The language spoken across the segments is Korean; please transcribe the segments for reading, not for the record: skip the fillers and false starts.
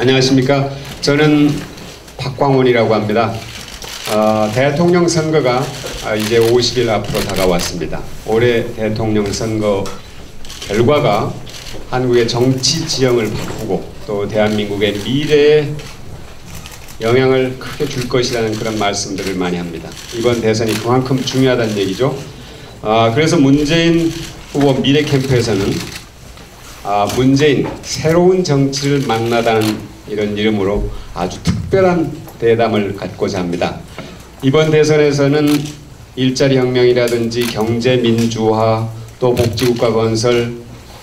안녕하십니까. 저는 박광훈이라고 합니다. 대통령 선거가 이제 50일 앞으로 다가왔습니다. 올해 대통령 선거 결과가 한국의 정치 지형을 바꾸고 또 대한민국의 미래에 영향을 크게 줄 것이라는 그런 말씀들을 많이 합니다. 이번 대선이 그만큼 중요하다는 얘기죠. 그래서 문재인 후보 미래 캠프에서는 문재인 새로운 정치를 만나다는 이런 이름으로 아주 특별한 대담을 갖고자 합니다. 이번 대선에서는 일자리 혁명이라든지 경제 민주화, 또 복지국가 건설,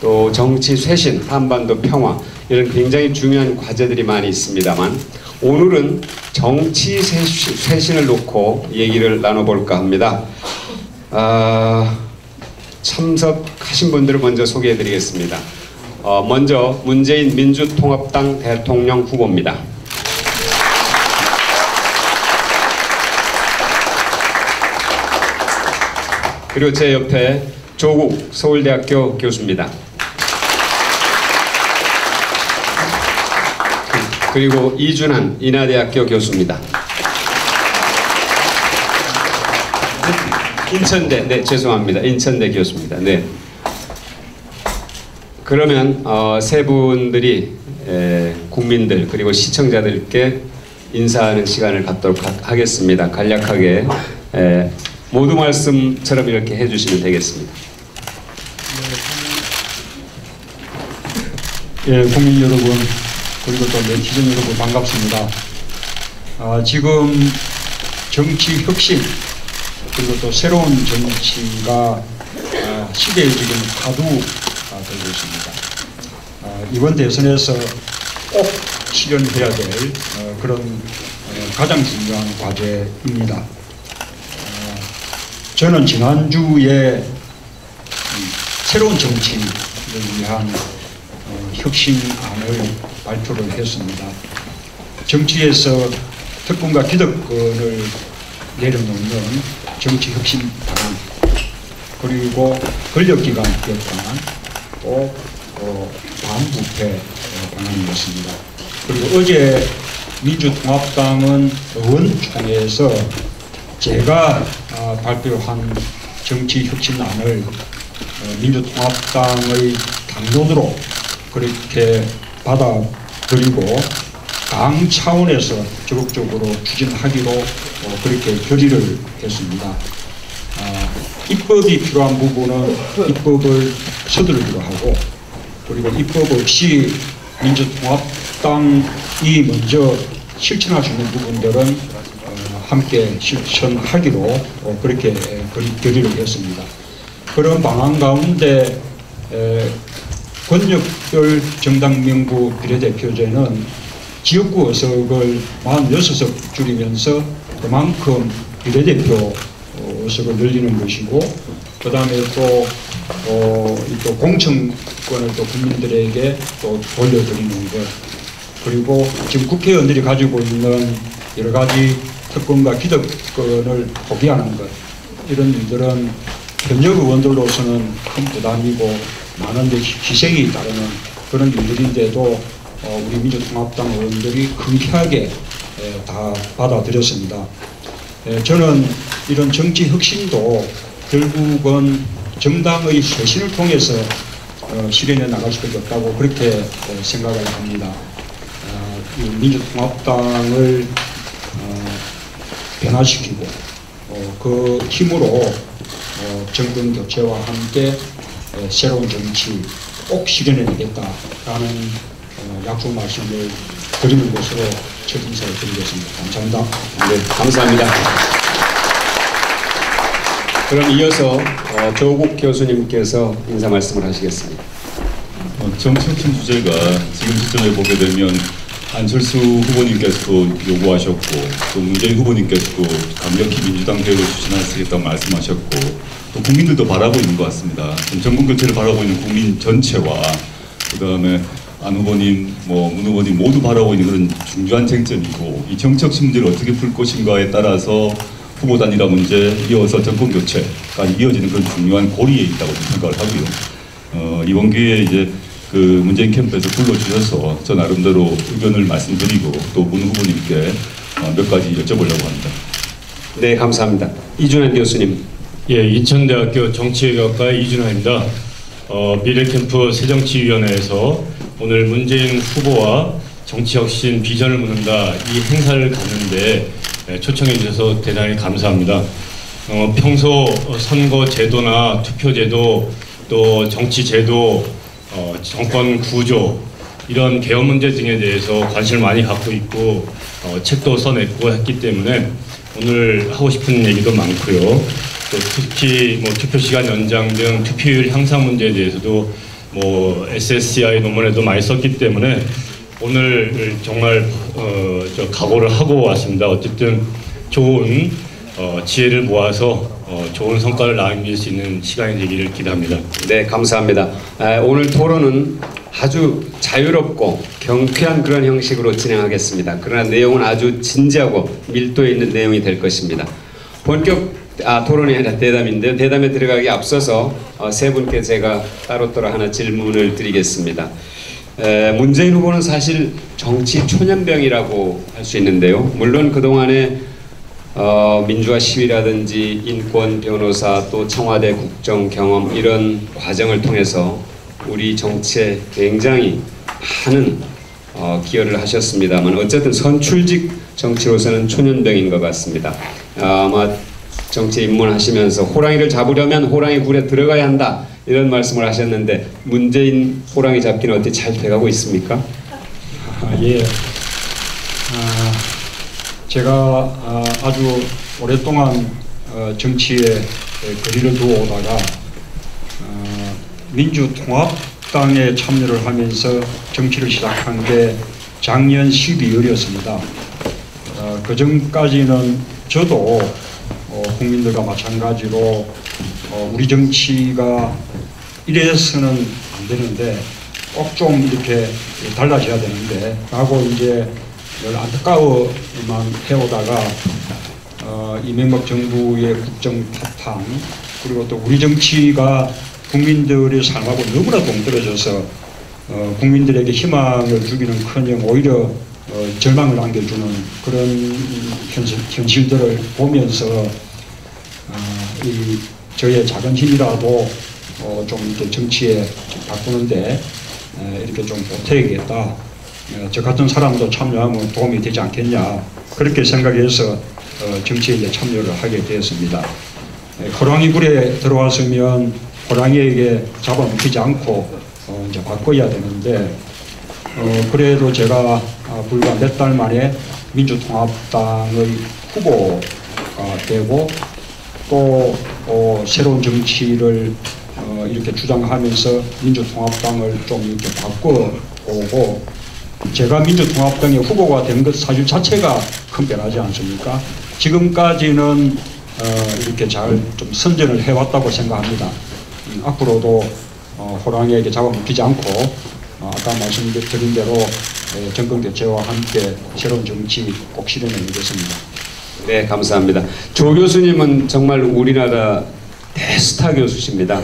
또 정치 쇄신, 한반도 평화, 이런 굉장히 중요한 과제들이 많이 있습니다만 오늘은 정치 쇄신을 놓고 얘기를 나눠볼까 합니다. 참석하신 분들을 먼저 소개해드리겠습니다. 먼저 문재인 민주통합당 대통령 후보입니다. 그리고 제 옆에 조국 서울대학교 교수입니다. 그리고 이준환 인하대학교 교수입니다. 인천대, 네, 죄송합니다. 인천대 교수입니다. 네. 그러면 세 분들이 국민들 그리고 시청자들께 인사하는 시간을 갖도록 하겠습니다. 간략하게 모두 말씀처럼 이렇게 해주시면 되겠습니다. 예, 국민 여러분 그리고 또 네티즌 여러분 반갑습니다. 지금 정치 혁신 그리고 또 새로운 정치가 시대의 지금 화두가 되고 있습니다. 이번 대선에서 꼭 실현해야 될 그런 가장 중요한 과제입니다. 저는 지난주에 새로운 정치를 위한 혁신안을 발표를 했습니다. 정치에서 특권과 기득권을 내려놓는 정치 혁신 방안, 그리고 권력기관 개혁 방안, 또 반부패 방안이었습니다. 그리고 어제 민주통합당은 의원총회에서 제가 발표한 정치 혁신안을 민주통합당의 당론으로 그렇게 받아들이고 당 차원에서 적극적으로 추진하기로 그렇게 결의를 했습니다. 입법이 필요한 부분은 입법을 서두르기로 하고, 그리고 입법 없이 민주통합당이 먼저 실천할 수 있는 부분들은 함께 실천하기로 그렇게 결의를 했습니다. 그런 방안 가운데 권역별 정당 명부 비례대표제는 지역구 의석을 46석 줄이면서 그만큼 비례대표 의석을 늘리는 것이고, 그 다음에 또 공천권을 또 국민들에게 또 돌려드리는 것, 그리고 지금 국회의원들이 가지고 있는 여러 가지 특권과 기득권을 포기하는 것, 이런 일들은 현역 의원들로서는 큰 부담이고 많은 희생이 따르는 그런 일들인데도 우리 민주통합당 의원들이 흔쾌하게 다 받아들였습니다. 저는 이런 정치 혁신도 결국은 정당의 쇄신을 통해서 실현해 나갈 수밖에 없다고 그렇게 생각을 합니다. 민주통합당을 변화시키고 그 힘으로 정권 교체와 함께 새로운 정치 꼭 실현해내겠다라는 약속 말씀을 드리는 것으로 첫 인사를 드리겠습니다. 감사합니다. 네, 감사합니다. 그럼 이어서 조국 교수님께서 인사 말씀을 하시겠습니다. 정치 혁신 주제가 지금 시점에 보게 되면 안철수 후보님께서도 요구하셨고, 또 문재인 후보님께서도 강력히 민주당 개혁을 추진하시겠다고 말씀하셨고, 또 국민들도 바라고 있는 것 같습니다. 정권 교체를 바라고 있는 국민 전체와 그 다음에 안 후보님, 문 후보님 모두 바라고 있는 그런 중요한 쟁점이고, 이 정책 문제를 어떻게 풀 것인가에 따라서 후보 단일화 문제, 이어서 정권 교체까지 이어지는 그런 중요한 고리에 있다고 생각을 하고요. 이번 기회에 이제 그 문재인 캠프에서 불러주셔서 저 나름대로 의견을 말씀드리고 또 문 후보님께 몇 가지 여쭤보려고 합니다. 네, 감사합니다. 이준환 교수님. 예, 인천대학교 정치외교학과의 이준환입니다. 미래캠프 새정치위원회에서 오늘 문재인 후보와 정치혁신 비전을 묻는다 이 행사를 갔는데 초청해 주셔서 대단히 감사합니다. 평소 선거 제도나 투표 제도 또 정치 제도 정권 구조 이런 개헌 문제 등에 대해서 관심을 많이 갖고 있고 책도 써냈고 했기 때문에 오늘 하고 싶은 얘기도 많고요. 또 특히 뭐 투표 시간 연장 등 투표율 향상 문제에 대해서도 뭐 SSCI 논문에도 많이 썼기 때문에 오늘 정말 각오를 하고 왔습니다. 어쨌든 좋은 지혜를 모아서 좋은 성과를 남길 수 있는 시간이 되기를 기대합니다. 네, 감사합니다. 오늘 토론은 아주 자유롭고 경쾌한 그런 형식으로 진행하겠습니다. 그러나 내용은 아주 진지하고 밀도 있는 내용이 될 것입니다. 본격 토론이 아니라 대담인데요. 대담에 들어가기 앞서서 세 분께 제가 따로따로 하나 질문을 드리겠습니다. 문재인 후보는 사실 정치 초년병이라고 할 수 있는데요. 물론 그동안에 민주화 시위라든지 인권 변호사 또 청와대 국정 경험 이런 과정을 통해서 우리 정치에 굉장히 많은 기여를 하셨습니다만 어쨌든 선출직 정치로서는 초년병인 것 같습니다. 아마 정치에 입문하시면서 호랑이를 잡으려면 호랑이 굴에 들어가야 한다 이런 말씀을 하셨는데 문재인 호랑이 잡기는 어떻게 잘 돼가고 있습니까? 예. 제가 아주 오랫동안 정치에 거리를 두어 오다가 민주통합당에 참여를 하면서 정치를 시작한 게 작년 12월이었습니다. 그 전까지는 저도 국민들과 마찬가지로 우리 정치가 이래서는 안 되는데 꼭 좀 이렇게 달라져야 되는데 라고 이제 늘 안타까워만 해오다가 이명박 정부의 국정 파탄 그리고 또 우리 정치가 국민들의 삶하고 너무나 동떨어져서 국민들에게 희망을 주기는커녕 오히려 절망을 안겨주는 그런 현실들을 보면서 저의 작은 힘이라도 좀 이렇게 정치에 바꾸는데 이렇게 좀 보태야겠다. 저 같은 사람도 참여하면 도움이 되지 않겠냐 그렇게 생각해서 정치에 이제 참여를 하게 되었습니다. 호랑이 굴에 들어왔으면 호랑이에게 잡아먹히지 않고 이제 바꿔야 되는데 그래도 제가 불과 몇 달 만에 민주통합당의 후보가 되고 또 새로운 정치를 이렇게 주장하면서 민주통합당을 좀 이렇게 바꿔오고 제가 민주통합당의 후보가 된 것 사실 자체가 큰 변하지 않습니까? 지금까지는 이렇게 잘 좀 선전을 해왔다고 생각합니다. 앞으로도 호랑이에게 잡아먹히지 않고 아까 말씀드린 대로 정권 교체와 함께 새로운 정치 꼭 실현해내겠습니다. 네, 감사합니다. 조 교수님은 정말 우리나라 대스타 교수십니다.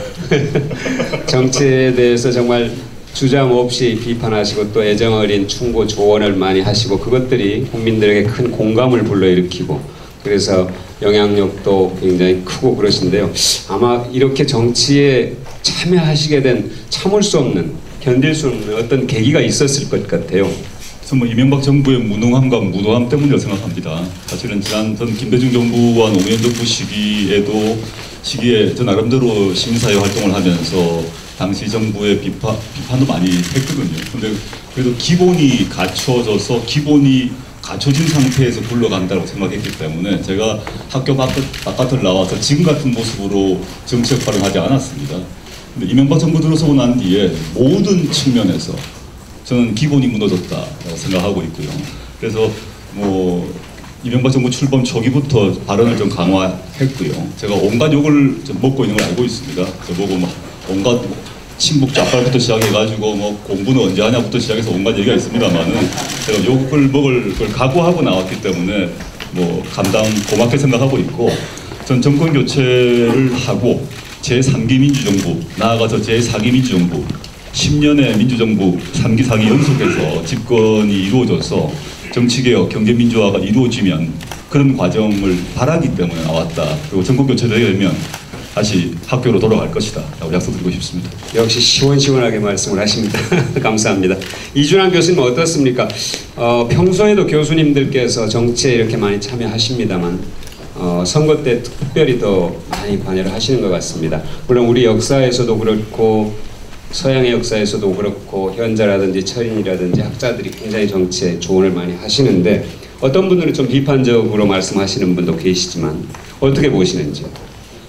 정치에 대해서 정말 주장 없이 비판하시고 또 애정어린 충고 조언을 많이 하시고 그것들이 국민들에게 큰 공감을 불러일으키고 그래서 영향력도 굉장히 크고 그러신데요. 아마 이렇게 정치에 참여하시게 된 참을 수 없는 견딜 수 없는 어떤 계기가 있었을 것 같아요. 저는 이명박 정부의 무능함과 무도함 때문이라고 생각합니다. 사실은 전 김대중 정부와 노무현 정부 시기에 저 나름대로 시민사회 활동을 하면서 당시 정부의 비판도 많이 했거든요. 근데 그래도 기본이 갖춰져서 기본이 갖춰진 상태에서 굴러간다고 생각했기 때문에 제가 학교 바깥을 나와서 지금 같은 모습으로 정치 역할을 하지 않았습니다. 근데 이명박 정부 들어서고 난 뒤에 모든 측면에서 저는 기본이 무너졌다고 생각하고 있고요. 그래서 뭐 이명박 정부 출범 초기부터 발언을 좀 강화했고요. 제가 온갖 욕을 좀 먹고 있는 걸 알고 있습니다. 저보고 막 온갖 친북 좌빨부터 시작해가지고 뭐 공부는 언제 하냐부터 시작해서 온갖 얘기가 있습니다만은 제가 욕을 먹을 걸 각오하고 나왔기 때문에 뭐 감당 고맙게 생각하고 있고 전 정권 교체를 하고 제3기 민주정부 나아가서 제4기 민주정부 10년의 민주정부 3기 4기 연속해서 집권이 이루어져서 정치개혁, 경제민주화가 이루어지면 그런 과정을 바라기 때문에 나왔다. 그리고 정권 교체되면 다시 학교로 돌아갈 것이다 라고 약속드리고 싶습니다. 역시 시원시원하게 말씀을 하십니다. 감사합니다. 이준환 교수님 어떻습니까? 평소에도 교수님들께서 정치에 이렇게 많이 참여하십니다만 선거 때 특별히 더 많이 관여를 하시는 것 같습니다. 물론 우리 역사에서도 그렇고 서양의 역사에서도 그렇고 현자라든지 철인이라든지 학자들이 굉장히 정치에 조언을 많이 하시는데 어떤 분들은 좀 비판적으로 말씀하시는 분도 계시지만 어떻게 보시는지요?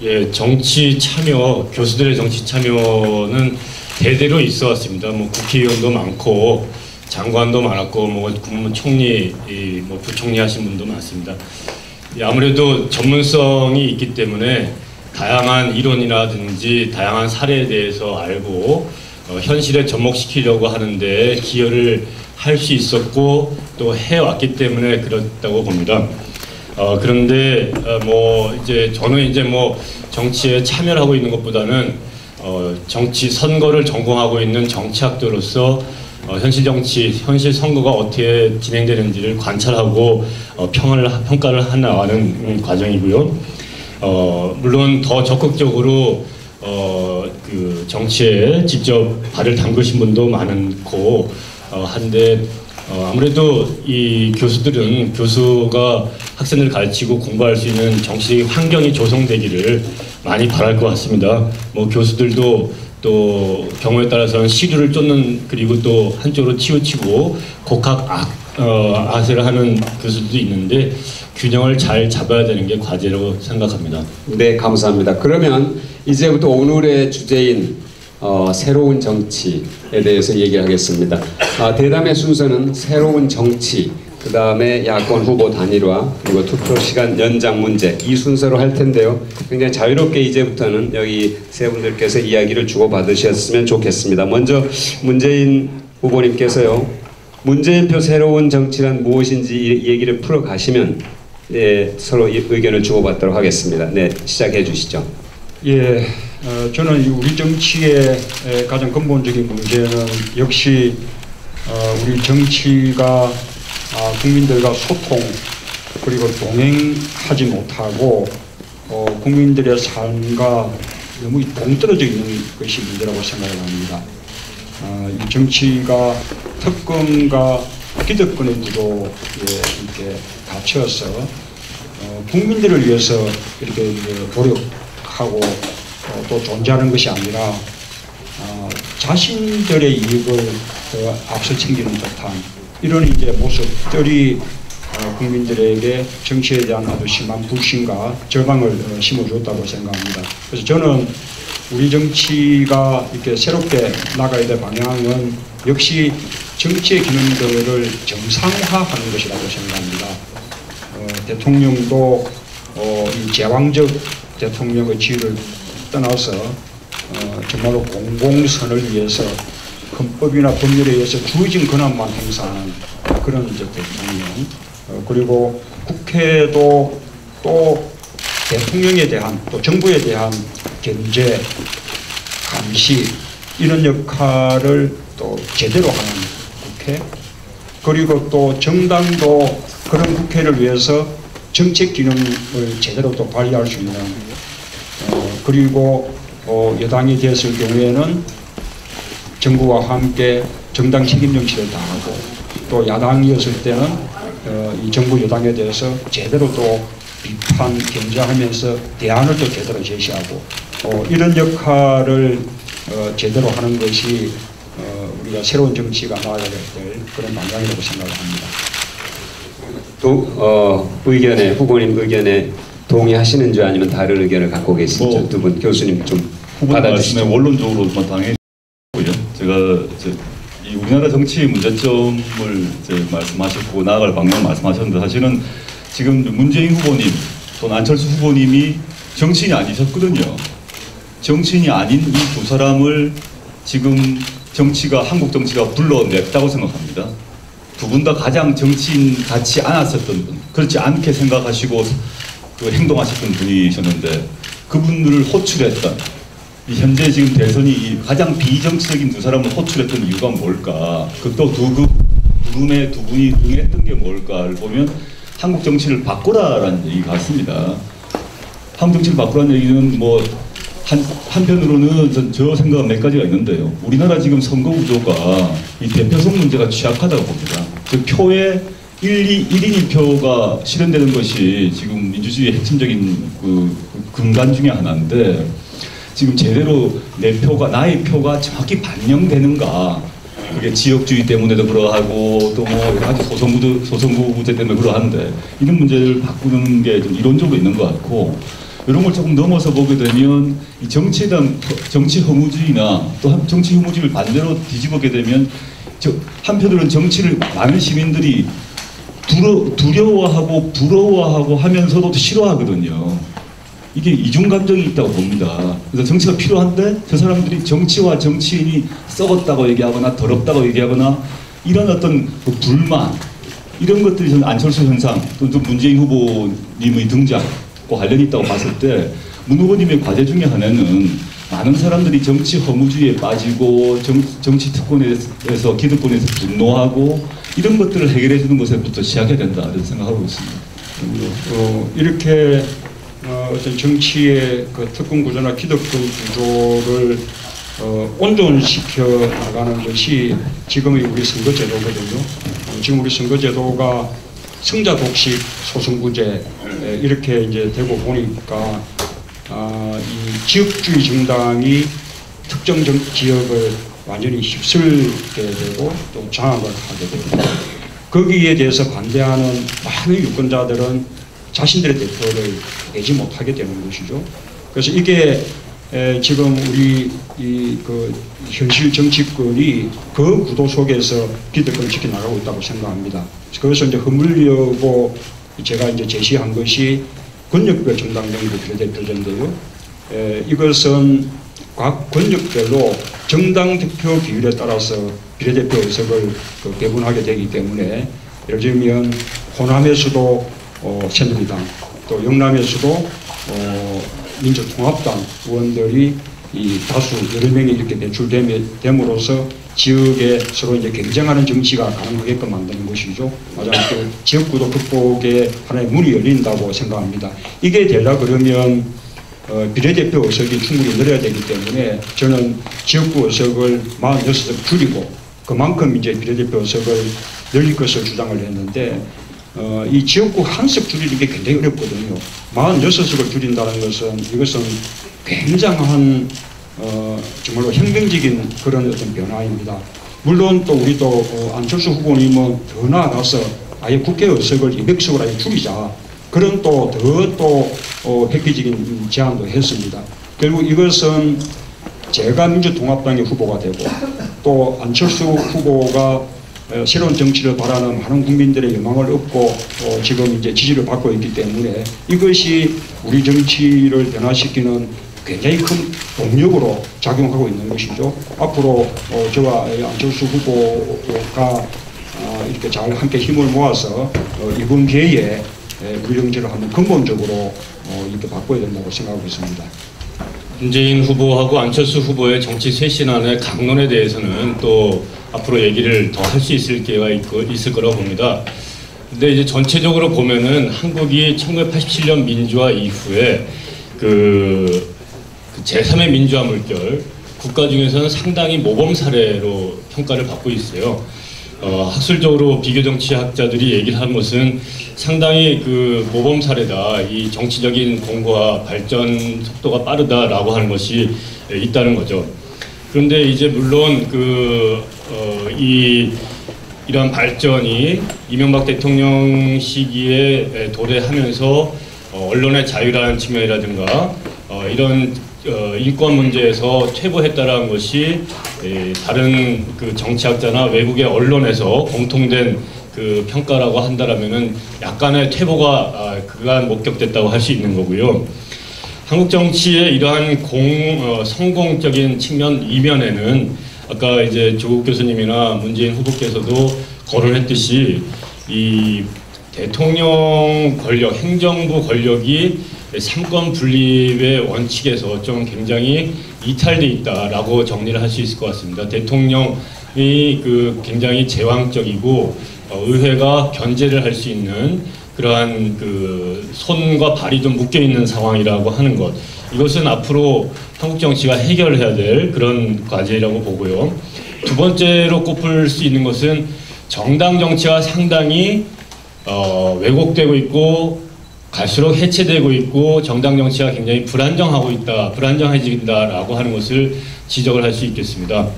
예, 정치 참여, 교수들의 정치 참여는 대대로 있어 왔습니다. 뭐 국회의원도 많고 장관도 많았고 뭐 국무총리, 뭐 부총리 하신 분도 많습니다. 아무래도 전문성이 있기 때문에 다양한 이론이라든지 다양한 사례에 대해서 알고 현실에 접목시키려고 하는데 기여를 할 수 있었고 또 해왔기 때문에 그렇다고 봅니다. 그런데 뭐 이제 저는 이제 뭐 정치에 참여를 하고 있는 것보다는 정치 선거를 전공하고 있는 정치학자로서 현실 정치, 현실 선거가 어떻게 진행되는지를 관찰하고 평가를 해 나가는 과정이고요. 물론 더 적극적으로 그 정치에 직접 발을 담그신 분도 많고 한데 아무래도 이 교수들은 교수가 학생을 가르치고 공부할 수 있는 정치적인 환경이 조성되기를 많이 바랄 것 같습니다. 뭐 교수들도 또 경우에 따라서는 시류를 쫓는 그리고 또 한쪽으로 치우치고 곡학 아세를 하는 교수들도 있는데 균형을 잘 잡아야 되는 게 과제로 생각합니다. 네, 감사합니다. 그러면 이제부터 오늘의 주제인 새로운 정치에 대해서 얘기하겠습니다. 대담의 순서는 새로운 정치, 그 다음에 야권 후보 단일화, 그리고 투표 시간 연장 문제 이 순서로 할 텐데요. 굉장히 자유롭게 이제부터는 여기 세 분들께서 이야기를 주고받으셨으면 좋겠습니다. 먼저 문재인 후보님께서요. 문재인표 새로운 정치란 무엇인지 얘기를 풀어가시면 서로 의견을 주고받도록 하겠습니다. 네, 시작해 주시죠. 예, 저는 우리 정치의 가장 근본적인 문제는 역시 우리 정치가 국민들과 소통 그리고 동행하지 못하고 국민들의 삶과 너무 동떨어져 있는 것이 문제라고 생각을 합니다. 이 정치가 특권과 기득권의 구도에 이렇게 갇혀서 국민들을 위해서 이렇게 노력하고 또 존재하는 것이 아니라 자신들의 이익을 앞서 챙기는 듯한 이런 이제 모습들이 국민들에게 정치에 대한 아주 심한 불신과 절망을 심어줬다고 생각합니다. 그래서 저는 우리 정치가 이렇게 새롭게 나가야 될 방향은 역시 정치의 기능들을 정상화하는 것이라고 생각합니다. 대통령도 이 제왕적 대통령의 지위를 떠나서 정말로 공공선을 위해서 헌법이나 법률에 의해서 주어진 권한만 행사하는 그런 이제 대통령 그리고 국회도 또 대통령에 대한 또 정부에 대한 견제, 감시 이런 역할을 또 제대로 하는 국회 그리고 또 정당도 그런 국회를 위해서 정책 기능을 제대로 또 발휘할 수 있는 그리고 여당이 됐을 경우에는 정부와 함께 정당 책임 정치를 다하고 또 야당이었을 때는 이 정부 여당에 대해서 제대로 또 비판, 견제하면서 대안을 또 제대로 제시하고 이런 역할을 제대로 하는 것이 우리가 새로운 정치가 나아가야 될 그런 방향이라고 생각을 합니다. 의견에 후보님 의견에 동의하시는지 아니면 다른 의견을 갖고 계신지 두 분 교수님 좀 받아주시죠. 말씀에 원론적으로만 당했고요. 제가 이 우리나라 정치 문제점을 말씀하셨고 나아갈 방향을 말씀하셨는데 사실은 지금 문재인 후보님 또는 안철수 후보님이 정치인이 아니셨거든요. 정치인이 아닌 이 두 사람을 지금 한국 정치가 불러냈다고 생각합니다. 두 분 다 가장 정치인 같지 않았었던 분, 그렇지 않게 생각하시고 행동하셨던 분이셨는데 그분들을 호출했던 이 현재 지금 대선이 이 가장 비정치적인 두 사람을 호출했던 이유가 뭘까? 그 또 두분의 두 분이 응했던 게 뭘까를 보면 한국 정치를 바꾸라라는 얘기 같습니다. 한국 정치를 바꾸라는 얘기는 뭐 한편으로는 저 생각은 몇 가지가 있는데요. 우리나라 지금 선거 구조가 이 대표성 문제가 취약하다고 봅니다. 그 표의 1인이 표가 실현되는 것이 지금 민주주의의 핵심적인 그 근간 중에 하나인데 지금 제대로 나의 표가 정확히 반영되는가? 그게 지역주의 때문에도 그러하고 또 뭐 여러 가지 소선구제 때문에 그러한데 이런 문제를 바꾸는 게 좀 이론적으로 있는 것 같고 이런 걸 조금 넘어서 보게 되면 이 정치 혐오주의나 또 정치 혐오주의를 반대로 뒤집어게 되면 한편으로는 정치를 많은 시민들이 두려워하고 부러워하고 하면서도 싫어하거든요. 이게 이중 감정이 있다고 봅니다. 그래서 정치가 필요한데 저 사람들이 정치와 정치인이 썩었다고 얘기하거나 더럽다고 얘기하거나 이런 어떤 불만 이런 것들이 저는 안철수 현상 또는 문재인 후보님의 등장과 관련이 있다고 봤을 때 문 후보님의 과제 중에 하나는 많은 사람들이 정치 허무주의에 빠지고 정치 특권에서 기득권에서 분노하고 이런 것들을 해결해 주는 것에부터 시작해야 된다 이런 생각하고 있습니다. 이렇게 어떤 정치의 그 특권 구조나 기득권 구조를 온전시켜 나가는 것이 지금의 우리 선거제도거든요. 지금 우리 선거제도가 승자 독식 소선구제 이렇게 이제 되고 보니까 이 지역주의 정당이 특정 지역을 완전히 휩쓸게 되고 또 장악을 하게 되고 거기에 대해서 반대하는 많은 유권자들은 자신들의 대표를 내지 못하게 되는 것이죠. 그래서 이게 지금 우리 그 현실 정치권이 그 구도 속에서 기득권을 지켜나가고 있다고 생각합니다. 그래서 이제 허물려고 제가 이제 제시한 것이 권력별 정당 정부 비례대표제인데요. 이것은 각 권력별로 정당 득표 비율에 따라서 비례대표 의석을 배분하게 되기 때문에 예를 들면 호남에서도 새누리당 또 영남에서도 민주통합당 의원들이 이 다수 여러 명이 이렇게 배출됨으로써 지역에 서로 이제 경쟁하는 정치가 가능하게끔 만드는 것이죠. 마찬가지로 그 지역구도 극복에 하나의 문이 열린다고 생각합니다. 이게 되려 그러면 비례대표 의석이 충분히 늘어야 되기 때문에 저는 지역구 의석을 46석 줄이고 그만큼 이제 비례대표 의석을 늘릴 것을 주장을 했는데 이 지역구 한 석 줄이는 게 굉장히 어렵거든요. 46석을 줄인다는 것은 이것은 굉장한 정말로 혁명적인 그런 어떤 변화입니다. 물론 또 우리 또 안철수 후보님은 더 나아가서 아예 국회 의석을 200석으로 아예 줄이자 그런 또 획기적인 제안도 했습니다. 결국 이것은 제가 민주통합당의 후보가 되고 또 안철수 후보가 새로운 정치를 바라는 많은 국민들의 영향을 얻고 지금 이제 지지를 받고 있기 때문에 이것이 우리 정치를 변화시키는 굉장히 큰 동력으로 작용하고 있는 것이죠. 앞으로 저와 안철수 후보가 이렇게 잘 함께 힘을 모아서 이번 기회에 우리 정치를 한번 근본적으로 이렇게 바꿔야 된다고 생각하고 있습니다. 문재인 후보하고 안철수 후보의 정치 쇄신안의 강론에 대해서는 또 앞으로 얘기를 더 할 수 있을 기회가 있을 거라고 봅니다. 근데 이제 전체적으로 보면은 한국이 1987년 민주화 이후에 그 제3의 민주화 물결 국가 중에서는 상당히 모범 사례로 평가를 받고 있어요. 학술적으로 비교정치학자들이 얘기를 한 것은 상당히 그 모범 사례다. 이 정치적인 공고와 발전 속도가 빠르다라고 하는 것이 있다는 거죠. 그런데 이제 물론 이러한 발전이 이명박 대통령 시기에 도래하면서 언론의 자유라는 측면이라든가 이런 인권 문제에서 퇴보했다라는 것이 다른 그 정치학자나 외국의 언론에서 공통된 그 평가라고 한다라면은 약간의 퇴보가 그간 목격됐다고 할 수 있는 거고요. 한국 정치의 이러한 성공적인 측면 이면에는 아까 이제 조국 교수님이나 문재인 후보께서도 거론했듯이 이 대통령 권력, 행정부 권력이 삼권 분립의 원칙에서 좀 굉장히 이탈돼 있다라고 정리를 할 수 있을 것 같습니다. 대통령이 굉장히 제왕적이고 의회가 견제를 할 수 있는 그러한 손과 발이 좀 묶여 있는 상황이라고 하는 것, 이것은 앞으로 한국 정치가 해결해야 될 그런 과제라고 보고요. 두 번째로 꼽을 수 있는 것은 정당 정치가 상당히 왜곡되고 있고 갈수록 해체되고 있고 정당 정치가 굉장히 불안정하고 있다, 불안정해진다라고 하는 것을 지적을 할 수 있겠습니다.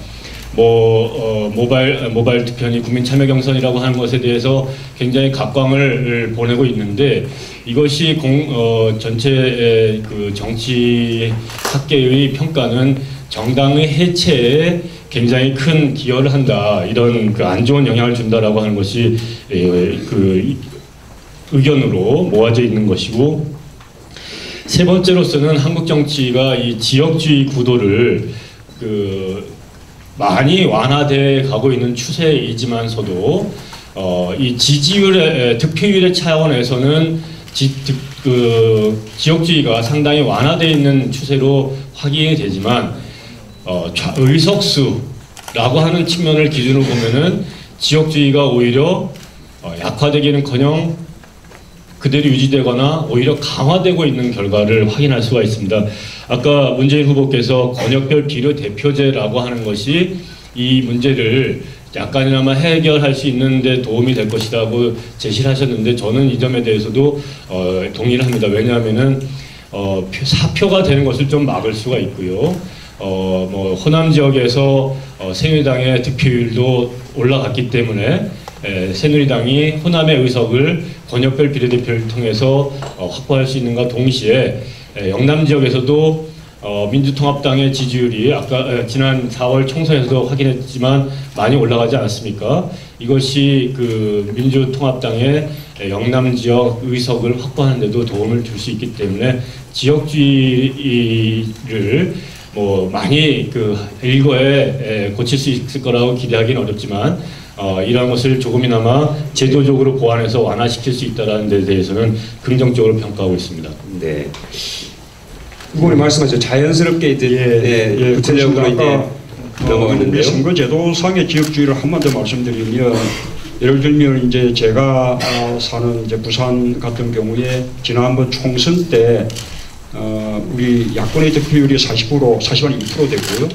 모바일 투표니 국민참여 경선이라고 하는 것에 대해서 굉장히 각광을 보내고 있는데, 이것이 전체 정치 학계의 평가는 정당의 해체에 굉장히 큰 기여를 한다, 이런 안 좋은 영향을 준다라고 하는 것이 의견으로 모아져 있는 것이고, 세 번째로서는 한국 정치가 이 지역주의 구도를 많이 완화돼 가고 있는 추세이지만서도 이 지지율의 득표율의 차원에서는 지역주의가 상당히 완화되어 있는 추세로 확인이 되지만 의석수라고 하는 측면을 기준으로 보면은 지역주의가 오히려 약화되기는커녕 그대로 유지되거나 오히려 강화되고 있는 결과를 확인할 수가 있습니다. 아까 문재인 후보께서 권역별 비례대표제라고 하는 것이 이 문제를 약간이나마 해결할 수 있는 데 도움이 될 것이라고 제시를 하셨는데, 저는 이 점에 대해서도 동의를 합니다. 왜냐하면은 사표가 되는 것을 좀 막을 수가 있고요. 호남 지역에서 새누리당의 득표율도 올라갔기 때문에 새누리당이 호남의 의석을 권역별 비례대표를 통해서 확보할 수 있는가 동시에 영남 지역에서도 민주통합당의 지지율이 아까 지난 4월 총선에서도 확인했지만 많이 올라가지 않았습니까? 이것이 민주통합당의 영남 지역 의석을 확보하는 데도 도움을 줄 수 있기 때문에 지역주의를 많이 일거에 고칠 수 있을 거라고 기대하기는 어렵지만 이러한 것을 조금이나마 제도적으로 보완해서 완화시킬 수 있다는 데 대해서는 긍정적으로 평가하고 있습니다. 네. 후보님 말씀하신 자연스럽게 이제 구체적으로 이제 넘어가는데요. 우리 선거제도상의 지역주의를 한번 더 말씀드리면, 예를 들면 이제 제가 사는 이제 부산 같은 경우에 지난번 총선 때 우리 야권의 득표율이 40.2% 되고요.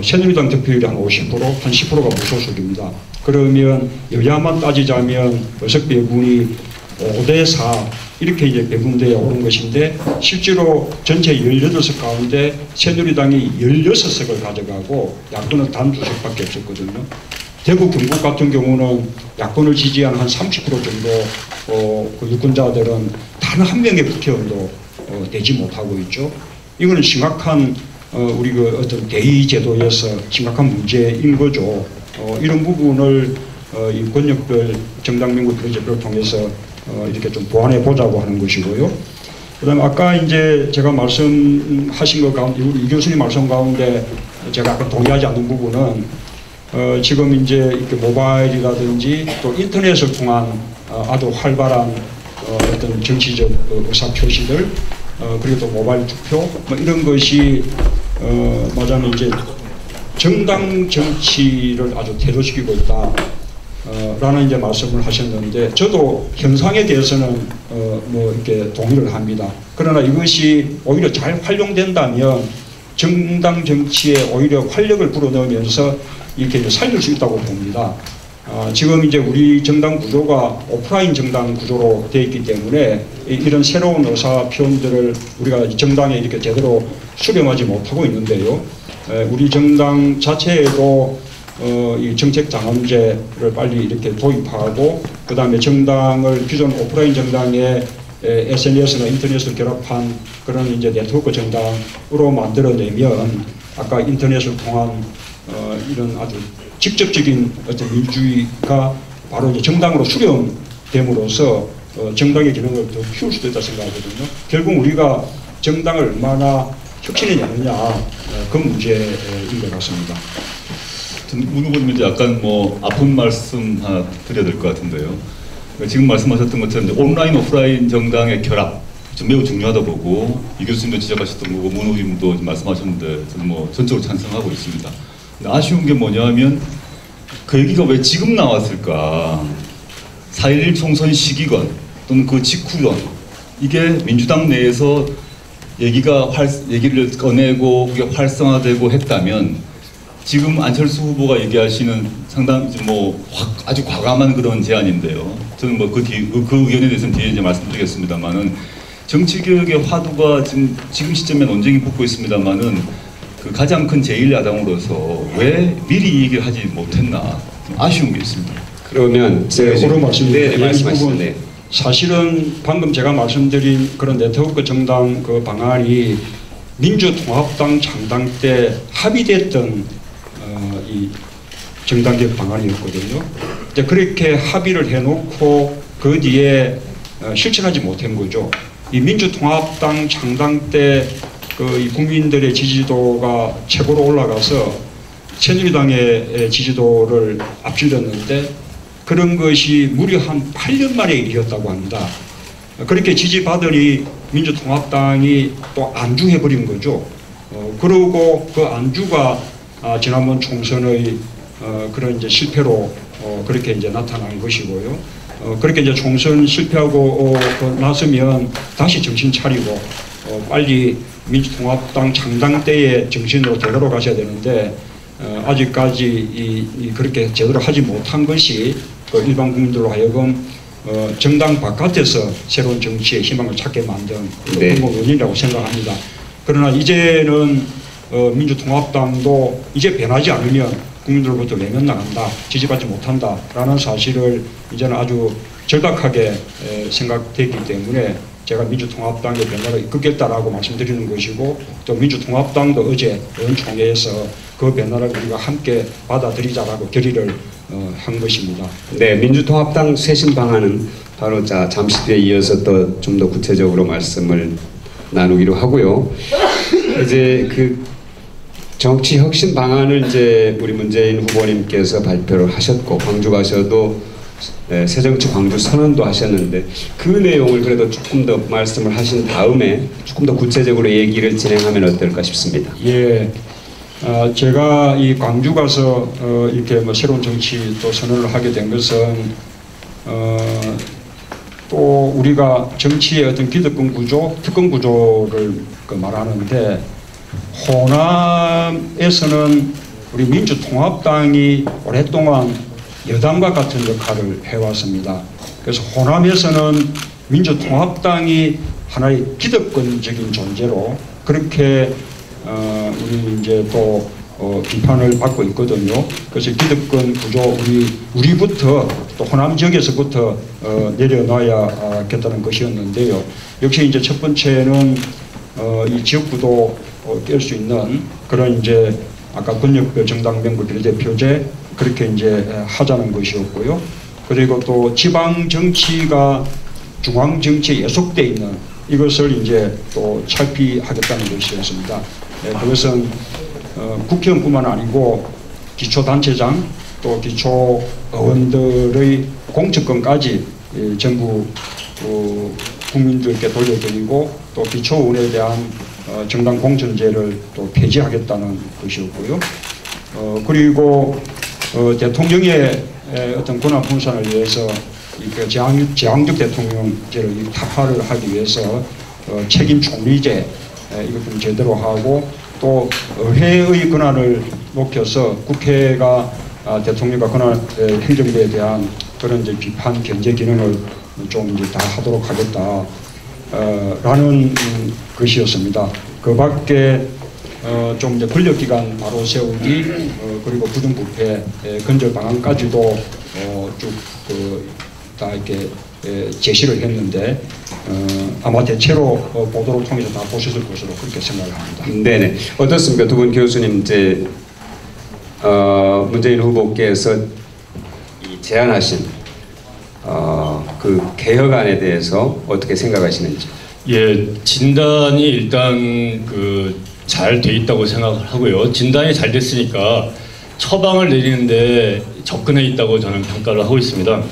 새누리당 득표율이 한 50%, 한 10%가 무소속입니다. 그러면 여야만 따지자면 의석 배분이 5대4 이렇게 이제 배분되어 오는 것인데, 실제로 전체 18석 가운데 새누리당이 16석을 가져가고 야권은 단 2석밖에 없었거든요. 대구 경북 같은 경우는 야권을 지지한 한 30% 정도 유권자들은 단 한 명의 국회의원도 되지 못하고 있죠. 이거는 심각한 우리 어떤 대의 제도에서 심각한 문제인 거죠. 이런 부분을 이 권역별 정당 명부 비례제표를 통해서 이렇게 좀 보완해 보자고 하는 것이고요. 그다음에 아까 이제 제가 말씀하신 것 가운데, 우리 이 교수님 말씀 가운데 제가 아까 동의하지 않는 부분은 지금 이제 이렇게 모바일이라든지 또 인터넷을 통한 아주 활발한 어떤 정치적 의사 표시들, 그리고 또 모바일 투표 이런 것이 말하자면 이제 정당 정치를 아주 퇴로시키고 있다. 라는 이제 말씀을 하셨는데, 저도 현상에 대해서는 이렇게 동의를 합니다. 그러나 이것이 오히려 잘 활용된다면 정당 정치에 오히려 활력을 불어넣으면서 이렇게 살릴 수 있다고 봅니다. 지금 이제 우리 정당 구조가 오프라인 정당 구조로 되어 있기 때문에 이런 새로운 의사 표현들을 우리가 정당에 이렇게 제대로 수렴하지 못하고 있는데요. 우리 정당 자체에도 이 정책장엄제를 빨리 이렇게 도입하고, 그 다음에 정당을 기존 오프라인 정당에 SNS나 인터넷을 결합한 그런 이제 네트워크 정당으로 만들어내면, 아까 인터넷을 통한 이런 아주 직접적인 어떤 민주주의가 바로 이제 정당으로 수렴됨으로써 정당의 기능을 더 키울 수도 있다 생각하거든요. 결국 우리가 정당을 얼마나 혁신해내느냐, 그 문제인 것 같습니다. 문 후보님이 약간 아픈 말씀 하나 드려야 될 것 같은데요. 지금 말씀하셨던 것처럼 온라인 오프라인 정당의 결합, 좀 매우 중요하다 보고 이 교수님도 지적하셨던 거고 문 의원님도 말씀하셨는데 저는 뭐 전적으로 찬성하고 있습니다. 근데 아쉬운 게 뭐냐면 그 얘기가 왜 지금 나왔을까? 4.11 총선 시기건 또는 그 직후건 이게 민주당 내에서 얘기를 꺼내고 그게 활성화되고 했다면 지금 안철수 후보가 얘기하시는 상당히 아주 과감한 그런 제안인데요. 저는 뭐 그 의견에 대해서는 뒤에 이제 말씀드리겠습니다만은 정치 개혁의 화두가 지금 시점에 논쟁이 붙고 있습니다만은 그 가장 큰 제1야당으로서 왜 미리 이 얘기를 하지 못했나 좀 아쉬운 게 있습니다. 그러면 제가 그런 말씀입니다. 네, 말씀하시죠. 사실은 방금 제가 말씀드린 그런 네트워크 정당 그 방안이 민주통합당 창당 때 합의됐던 이 정당개혁 방안이었거든요. 이제 그렇게 합의를 해놓고 그 뒤에 실천하지 못한 거죠. 이 민주통합당 창당 때 그 국민들의 지지도가 최고로 올라가서 새누리당의 지지도를 앞질렀는데 그런 것이 무려 한 8년 만에 일이었다고 합니다. 그렇게 지지받으니 민주통합당이 또 안주해버린 거죠. 그러고 그 안주가 지난번 총선의 그런 이제 실패로 그렇게 이제 나타난 것이고요. 그렇게 이제 총선 실패하고 나서면 다시 정신 차리고 빨리 민주통합당 창당 때의 정신으로 되돌아가셔야 되는데 아직까지 그렇게 제대로 하지 못한 것이 그 일반 국민들로 하여금 정당 바깥에서 새로운 정치의 희망을 찾게 만든 그런 원인이라고 생각합니다. 그러나 이제는 민주통합당도 이제 변하지 않으면 국민들로부터 외면 나간다, 지지받지 못한다라는 사실을 이제는 아주 절박하게 생각되기 때문에 제가 민주통합당의 변화를 이끌겠다라고 말씀드리는 것이고 또 민주통합당도 어제 의원총회에서 그 변화를 우리가 함께 받아들이자라고 결의를 한 것입니다. 네, 민주통합당 쇄신 방안은 바로 잠시 뒤에 이어서 또 좀 더 구체적으로 말씀을 나누기로 하고요. 이제 그 정치 혁신 방안을 이제 우리 문재인 후보님께서 발표를 하셨고 광주 가셔도 새정치 광주 선언도 하셨는데 그 내용을 그래도 조금 더 말씀을 하신 다음에 조금 더 구체적으로 얘기를 진행하면 어떨까 싶습니다. 예, 제가 이 광주 가서 이렇게 뭐 새로운 정치 또 선언을 하게 된 것은 또 우리가 정치의 어떤 기득권 구조, 특권 구조를 말하는데 호남에서는 우리 민주통합당이 오랫동안 여당과 같은 역할을 해왔습니다. 그래서 호남에서는 민주통합당이 하나의 기득권적인 존재로 그렇게 우리 이제 또 비판을 받고 있거든요. 그래서 기득권 구조 우리부터 또 호남 지역에서부터 내려놔야겠다는 것이었는데요. 역시 이제 첫 번째는 이 지역구도 깰 수 있는 그런 이제 아까 권역별 정당 명부 비례대표제 그렇게 이제 하자는 것이었고요. 그리고 또 지방 정치가 중앙 정치에 예속돼 있는 이것을 이제 또 탈피하겠다는 것이었습니다. 그것은 국회의원뿐만 아니고 기초단체장 또 기초의원들의 공천권까지 전부 국민들께 돌려드리고 또 기초의원에 대한 정당 공천제를 또 폐지하겠다는 것이었고요. 그리고 대통령의 어떤 권한 분산을 위해서 제왕적 대통령제를 타파를 하기 위해서 책임 총리제 이것도 제대로 하고 또 의회의 권한을 높여서 국회가 대통령과 권한 행정부에 대한 그런 이제 비판 견제 기능을 좀 이제 다 하도록 하겠다. 라는 것이었습니다. 그 밖에 좀 이제 권력기관 바로 세우기 그리고 부정부패 근절 방안까지도 쭉 다 이렇게 제시를 했는데 아마 대체로 보도를 통해서 다 보셨을 것으로 그렇게 생각을 합니다. 네네. 어떻습니까? 두 분 교수님 이제 문재인 후보께서 제안하신 그 개혁안에 대해서 어떻게 생각하시는지? 예, 진단이 일단 잘 돼 있다고 생각을 하고요. 진단이 잘 됐으니까 처방을 내리는데 접근해 있다고 저는 평가를 하고 있습니다.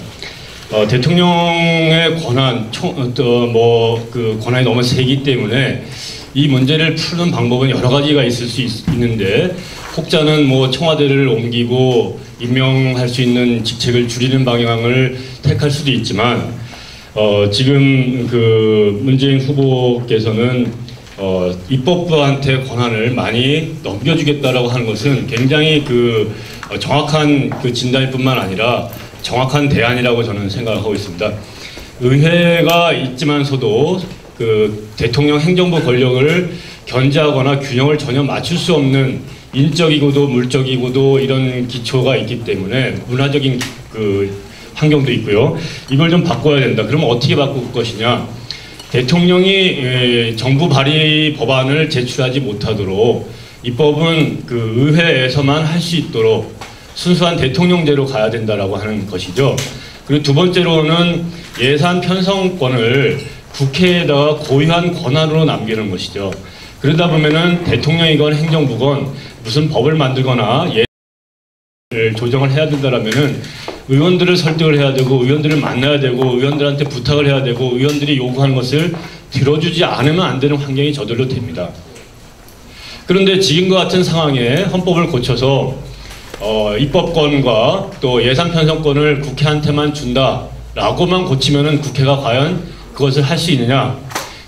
대통령의 권한, 그 권한이 너무 세기 때문에 이 문제를 푸는 방법은 여러 가지가 있을 수 있는데, 혹자는 뭐 청와대를 옮기고 임명할 수 있는 직책을 줄이는 방향을 택할 수도 있지만, 지금 그 문재인 후보께서는 입법부한테 권한을 많이 넘겨주겠다라고 하는 것은 굉장히 정확한 진단일 뿐만 아니라 정확한 대안이라고 저는 생각하고 있습니다. 의회가 있지만서도 그 대통령 행정부 권력을 견제하거나 균형을 전혀 맞출 수 없는 인적이고도 물적이고도 이런 기초가 있기 때문에 문화적인 그 환경도 있고요. 이걸 좀 바꿔야 된다. 그러면 어떻게 바꿀 것이냐? 대통령이 정부 발의 법안을 제출하지 못하도록 입법은 그 의회에서만 할 수 있도록 순수한 대통령제로 가야 된다라고 하는 것이죠. 그리고 두 번째로는 예산 편성권을 국회에다가 고유한 권한으로 남기는 것이죠. 그러다 보면은 대통령이건 행정부건 무슨 법을 만들거나 예산을 조정을 해야 된다라면은 의원들을 설득을 해야 되고 의원들을 만나야 되고 의원들한테 부탁을 해야 되고 의원들이 요구하는 것을 들어주지 않으면 안 되는 환경이 저절로 됩니다. 그런데 지금과 같은 상황에 헌법을 고쳐서 입법권과 또 예산 편성권을 국회한테만 준다라고만 고치면은 국회가 과연 그것을 할 수 있느냐?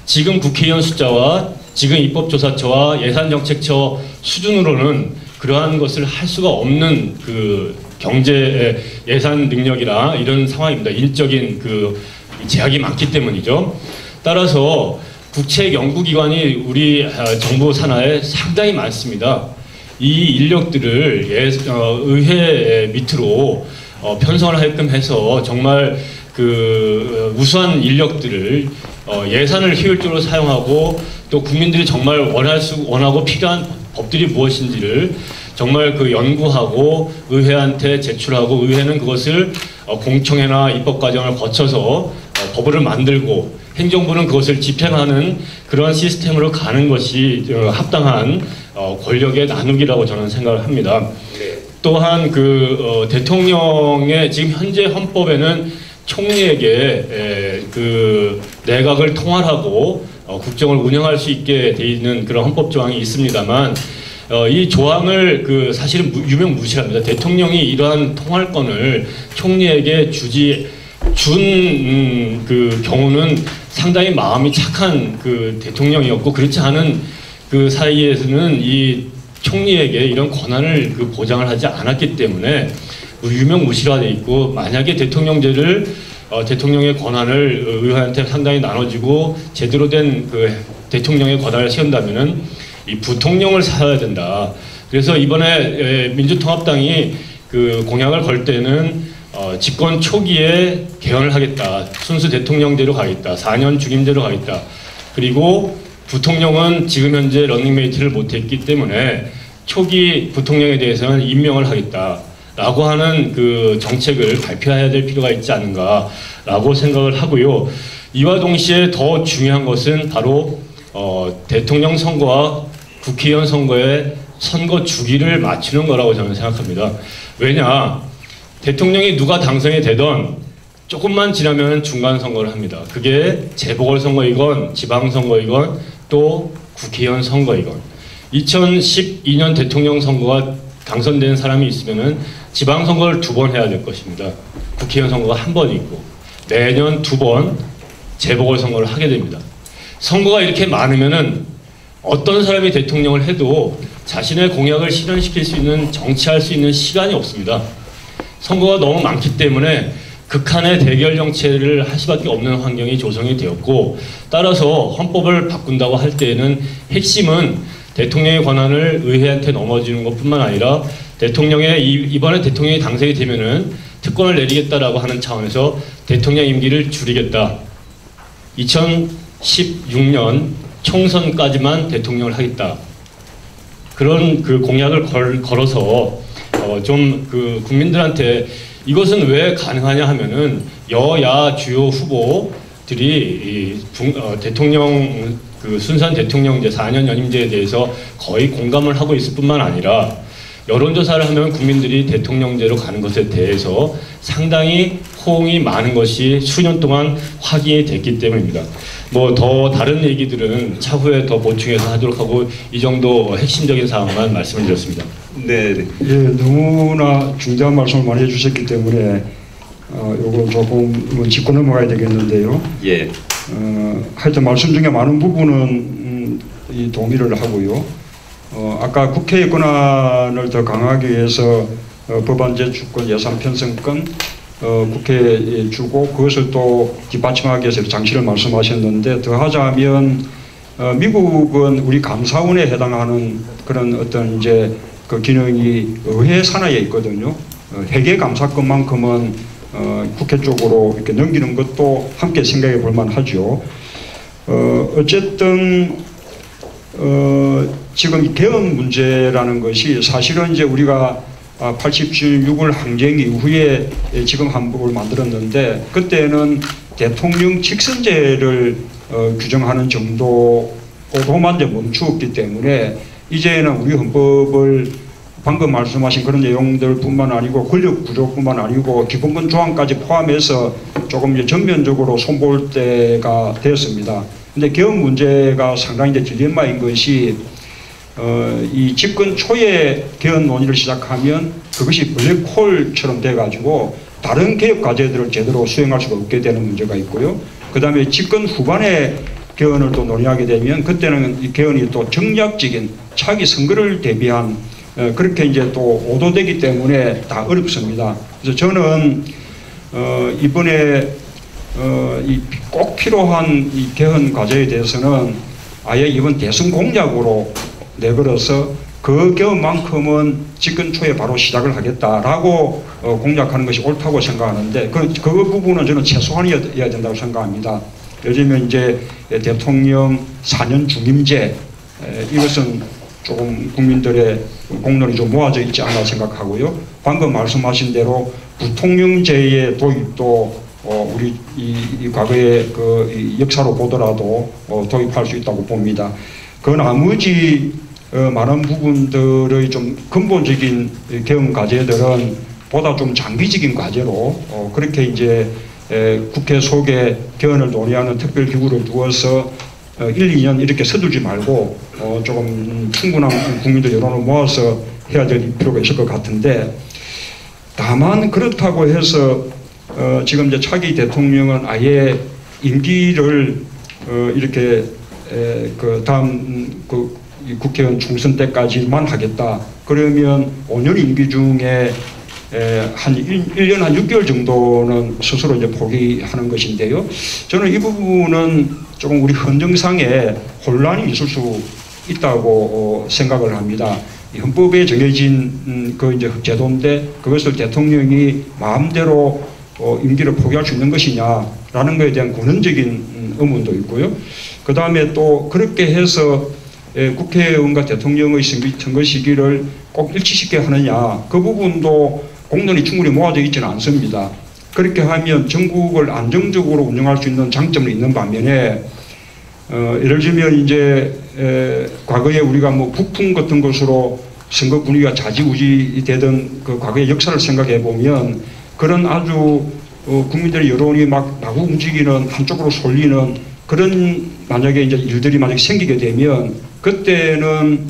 지금 국회의원 숫자와 지금 입법조사처와 예산정책처 수준으로는 그러한 것을 할 수가 없는 그 경제 예산 능력이라 이런 상황입니다. 인적인 그 제약이 많기 때문이죠. 따라서 국책 연구기관이 우리 정부 산하에 상당히 많습니다. 이 인력들을 의회 밑으로 편성을 하게끔 해서 정말 그 우수한 인력들을 예산을 효율적으로 사용하고 또 국민들이 정말 원하고 필요한 법들이 무엇인지를 정말 그 연구하고 의회한테 제출하고 의회는 그것을 공청회나 입법 과정을 거쳐서 법을 만들고 행정부는 그것을 집행하는 그런 시스템으로 가는 것이 합당한 권력의 나누기라고 저는 생각을 합니다. 또한 그 대통령의 지금 현재 헌법에는 총리에게 그 내각을 통할하고 국정을 운영할 수 있게 돼 있는 그런 헌법 조항이 있습니다만 이 조항을 그 사실은 유명무실합니다. 대통령이 이러한 통할권을 총리에게 준 그 경우는 상당히 마음이 착한 그 대통령이었고 그렇지 않은 그 사이에서는 이 총리에게 이런 권한을 그 보장을 하지 않았기 때문에 유명무실화되어 있고 만약에 대통령제를 대통령의 권한을 의회한테 상당히 나눠지고 제대로 된 그 대통령의 권한을 세운다면은 이 부통령을 사야 된다. 그래서 이번에 민주통합당이 그 공약을 걸 때는 집권 초기에 개헌을 하겠다. 순수 대통령제로 가겠다. 4년 중임제로 가겠다. 그리고 부통령은 지금 현재 러닝메이트를 못했기 때문에 초기 부통령에 대해서는 임명을 하겠다. 라고 하는 그 정책을 발표해야 될 필요가 있지 않은가라고 생각을 하고요. 이와 동시에 더 중요한 것은 바로 대통령 선거와 국회의원 선거의 선거 주기를 맞추는 거라고 저는 생각합니다. 왜냐? 대통령이 누가 당선이 되던 조금만 지나면 중간 선거를 합니다. 그게 재보궐선거이건 지방선거이건 또 국회의원 선거이건 2012년 대통령 선거가 당선된 사람이 있으면은 지방선거를 2번 해야 될 것입니다. 국회의원 선거가 1번 있고 매년 2번 재보궐선거를 하게 됩니다. 선거가 이렇게 많으면은 어떤 사람이 대통령을 해도 자신의 공약을 실현시킬 수 있는 정치할 수 있는 시간이 없습니다. 선거가 너무 많기 때문에 극한의 대결 정치를 할 수밖에 없는 환경이 조성이 되었고 따라서 헌법을 바꾼다고 할 때에는 핵심은 대통령의 권한을 의회한테 넘어지는 것뿐만 아니라 이번에 대통령이 당선이 되면은 특권을 내리겠다라고 하는 차원에서 대통령 임기를 줄이겠다. 2016년 총선까지만 대통령을 하겠다. 그런 그 공약을 걸어서 좀 그 국민들한테 이것은 왜 가능하냐 하면은 여야 주요 후보들이 대통령 그 순수한 대통령제 4년 연임제에 대해서 거의 공감을 하고 있을 뿐만 아니라 여론조사를 하면 국민들이 대통령제로 가는 것에 대해서 상당히 호응이 많은 것이 수년 동안 확인이 됐기 때문입니다. 뭐 더 다른 얘기들은 차후에 더 보충해서 하도록 하고 이 정도 핵심적인 사항만 말씀을 드렸습니다. 네. 예, 너무나 중대한 말씀을 많이 해주셨기 때문에 요거 조금 짚고 넘어가야 되겠는데요. 예. 하여튼 말씀 중에 많은 부분은 이 동의를 하고요. 아까 국회의 권한을 더 강화하기 위해서 법안 제출권, 예산 편성권 국회에 주고 그것을 또 뒷받침하기 위해서 장치를 말씀하셨는데 더하자면 미국은 우리 감사원에 해당하는 그런 어떤 이제 그 기능이 의회 산하에 있거든요. 회계 감사권만큼은 국회 쪽으로 이렇게 넘기는 것도 함께 생각해 볼 만하죠. 어쨌든 지금 이 개헌 문제라는 것이 사실은 이제 우리가 87.6월 항쟁 이후에 지금 한국을 만들었는데 그때는 대통령 직선제를 규정하는 정도로만 이제 멈추었기 때문에 이제는 우리 헌법을 방금 말씀하신 그런 내용들뿐만 아니고 권력 구조뿐만 아니고 기본권 조항까지 포함해서 조금 이제 전면적으로 손볼 때가 되었습니다. 근데 개헌 문제가 상당히 이제 딜레마인 것이 이 집권 초에 개헌 논의를 시작하면 그것이 블랙홀처럼 돼가지고 다른 개혁 과제들을 제대로 수행할 수가 없게 되는 문제가 있고요. 그 다음에 집권 후반에 개헌을 또 논의하게 되면 그때는 이 개헌이 또 정략적인 차기 선거를 대비한 그렇게 이제 또 오도되기 때문에 다 어렵습니다. 그래서 저는 이번에 꼭 필요한 이 개헌 과제에 대해서는 아예 이번 대선 공약으로 내걸어서 그 개헌만큼은 집권 초에 바로 시작을 하겠다라고 공약하는 것이 옳다고 생각하는데 그 부분은 저는 최소한이어야 된다고 생각합니다. 요즘에 이제 대통령 4년 중임제 이것은 조금 국민들의 공론이 좀 모아져 있지 않나 생각하고요. 방금 말씀하신 대로 부통령제의 도입도 우리 이 과거의 그 역사로 보더라도 도입할 수 있다고 봅니다. 그 나머지 많은 부분들의 좀 근본적인 개헌 과제들은 보다 좀 장기적인 과제로 그렇게 이제 국회 속에 개헌을 논의하는 특별기구를 두어서 1, 2년 이렇게 서두르지 말고 조금 충분한 국민들 여론을 모아서 해야 될 필요가 있을 것 같은데 다만 그렇다고 해서 지금 이제 차기 대통령은 아예 임기를 이렇게 그 다음 그 국회의원 총선 때까지만 하겠다. 그러면 5년 임기 중에 한 1년 한 6개월 정도는 스스로 이제 포기하는 것인데요. 저는 이 부분은 조금 우리 헌정상에 혼란이 있을 수 있다고 생각을 합니다. 헌법에 정해진 그 이제 제도인데 그것을 대통령이 마음대로 임기를 포기할 수 있는 것이냐라는 것에 대한 근원적인 의문도 있고요. 그 다음에 또 그렇게 해서 국회의원과 대통령의 선거 시기를 꼭 일치시켜 하느냐 그 부분도 공론이 충분히 모아져 있지는 않습니다. 그렇게 하면 전국을 안정적으로 운영할 수 있는 장점이 있는 반면에 예를 들면 이제 과거에 우리가 뭐 북풍 같은 것으로 선거 분위기가 좌지우지 되던 그 과거의 역사를 생각해 보면 그런 아주 국민들의 여론이 막 마구 움직이는 한쪽으로 쏠리는 그런 만약에 이제 일들이 만약에 생기게 되면 그때는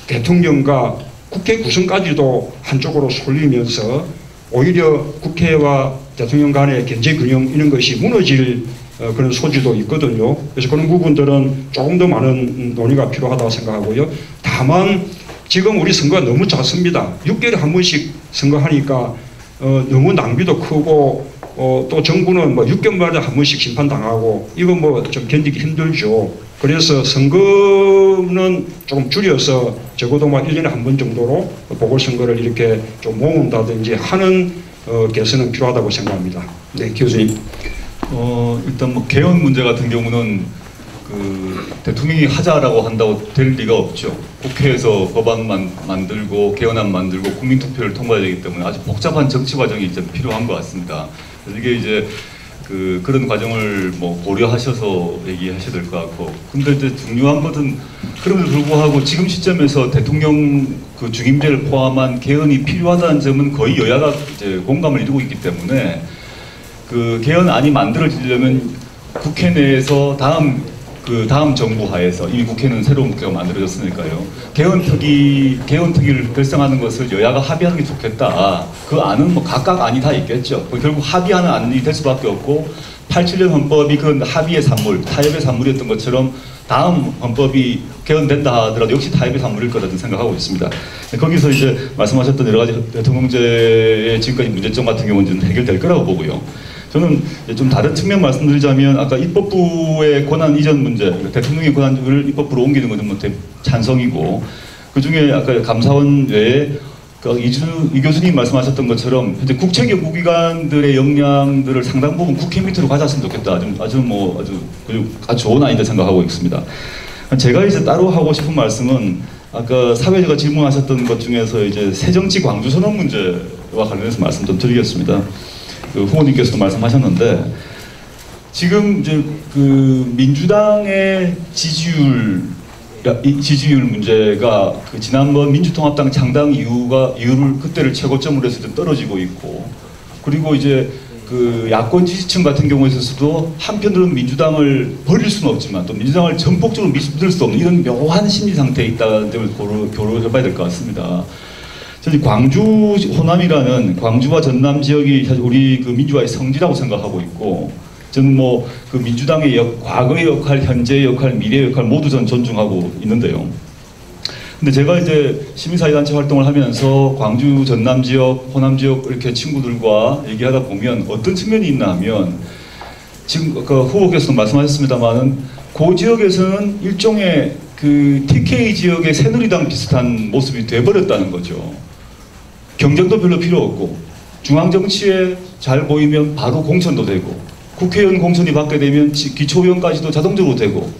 대통령과 국회 구성까지도 한쪽으로 쏠리면서 오히려 국회와 대통령 간의 견제 균형 이런 것이 무너질 그런 소지도 있거든요. 그래서 그런 부분들은 조금 더 많은 논의가 필요하다고 생각하고요. 다만 지금 우리 선거가 너무 작습니다. 6개월에 한 번씩 선거하니까 너무 낭비도 크고 또 정부는 뭐 6개월마다 한 번씩 심판당하고 이거 뭐 좀 견디기 힘들죠. 그래서 선거는 조금 줄여서 적어도 막 1년에 한 번 정도로 보궐선거를 이렇게 좀 모은다든지 하는 개선은 필요하다고 생각합니다. 네, 교수님. 일단 뭐 개헌 문제 같은 경우는 그 대통령이 하자라고 한다고 될 리가 없죠. 국회에서 법안만 만들고 개헌안 만들고 국민투표를 통과해야 되기 때문에 아주 복잡한 정치 과정이 좀 필요한 것 같습니다. 그래서 이게 이제 그런 과정을 뭐 고려하셔서 얘기하셔야 될 것 같고, 근데 이제 중요한 것은 그럼에도 불구하고 지금 시점에서 대통령 그 중임제를 포함한 개헌이 필요하다는 점은 거의 여야가 이제 공감을 이루고 있기 때문에 그 개헌안이 만들어지려면 국회 내에서 다음 정부 하에서, 이미 국회는 새로운 국회가 만들어졌으니까요. 개헌 특위를 결성하는 것을 여야가 합의하는 게 좋겠다. 그 안은 뭐 각각 안이 다 있겠죠. 결국 합의하는 안이 될 수밖에 없고, 87년 헌법이 그 합의의 산물, 타협의 산물이었던 것처럼 다음 헌법이 개헌된다 하더라도 역시 타협의 산물일 거라고 생각하고 있습니다. 거기서 이제 말씀하셨던 여러 가지 대통령제의 지금까지 문제점 같은 경우는 해결될 거라고 보고요. 저는 좀 다른 측면 말씀드리자면, 아까 입법부의 권한 이전 문제, 대통령의 권한을 입법부로 옮기는 것은 뭐 찬성이고, 그 중에 아까 감사원 외에 이 교수님 말씀하셨던 것처럼 현재 국책연구기관들의 역량들을 상당 부분 국회 밑으로 가졌으면 좋겠다. 아주 좋은 아이다 생각하고 있습니다. 제가 이제 따로 하고 싶은 말씀은, 아까 사회자가 질문하셨던 것 중에서 이제 새정치 광주선언 문제와 관련해서 말씀 좀 드리겠습니다. 그 후보님께서도 말씀하셨는데, 지금 이제 그 민주당의 지지율 문제가 그 지난번 민주통합당 창당 이유를 그때를 최고점으로 해서 좀 떨어지고 있고, 그리고 이제 그 야권 지지층 같은 경우에 있어서도 한편으로는 민주당을 버릴 수는 없지만 또 민주당을 전폭적으로 믿을 수 없는 이런 묘한 심리 상태에 있다는 점을 고려해봐야 될 것 같습니다. 저는 광주 호남이라는 광주와 전남 지역이 사실 우리 그 민주화의 성지라고 생각하고 있고, 저는 뭐 그 민주당의 과거의 역할, 현재의 역할, 미래의 역할 모두 전 존중하고 있는데요. 근데 제가 이제 시민사회단체 활동을 하면서 광주 전남 지역, 호남 지역 이렇게 친구들과 얘기하다 보면 어떤 측면이 있나 하면, 지금 그 후보께서도 말씀하셨습니다만은 그 지역에서는 일종의 그 TK 지역의 새누리당 비슷한 모습이 돼버렸다는 거죠. 경쟁도 별로 필요 없고, 중앙 정치에 잘 보이면 바로 공천도 되고, 국회의원 공천이 받게 되면 기초의원까지도 자동적으로 되고,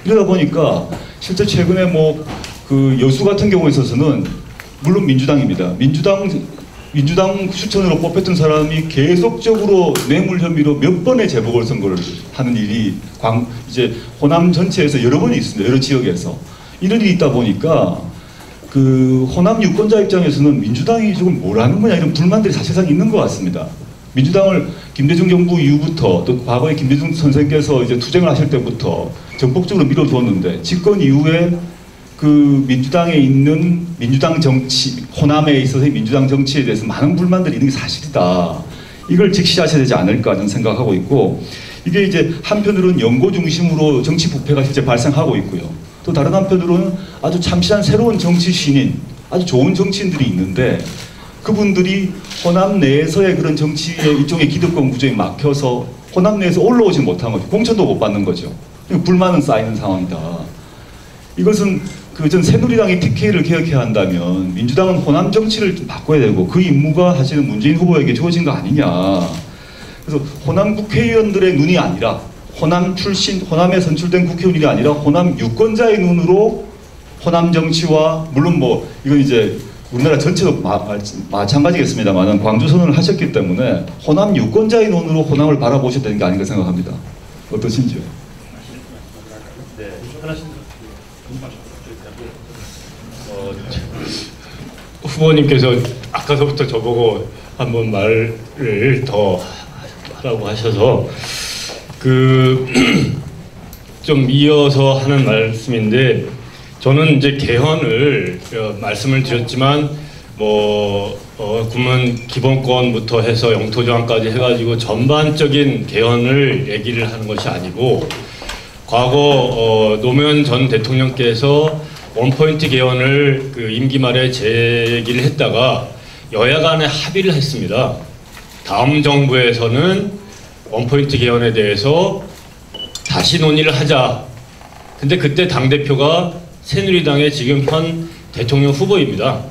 이러다 보니까 실제 최근에 뭐 그 여수 같은 경우에 있어서는 물론 민주당입니다. 민주당 추천으로 뽑혔던 사람이 계속적으로 뇌물 혐의로 몇 번의 재보궐선거를 하는 일이 이제 호남 전체에서 여러 번이 있습니다. 여러 지역에서 이런 일이 있다 보니까 그 호남 유권자 입장에서는 민주당이 조금 뭘 하는 거냐 이런 불만들이 사실상 있는 것 같습니다. 민주당을 김대중 정부 이후부터, 또 과거에 김대중 선생께서 이제 투쟁을 하실 때부터 전폭적으로 밀어주었는데, 집권 이후에 그 민주당에 있는 민주당 정치, 호남에 있어서의 민주당 정치에 대해서 많은 불만들이 있는 게 사실이다. 이걸 직시하셔야 되지 않을까 저는 생각하고 있고, 이게 이제 한편으로는 연고 중심으로 정치 부패가 실제 발생하고 있고요. 또 다른 한편으로는 아주 참신한 새로운 정치 신인, 아주 좋은 정치인들이 있는데, 그분들이 호남 내에서의 그런 정치의 일종의 기득권 구조에 막혀서 호남 내에서 올라오지 못한 거죠. 공천도 못 받는 거죠. 불만은 쌓이는 상황이다. 이것은 전 새누리당이 TK를 개혁해야 한다면 민주당은 호남 정치를 좀 바꿔야 되고, 그 임무가 사실은 문재인 후보에게 주어진 거 아니냐. 그래서 호남 국회의원들의 눈이 아니라, 호남 출신, 호남에 선출된 국회의원이 아니라 호남 유권자의 눈으로 호남 정치와, 물론 뭐 이건 이제 우리나라 전체도 마찬가지겠습니다만 광주 선언을 하셨기 때문에 호남 유권자의 눈으로 호남을 바라보셔야 되는 게 아닌가 생각합니다. 어떠신지요? 네, 후보님께서 아까서부터 저보고 한번 말을 더 하라고 하셔서 좀 이어서 하는 말씀인데, 저는 이제 개헌을 말씀을 드렸지만 국민 기본권부터 해서 영토 조항까지 해가지고 전반적인 개헌을 얘기를 하는 것이 아니고, 과거 노무현 전 대통령께서 원포인트 개헌을 그 임기 말에 제기를 했다가 여야 간에 합의를 했습니다. 다음 정부에서는 원포인트 개헌에 대해서 다시 논의를 하자. 근데 그때 당대표가 새누리당의 지금 현 대통령 후보입니다.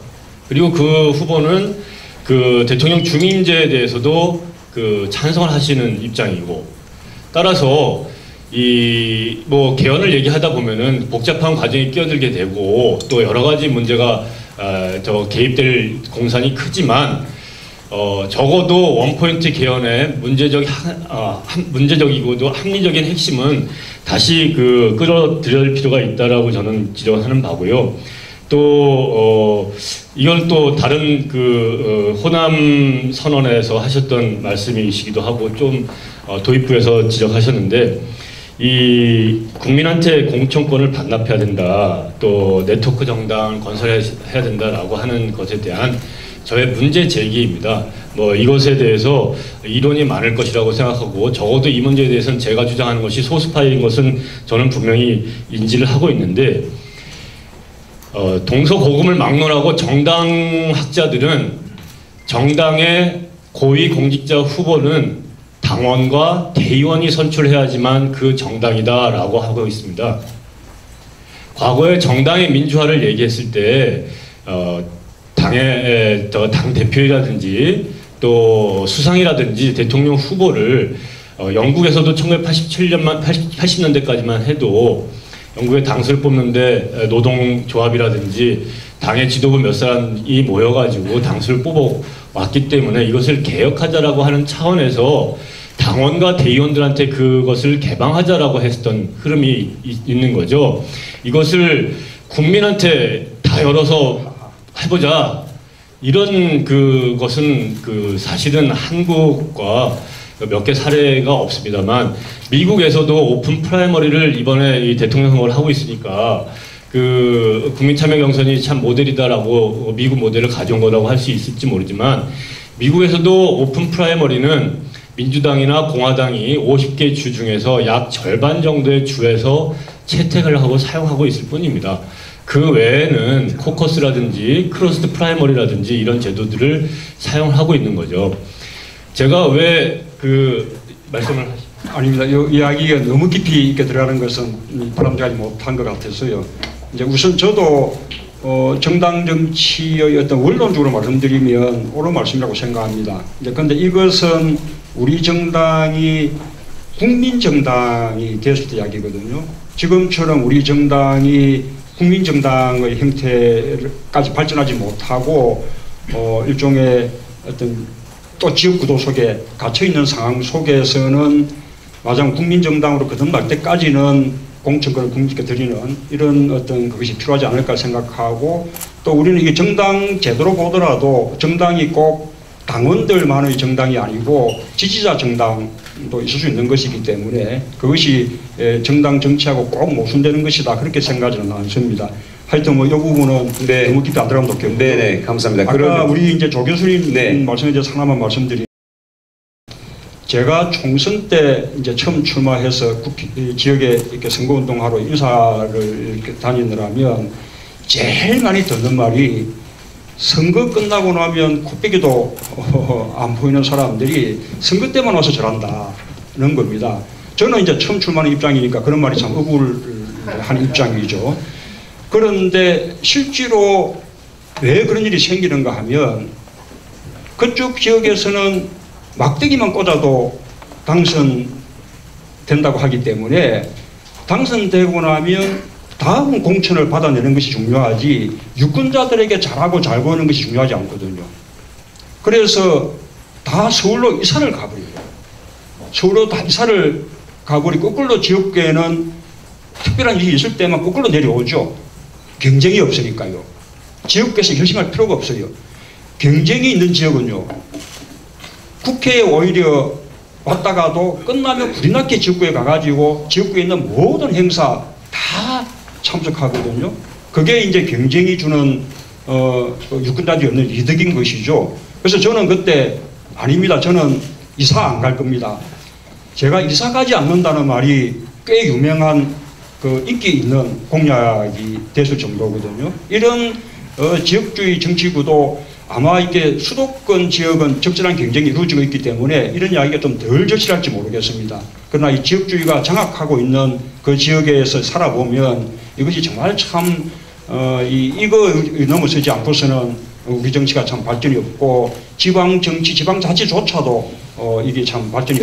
그리고 그 후보는 그 대통령 중임제에 대해서도 그 찬성을 하시는 입장이고, 따라서 이 개헌을 얘기하다 보면은 복잡한 과정이 끼어들게 되고 또 여러 가지 문제가 개입될 공산이 크지만, 적어도 원포인트 개헌의 문제적이고도 합리적인 핵심은 다시 끌어들일 필요가 있다라고 저는 지적하는 바고요. 또 이건 또 다른 호남 선언에서 하셨던 말씀이시기도 하고 좀 도입부에서 지적하셨는데, 이 국민한테 공천권을 반납해야 된다, 또 네트워크 정당을 건설해야 된다라고 하는 것에 대한 저의 문제 제기입니다. 이것에 대해서 이론이 많을 것이라고 생각하고, 적어도 이 문제에 대해서는 제가 주장하는 것이 소수파인 것은 저는 분명히 인지를 하고 있는데, 동서고금을 막론하고 정당학자들은 정당의 고위공직자 후보는 당원과 대의원이 선출해야지만 그 정당이다라고 하고 있습니다. 과거에 정당의 민주화를 얘기했을 때 당 대표이라든지 또 수상이라든지 대통령 후보를 영국에서도 1980년대까지만 해도 영국의 당수를 뽑는데 노동조합이라든지 당의 지도부 몇 사람이 모여가지고 당수를 뽑아왔기 때문에 이것을 개혁하자라고 하는 차원에서 당원과 대의원들한테 그것을 개방하자라고 했던 흐름이 있는 거죠. 이것을 국민한테 다 열어서 해보자, 이런 것은 사실은 한국과 몇 개 사례가 없습니다만, 미국에서도 오픈 프라이머리를 이번에 이 대통령 선거를 하고 있으니까 국민 참여 경선이 참 모델이다라고 미국 모델을 가져온 거라고 할 수 있을지 모르지만, 미국에서도 오픈 프라이머리는 민주당이나 공화당이 50개 주 중에서 약 절반 정도의 주에서 채택을 하고 사용하고 있을 뿐입니다. 그 외에는 코커스라든지 크로스드 프라이머리라든지 이런 제도들을 사용하고 있는 거죠. 제가 왜 말씀을 아닙니다. 이 이야기가 너무 깊이 있게 들어가는 것은 바람직하지 못한 것 같아서요. 이제 우선 저도 정당 정치의 어떤 원론적으로 말씀드리면 옳은 말씀이라고 생각합니다. 이제 근데 이것은 우리 정당이 국민정당이 됐을 때 이야기거든요. 지금처럼 우리 정당이 국민정당의 형태까지 발전하지 못하고 일종의 어떤 또 지역구도 속에 갇혀있는 상황 속에서는 마냥 국민정당으로 거듭날 때까지는 공천권을 국민께 드리는 이런 어떤 그것이 필요하지 않을까 생각하고, 또 우리는 이 정당 제도로 보더라도 정당이 꼭 당원들만의 정당이 아니고 지지자 정당도 있을 수 있는 것이기 때문에 그것이 정당 정치하고 꼭 모순되는 것이다, 그렇게 생각하지는 않습니다. 하여튼 이 부분은 네. 너무 깊이 안 들어가면 좋겠고. 네, 감사합니다. 아까 우리 이제 조 교수님 네. 말씀에 대해서 하나만 말씀드리면, 제가 총선 때 이제 처음 출마해서 지역에 이렇게 선거운동하러 인사를 이렇게 다니느라면 제일 많이 듣는 말이, 선거 끝나고 나면 코빼기도 안 보이는 사람들이 선거 때만 와서 저런다는 겁니다. 저는 이제 처음 출마하는 입장이니까 그런 말이 참 억울한 입장이죠. 그런데 실제로 왜 그런 일이 생기는가 하면, 그쪽 지역에서는 막대기만 꽂아도 당선된다고 하기 때문에 당선되고 나면 다음 공천을 받아내는 것이 중요하지 유권자들에게 잘하고 잘 보이는 것이 중요하지 않거든요. 그래서 다 서울로 이사를 가버려요. 서울로 다 이사를 가버리고 거꾸로 지역계에는 특별한 일이 있을 때만 거꾸로 내려오죠. 경쟁이 없으니까요. 지역계에서 결심할 필요가 없어요. 경쟁이 있는 지역은요, 국회에 오히려 왔다가도 끝나면 구리나게 지역구에 가가지고 지역구에 있는 모든 행사 다 참석하거든요. 그게 이제 경쟁이 주는 유권자들이 얻는 이득인 것이죠. 그래서 저는 그때 아닙니다. 저는 이사 안 갈 겁니다. 제가 이사 가지 않는다는 말이 꽤 유명한 인기 있는 공약이 됐을 정도거든요. 이런 지역주의 정치구도 아마 이렇게 수도권 지역은 적절한 경쟁이 이루어지고 있기 때문에 이런 이야기가 좀 덜 절실할지 모르겠습니다. 그러나 이 지역주의가 장악하고 있는 그 지역에서 살아보면 이것이 정말 참 이거 넘어서지 않고서는 우리 정치가 참 발전이 없고 지방정치, 지방자치조차도 이게 참 발전이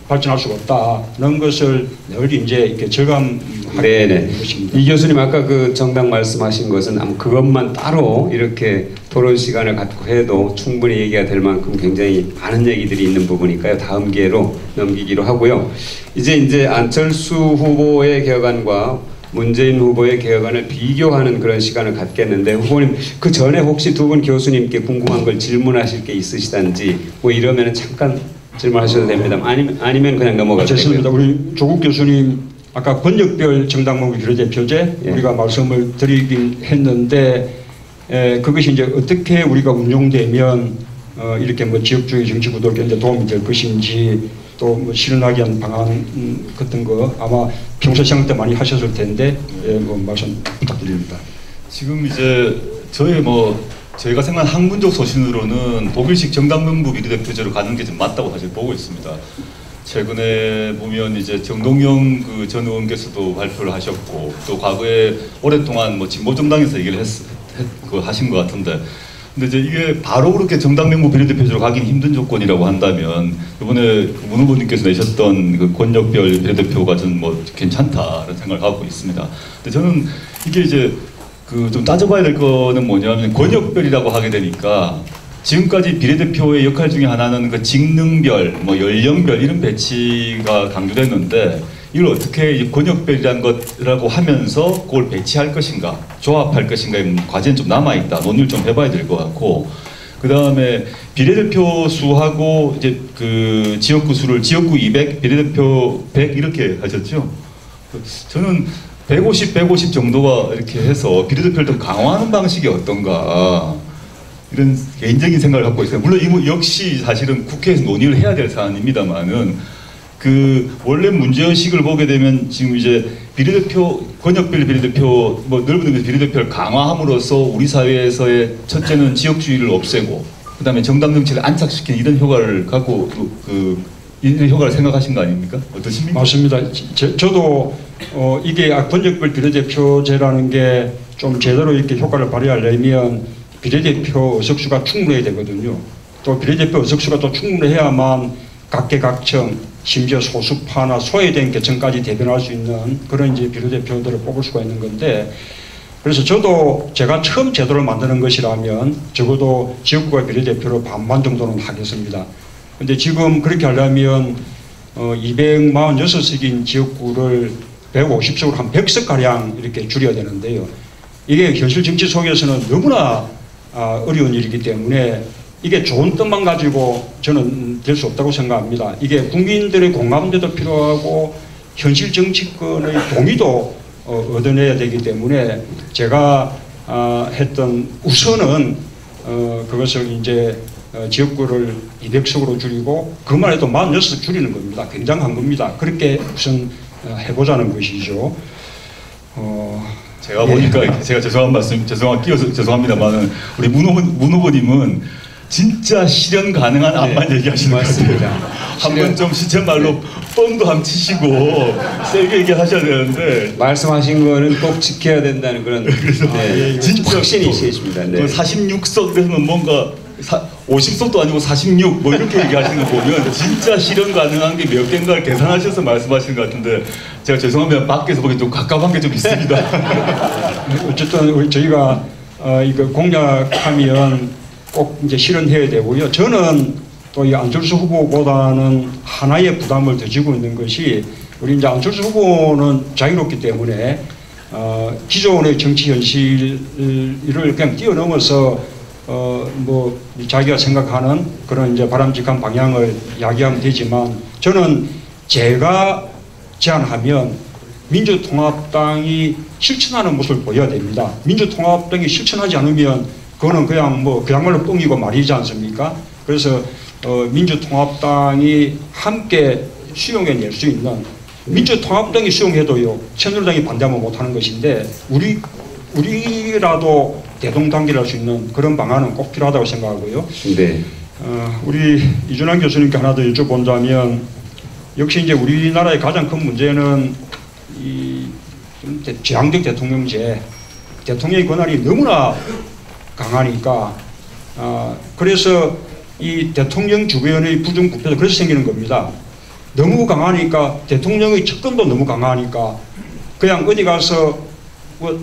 발전할 수가 없다는 것을 늘 이제 이렇게 절감하게 네네. 되는 것입니다. 이 교수님 아까 그 정당 말씀하신 것은 아마 그것만 따로 이렇게 토론 시간을 갖고 해도 충분히 얘기가 될 만큼 굉장히 많은 얘기들이 있는 부분이니까요. 다음 기회로 넘기기로 하고요. 이제 안철수 후보의 개혁안과 문재인 후보의 개혁안을 비교하는 그런 시간을 갖겠는데, 후보님 그 전에 혹시 두 분 교수님께 궁금한 걸 질문하실 게 있으시단지 뭐 이러면 잠깐 질문하셔도 됩니다. 아니면 그냥 넘어가도 좋습니다. 되고요. 우리 조국 교수님 아까 권역별 정당명부 비례대표제 예. 우리가 말씀을 드리긴 했는데 그것이 이제 어떻게 우리가 운용되면 이렇게 뭐 지역주의 정치 구도를 견제 도움이 될 것인지 또 뭐 실현하기 위한 방안 같은 거 아마 평소 생각 때 많이 하셨을 텐데 뭐 말씀 부탁드립니다. 지금 이제 저희가 생각한 학문적 소신으로는 독일식 정당명부 비례대표제로 가는 게 좀 맞다고 사실 보고 있습니다. 최근에 보면 이제 정동영 그 전 의원께서도 발표를 하셨고 또 과거에 오랫동안 뭐 진보정당에서 얘기를 하신 것 같은데, 근데 이제 이게 바로 그렇게 정당명부 비례대표제로 가긴 힘든 조건이라고 한다면 이번에 문 후보님께서 내셨던 그 권역별 비례대표가 저는 뭐 괜찮다라는 생각을 갖고 있습니다. 근데 저는 이게 이제 그 좀 따져봐야 될 거는 뭐냐면 권역별이라고 하게 되니까 지금까지 비례대표의 역할 중에 하나는 그 직능별, 뭐 연령별 이런 배치가 강조됐는데 이걸 어떻게 권역별이라는 것이라고 하면서 그걸 배치할 것인가, 조합할 것인가의 과제는 좀 남아있다. 논의를 좀 해봐야 될 것 같고, 그 다음에 비례대표 수하고 이제 그 지역구 수를 지역구 200, 비례대표 100 이렇게 하셨죠. 저는 150, 150 정도가 이렇게 해서 비례대표를 좀 강화하는 방식이 어떤가, 이런 개인적인 생각을 갖고 있어요. 물론 이 역시 사실은 국회에서 논의를 해야 될 사안입니다만은 그 원래 문제의식을 보게 되면 지금 이제 비례대표, 권역별 비례대표, 뭐 넓은 의미에서 비례대표를 강화함으로써 우리 사회에서의 첫째는 지역주의를 없애고 그다음에 정당 정치를 안착시키는 이런 효과를 갖고 이런 효과를 생각하신 거 아닙니까? 어떠십니까? 맞습니다. 저도 이게 권역별 비례대표제라는 게 좀 제대로 이렇게 효과를 발휘하려면 비례대표 의석수가 충분해야 되거든요. 또 비례대표 의석수가 또 충분해야만 각계각층, 심지어 소수파나 소외된 계층까지 대변할 수 있는 그런 이제 비례대표들을 뽑을 수가 있는 건데, 그래서 저도 제가 처음 제도를 만드는 것이라면 적어도 지역구가 비례대표로 반반 정도는 하겠습니다. 근데 지금 그렇게 하려면 246석인 지역구를 150석으로 한 100석가량 이렇게 줄여야 되는데요. 이게 현실 정치 속에서는 너무나 어려운 일이기 때문에 이게 좋은 뜻만 가지고 저는 될 수 없다고 생각합니다. 이게 국민들의 공감대도 필요하고 현실 정치권의 동의도 얻어내야 되기 때문에 제가 했던 우선은 그것을 이제 지역구를 200석으로 줄이고 그만 해도 46석 줄이는 겁니다. 굉장한 겁니다. 그렇게 우선 해보자는 것이죠. 제가 보니까 제가 죄송합니다만은 우리 문 후보님은 진짜 실현 가능한 안만 얘기하시는 것 같아요. 한번 좀 시체말로 뻥도 한번 치시고 세게 얘기하셔야 되는데 말씀하신 거는 꼭 지켜야 된다는 그런 진짜 확신이 있으십니다. 네. 46석 그러면 뭔가 50석도 아니고 46 뭐 이렇게 얘기하시는 거 보면 진짜 실현 가능한 게 몇 개인가를 계산하셔서 말씀하시는 것 같은데 제가 죄송합니다. 밖에서 보기 좀 갑갑한 게 좀 있습니다. 어쨌든 저희가 이거 공약하면 꼭 이제 실현해야 되고요. 저는 또 이 안철수 후보보다는 하나의 부담을 더 지고 있는 것이, 우리 이제 안철수 후보는 자유롭기 때문에 기존의 정치 현실을 그냥 뛰어넘어서 뭐 자기가 생각하는 그런 이제 바람직한 방향을 이야기하면 되지만, 저는 제가 제안하면 민주통합당이 실천하는 모습을 보여야 됩니다. 민주통합당이 실천하지 않으면 그거는 그냥 뭐 그야말로 뻥이고 말이지 않습니까? 그래서 민주통합당이 함께 수용해낼 수 있는, 민주통합당이 수용해도요 새누리당이 반대하면 못하는 것인데 우리라도 대동단계할 수 있는 그런 방안은 꼭 필요하다고 생각하고요. 네. 우리 이준환 교수님께 하나 더 여쭤본다면, 역시 이제 우리나라의 가장 큰 문제는 이 제왕적 대통령제, 대통령의 권한이 너무나 강하니까 그래서 이 대통령 주변의 부정부패도 그래서 생기는 겁니다. 너무 강하니까 대통령의 측근도 너무 강하니까 그냥 어디 가서 뭐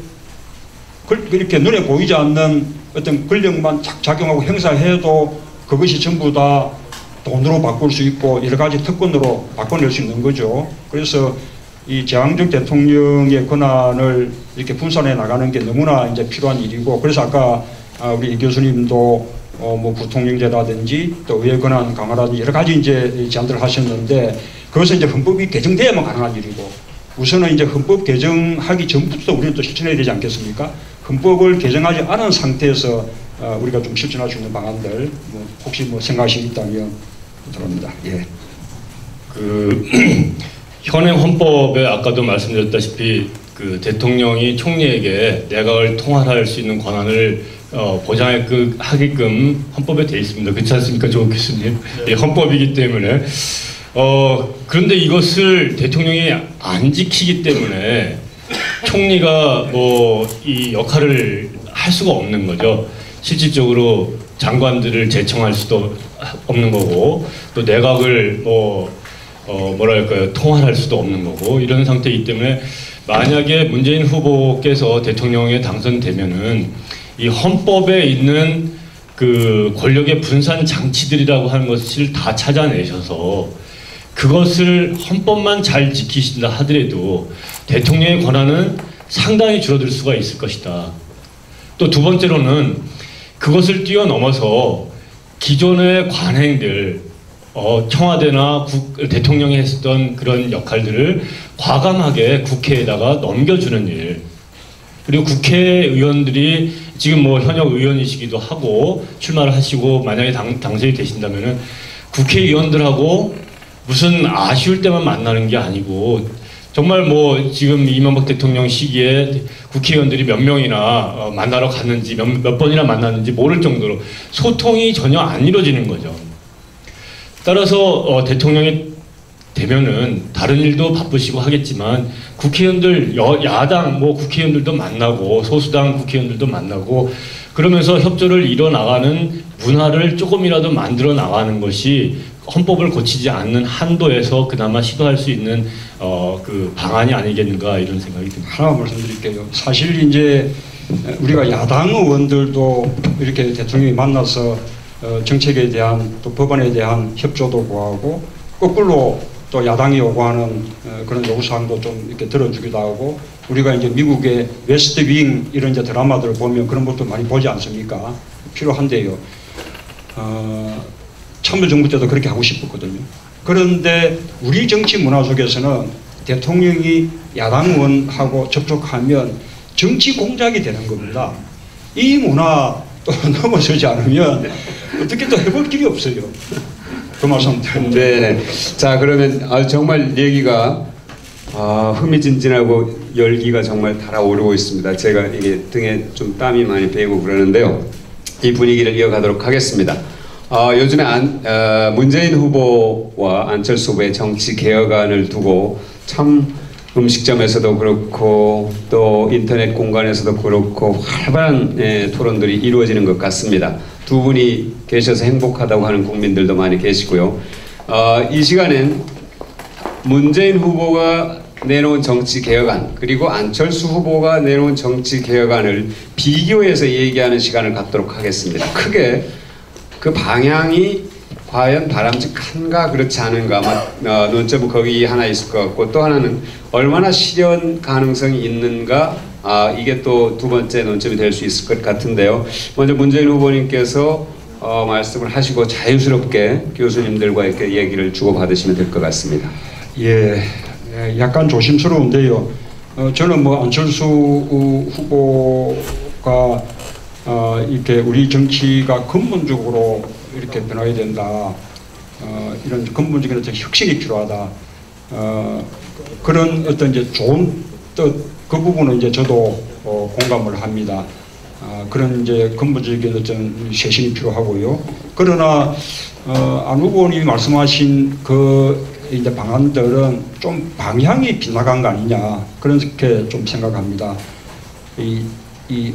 그렇게 눈에 보이지 않는 어떤 권력만 작용하고 행사해도 그것이 전부 다 돈으로 바꿀 수 있고 여러 가지 특권으로 바꿔낼 수 있는 거죠. 그래서 이 제왕적 대통령의 권한을 이렇게 분산해 나가는 게 너무나 이제 필요한 일이고, 그래서 아까 우리 교수님도 뭐 부통령제라든지 또 의회 권한 강화라든지 여러 가지 이제 제안들을 하셨는데, 그것은 이제 헌법이 개정돼야만 가능한 일이고, 우선은 이제 헌법 개정하기 전부터 우리는 또 실천해야 되지 않겠습니까? 헌법을 개정하지 않은 상태에서 우리가 좀 실천할 수 있는 방안들 뭐 혹시 뭐 생각하시는 게 있다면 들어옵니다. 예. 현행 헌법에 아까도 말씀드렸다시피 그 대통령이 총리에게 내각을 통할할 수 있는 권한을 보장하게끔 헌법에 되어 있습니다. 그렇지 않습니까, 조 교수님? 예, 헌법이기 때문에. 그런데 이것을 대통령이 안 지키기 때문에 총리가 뭐 이 역할을 할 수가 없는 거죠. 실질적으로 장관들을 제청할 수도 없는 거고, 또 내각을 뭐랄까요, 통할할 수도 없는 거고, 이런 상태이기 때문에 만약에 문재인 후보께서 대통령에 당선되면은 이 헌법에 있는 그 권력의 분산 장치들이라고 하는 것을 다 찾아내셔서 그것을 헌법만 잘 지키신다 하더라도 대통령의 권한은 상당히 줄어들 수가 있을 것이다. 또 두 번째로는 그것을 뛰어넘어서 기존의 관행들, 청와대나 대통령이 했었던 그런 역할들을 과감하게 국회에다가 넘겨주는 일, 그리고 국회의원들이 지금 뭐 현역 의원이시기도 하고 출마를 하시고 만약에 당선이 되신다면은 국회의원들하고 무슨 아쉬울 때만 만나는 게 아니고 정말 뭐 지금 이명박 대통령 시기에 국회의원들이 몇 명이나 만나러 갔는지 몇 번이나 만났는지 모를 정도로 소통이 전혀 안 이루어지는 거죠. 따라서 대통령이 되면은 다른 일도 바쁘시고 하겠지만 국회의원들 야당 뭐 국회의원들도 만나고 소수당 국회의원들도 만나고 그러면서 협조를 이뤄나가는 문화를 조금이라도 만들어 나가는 것이 헌법을 고치지 않는 한도에서 그나마 시도할 수 있는 그 방안이 아니겠는가 이런 생각이 듭니다. 하나 말씀드릴게요. 사실 이제 우리가 야당 의원들도 이렇게 대통령이 만나서 정책에 대한 또 법안에 대한 협조도 구하고 거꾸로 또 야당이 요구하는 그런 요구사항도 좀 이렇게 들어주기도 하고, 우리가 이제 미국의 웨스트 윙 이런 이제 드라마들을 보면 그런 것도 많이 보지 않습니까? 필요한데요. 참여정부 때도 그렇게 하고 싶었거든요. 그런데 우리 정치 문화 속에서는 대통령이 야당 의원하고 접촉하면 정치 공작이 되는 겁니다. 이 문화 또 넘어서지 않으면 어떻게 또 해볼 길이 없어요. 그 말씀 드립니다. 네. 자, 그러면 정말 얘기가 흥미진진하고 열기가 정말 달아오르고 있습니다. 제가 이게 등에 좀 땀이 많이 배고 그러는데요. 이 분위기를 이어가도록 하겠습니다. 요즘에 문재인 후보와 안철수 후보의 정치 개혁안을 두고 참 음식점에서도 그렇고 또 인터넷 공간에서도 그렇고 활발한 토론들이 이루어지는 것 같습니다. 두 분이 계셔서 행복하다고 하는 국민들도 많이 계시고요. 이 시간엔 문재인 후보가 내놓은 정치 개혁안 그리고 안철수 후보가 내놓은 정치 개혁안을 비교해서 얘기하는 시간을 갖도록 하겠습니다. 크게 그 방향이 과연 바람직한가 그렇지 않은가 논점은 거기 하나 있을 것 같고, 또 하나는 얼마나 실현 가능성이 있는가, 이게 또 두 번째 논점이 될 수 있을 것 같은데요. 먼저 문재인 후보님께서 말씀을 하시고 자유스럽게 교수님들과 이렇게 얘기를 주고받으시면 될 것 같습니다. 예, 약간 조심스러운데요. 저는 뭐 안철수 후보가 이렇게 우리 정치가 근본적으로 이렇게 변화해야 된다. 이런 근본적인 어떤 혁신이 필요하다. 그런 어떤 이제 좋은 뜻, 그 부분은 이제 저도 공감을 합니다. 그런 이제 근본적인 어떤 쇄신이 필요하고요. 그러나 안 후보님이 말씀하신 그 이제 방안들은 좀 방향이 빗나간 거 아니냐 그렇게 좀 생각합니다.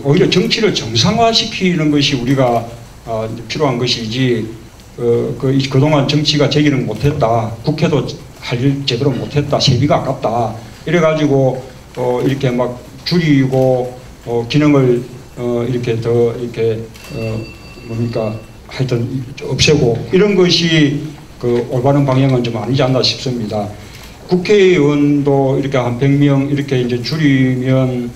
오히려 정치를 정상화시키는 것이 우리가 필요한 것이지 그동안 정치가 제기를 못했다, 국회도 할 일 제대로 못했다, 세비가 아깝다 이래가지고 이렇게 막 줄이고 기능을 이렇게 더 이렇게 뭡니까 하여튼 없애고 이런 것이 그 올바른 방향은 좀 아니지 않나 싶습니다. 국회의원도 이렇게 한 100명 이렇게 이제 줄이면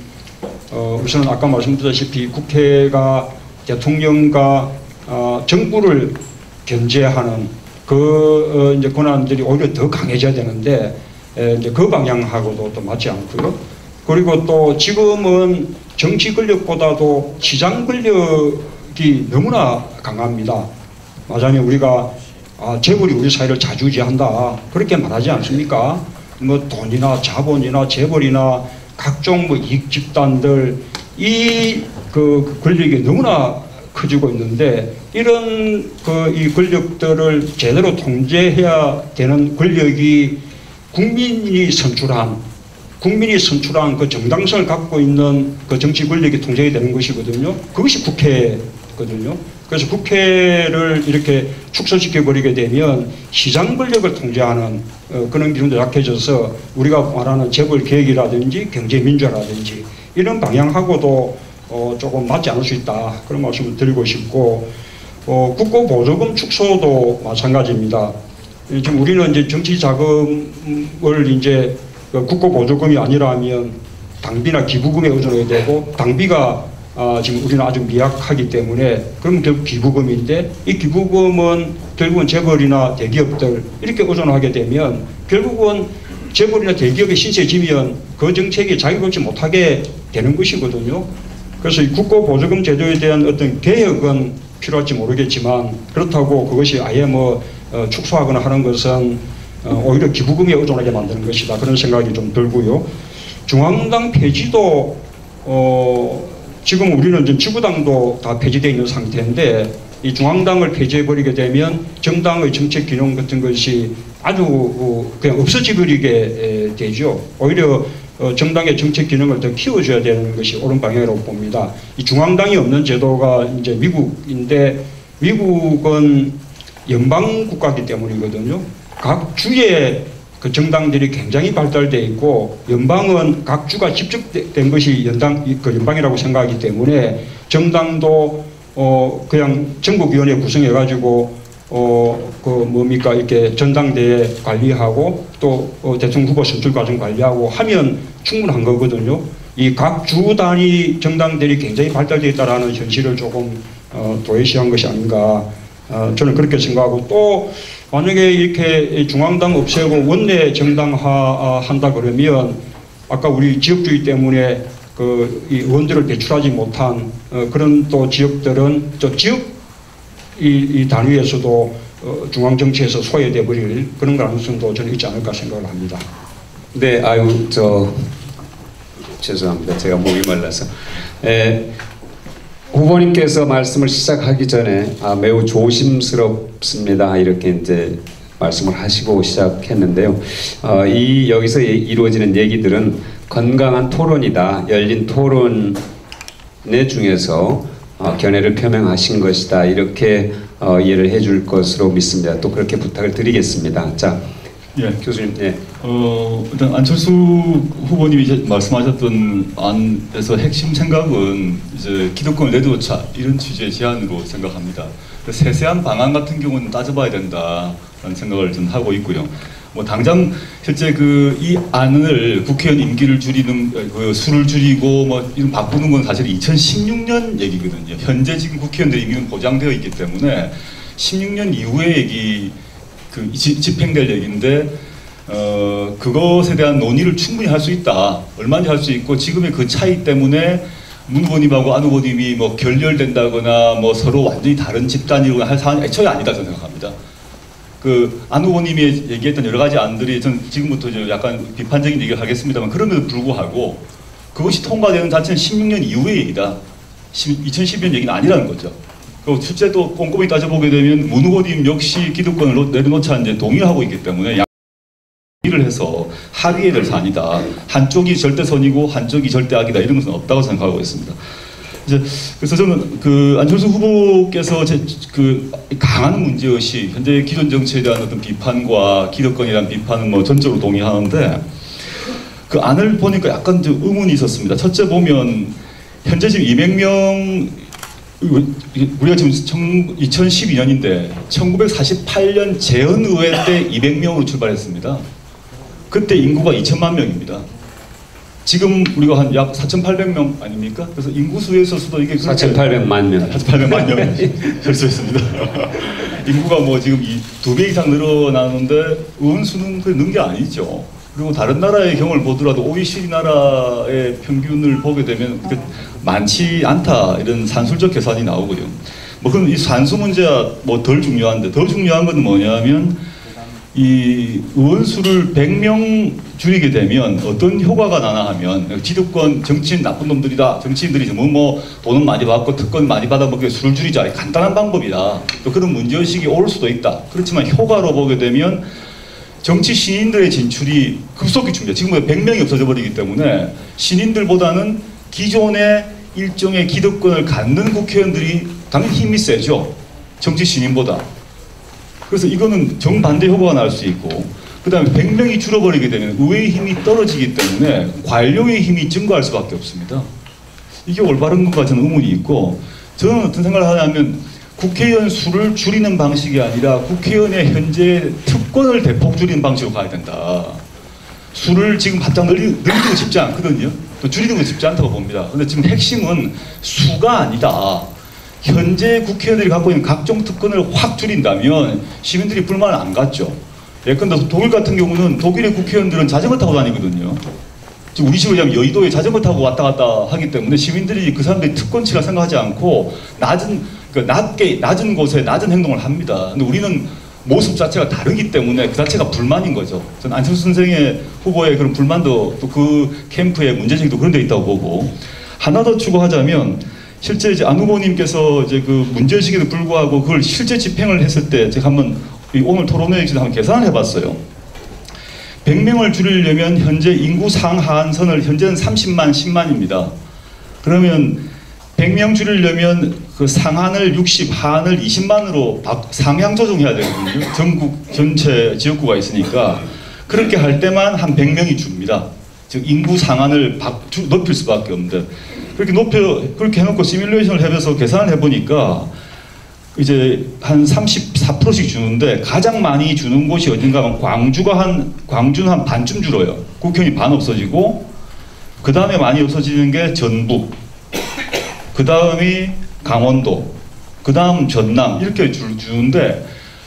우선은 아까 말씀드렸다시피 국회가 대통령과 정부를 견제하는 그 이제 권한들이 오히려 더 강해져야 되는데 이제 그 방향하고도 또 맞지 않고요. 그리고 또 지금은 정치 권력보다도 시장 권력이 너무나 강합니다. 말하자면 우리가 재벌이 우리 사회를 좌지우지한다 그렇게 말하지 않습니까? 뭐 돈이나 자본이나 재벌이나 각종 뭐 이익 집단들 이 그 권력이 너무나 커지고 있는데 이런 이 권력들을 제대로 통제해야 되는 권력이 국민이 선출한 그 정당성을 갖고 있는 그 정치 권력이 통제가 되는 것이거든요. 그것이 국회거든요. 그래서 국회를 이렇게 축소시켜 버리게 되면 시장 권력을 통제하는 그런 기능도 약해져서 우리가 말하는 재벌 개혁이라든지 경제 민주화라든지 이런 방향하고도 조금 맞지 않을 수 있다 그런 말씀을 드리고 싶고 국고보조금 축소도 마찬가지입니다. 지금 우리는 이제 정치 자금을 이제 국고보조금이 아니라면 당비나 기부금에 의존하게 되고 당비가 지금 우리는 아주 미약하기 때문에 그러면 결국 기부금인데 이 기부금은 결국은 재벌이나 대기업들 이렇게 의존하게 되면 결국은 재벌이나 대기업의 신세 지면 그 정책에 자기가 걸지 못하게 되는 것이거든요. 그래서 이 국고보조금 제도에 대한 어떤 개혁은 필요할지 모르겠지만 그렇다고 그것이 아예 뭐 축소하거나 하는 것은 오히려 기부금에 의존하게 만드는 것이다 그런 생각이 좀 들고요. 중앙당 폐지도 지금 우리는 지금 지구당도 다 폐지되어 있는 상태인데 이 중앙당을 폐지해버리게 되면 정당의 정책 기능 같은 것이 아주 그냥 없어지버리게 되죠. 오히려 정당의 정책 기능을 더 키워줘야 되는 것이 옳은 방향이라고 봅니다. 이 중앙당이 없는 제도가 이제 미국인데 미국은 연방 국가이기 때문이거든요. 각 주의 그 정당들이 굉장히 발달되어 있고 연방은 각 주가 집적된 것이 연방이라고 생각하기 때문에 정당도 그냥 전국위원회 구성해가지고 이렇게 전당대회 관리하고 또 대통령 후보 선출 과정 관리하고 하면 충분한 거거든요. 이 각 주 단위 정당들이 굉장히 발달되어 있다라는 현실을 조금 도외시한 것이 아닌가 저는 그렇게 생각하고 또 만약에 이렇게 중앙당 없애고 원내 정당화 한다 그러면 아까 우리 지역주의 때문에 이 의원들을 배출하지 못한 그런 또 지역들은 또 지역 이 단위에서도 중앙 정치에서 소외돼 버릴 그런 가능성도 저는 있지 않을까 생각을 합니다. 네, 죄송합니다. 제가 목이 말라서. 후보님께서 말씀을 시작하기 전에 매우 조심스럽습니다. 이렇게 이제 말씀을 하시고 시작했는데요. 여기서 이루어지는 얘기들은 건강한 토론이다. 열린 토론의 중에서 견해를 표명하신 것이다. 이렇게 이해를 해줄 것으로 믿습니다. 또 그렇게 부탁을 드리겠습니다. 자, 예. 교수님. 예. 일단 안철수 후보님이 이제 말씀하셨던 안에서 핵심 생각은 이제 기득권을 내놓자 이런 취지의 제안으로 생각합니다. 세세한 방안 같은 경우는 따져봐야 된다라는 생각을 좀 하고 있고요. 뭐 당장 실제 이 안을 국회의원 임기를 줄이는 수를 줄이고 뭐 이런 바꾸는 건 사실 2016년 얘기거든요. 현재 지금 국회의원들 임기는 보장되어 있기 때문에 16년 이후의 얘기 집행될 얘기인데 그것에 대한 논의를 충분히 할 수 있다. 얼마든지 할 수 있고 지금의 그 차이 때문에 문 후보님하고 안 후보님이 뭐 결렬된다거나 뭐 서로 완전히 다른 집단이거나 할 사안이 애초에 아니다 저는 생각합니다. 안 후보님이 얘기했던 여러 가지 안들이 전 지금부터 약간 비판적인 얘기를 하겠습니다만 그럼에도 불구하고 그것이 통과되는 자체는 16년 이후의 얘기다. 2012년 얘기는 아니라는 거죠. 그리고 실제 또 꼼꼼히 따져보게 되면 문 후보님 역시 기득권을 내려놓자 이제 동의하고 있기 때문에 합의를 해서 합의해야 될 사안이다. 한쪽이 절대선이고 한쪽이 절대악이다. 이런 것은 없다고 생각하고 있습니다. 그래서 저는 그 안철수 후보께서 그 강한 문제의식, 현재 기존 정치에 대한 어떤 비판과 기득권에 대한 비판은 뭐 전적으로 동의하는데 그 안을 보니까 약간 좀 의문이 있었습니다. 첫째 보면 현재 지금 200명 우리가 지금 2012년인데 1948년 재헌의회 때 200명으로 출발했습니다. 그때 인구가 2천만 명입니다. 지금 우리가 한 약 4,800명 아닙니까? 그래서 인구수에서도 이게 4,800만 명. 4,800만 명 실수했습니다. 인구가 뭐 지금 2배 이상 늘어나는데 의원수는 그 는 게 아니죠. 그리고 다른 나라의 경우를 보더라도 OECD 나라의 평균을 보게 되면 많지 않다 이런 산술적 계산이 나오고요. 뭐 그럼 이 산수 문제가 뭐 덜 중요한데 더 중요한 건 뭐냐면 이 의원수를 100명 줄이게 되면 어떤 효과가 나나 하면 기득권 정치인 나쁜 놈들이다. 정치인들이 뭐 돈은 많이 받고 특권 많이 받아먹게 수를 줄이자. 간단한 방법이다. 또 그런 문제의식이 올 수도 있다. 그렇지만 효과로 보게 되면 정치 신인들의 진출이 급속히 줍니다. 지금 100명이 없어져 버리기 때문에 신인들보다는 기존의 일종의 기득권을 갖는 국회의원들이 당연히 힘이 세죠. 정치 신인보다. 그래서 이거는 정반대 효과가 날 수 있고 그 다음에 100명이 줄어버리게 되면 의회의 힘이 떨어지기 때문에 관료의 힘이 증가할 수밖에 없습니다. 이게 올바른 건가 저는 의문이 있고 저는 어떤 생각을 하냐면 국회의원 수를 줄이는 방식이 아니라 국회의원의 현재 특권을 대폭 줄이는 방식으로 가야 된다. 수를 지금 바짝 늘리는 거 쉽지 않거든요. 또 줄이는 거 쉽지 않다고 봅니다. 근데 지금 핵심은 수가 아니다. 현재 국회의원들이 갖고 있는 각종 특권을 확 줄인다면 시민들이 불만을 안 갖죠. 예컨대 독일 같은 경우는 독일의 국회의원들은 자전거 타고 다니거든요. 지금 우리 식으로 얘기하면 여의도에 자전거 타고 왔다 갔다 하기 때문에 시민들이 그 사람들이 특권치라 생각하지 않고 낮은 곳에 낮은 행동을 합니다. 근데 우리는 모습 자체가 다르기 때문에 그 자체가 불만인 거죠. 저는 안철수 선생의 후보의 그런 불만도 또 그 캠프의 문제제기도 그런 데 있다고 보고 하나 더 추가하자면 실제 이제 안 후보님께서 이제 그 문제의식에도 불구하고 그걸 실제 집행을 했을 때 제가 한번 오늘 토론회에 한번 계산을 해봤어요. 100명을 줄이려면 현재 인구 상하한선을 현재는 30만, 10만입니다. 그러면 100명 줄이려면 그 상한을 60, 하한을 20만으로 상향 조정해야 되거든요. 전국 전체 지역구가 있으니까 그렇게 할 때만 한 100명이 줍니다. 즉 인구 상한을 높일 수밖에 없는데 그렇게 해놓고 시뮬레이션을 해서 계산을 해보니까 이제 한 34%씩 주는데 가장 많이 주는 곳이 어딘가 하면 광주는 한 반쯤 줄어요. 국회의원이 반 없어지고 그 다음에 많이 없어지는 게 전북, 그 다음이 강원도, 그 다음 전남 이렇게 주는데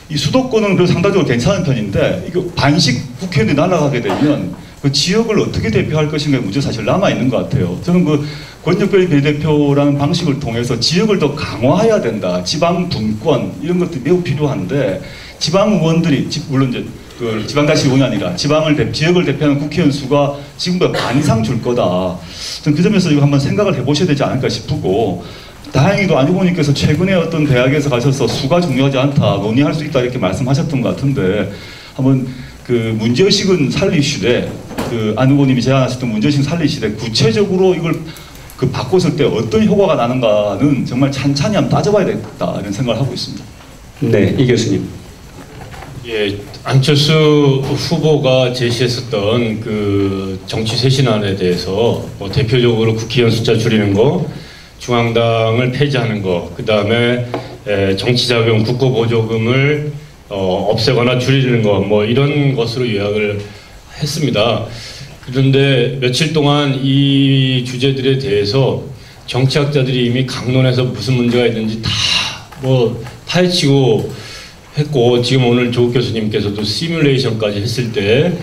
이 수도권은 그래도 상당적으로 괜찮은 편인데 이거 반씩 국회의원이 날아가게 되면 그 지역을 어떻게 대표할 것인가의 문제가 사실 남아있는 것 같아요. 저는 그 권역별 비례대표라는 방식을 통해서 지역을 더 강화해야 된다. 지방 분권 이런 것들이 매우 필요한데 지방 의원들이 물론 이제 그 지방자치 의원이 아니라 지역을 대표하는 국회의원 수가 지금보다 반 이상 줄 거다. 저는 그 점에서 이거 한번 생각을 해보셔야 되지 않을까 싶고 다행히도 안 후보님께서 최근에 어떤 대학에서 가셔서 수가 중요하지 않다 논의할 수 있다 이렇게 말씀하셨던 것 같은데 한번 그 문제의식은 살리시되 그 안 후보님이 제안하셨던 문제의식은 살리시되 구체적으로 이걸 그 바꿨을 때 어떤 효과가 나는가는 정말 찬찬히 한번 따져봐야 되겠다 이런 생각을 하고 있습니다. 네, 이 교수님. 예, 안철수 후보가 제시했었던 그 정치 쇄신안에 대해서 뭐 대표적으로 국회의원 숫자 줄이는 거, 중앙당을 폐지하는 거, 그 다음에 정치자금 국고보조금을 없애거나 줄이는 거, 뭐 이런 것으로 요약을 했습니다. 그런데 며칠 동안 이 주제들에 대해서 정치학자들이 이미 강론해서 무슨 문제가 있는지 다 뭐 파헤치고 했고 지금 오늘 조국 교수님께서도 시뮬레이션까지 했을 때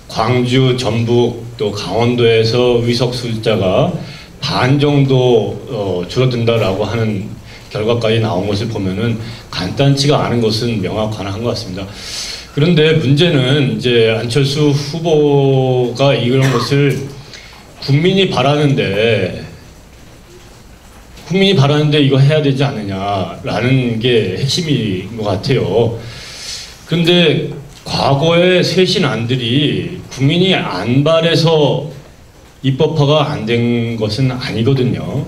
광주, 전북 또 강원도에서 의석 숫자가 반 정도 줄어든다라고 하는 결과까지 나온 것을 보면은 간단치가 않은 것은 명확한 것 같습니다. 그런데 문제는 이제 안철수 후보가 이런 것을 국민이 바라는데 이거 해야 되지 않느냐라는 게 핵심인 것 같아요. 그런데 과거의 쇄신안들이 국민이 안 바래서 입법화가 안 된 것은 아니거든요.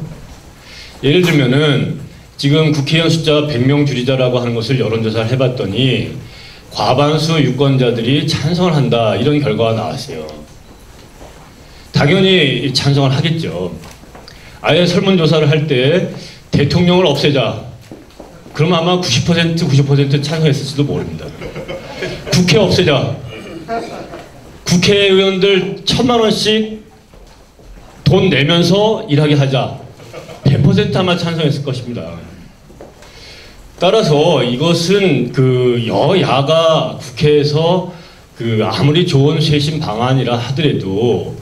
예를 들면은 지금 국회의원 숫자 100명 줄이자라고 하는 것을 여론조사를 해봤더니 과반수 유권자들이 찬성을 한다 이런 결과가 나왔어요. 당연히 찬성을 하겠죠. 아예 설문조사를 할 때 대통령을 없애자. 그럼 아마 90% 찬성했을지도 모릅니다. 국회 없애자. 국회의원들 1,000만 원씩 돈 내면서 일하게 하자. 100% 아마 찬성했을 것입니다. 따라서 이것은 그 여야가 국회에서 그 아무리 좋은 쇄신 방안이라 하더라도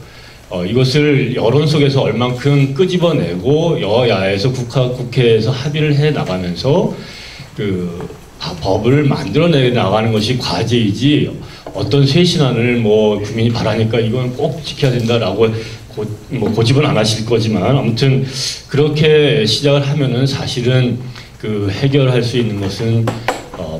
이것을 여론 속에서 얼만큼 끄집어내고 여야에서 국회에서 합의를 해 나가면서 그 법을 만들어내 나가는 것이 과제이지 어떤 쇄신안을 뭐 국민이 바라니까 이건 꼭 지켜야 된다라고 고집은 안 하실 거지만 아무튼 그렇게 시작을 하면은 사실은 그 해결할 수 있는 것은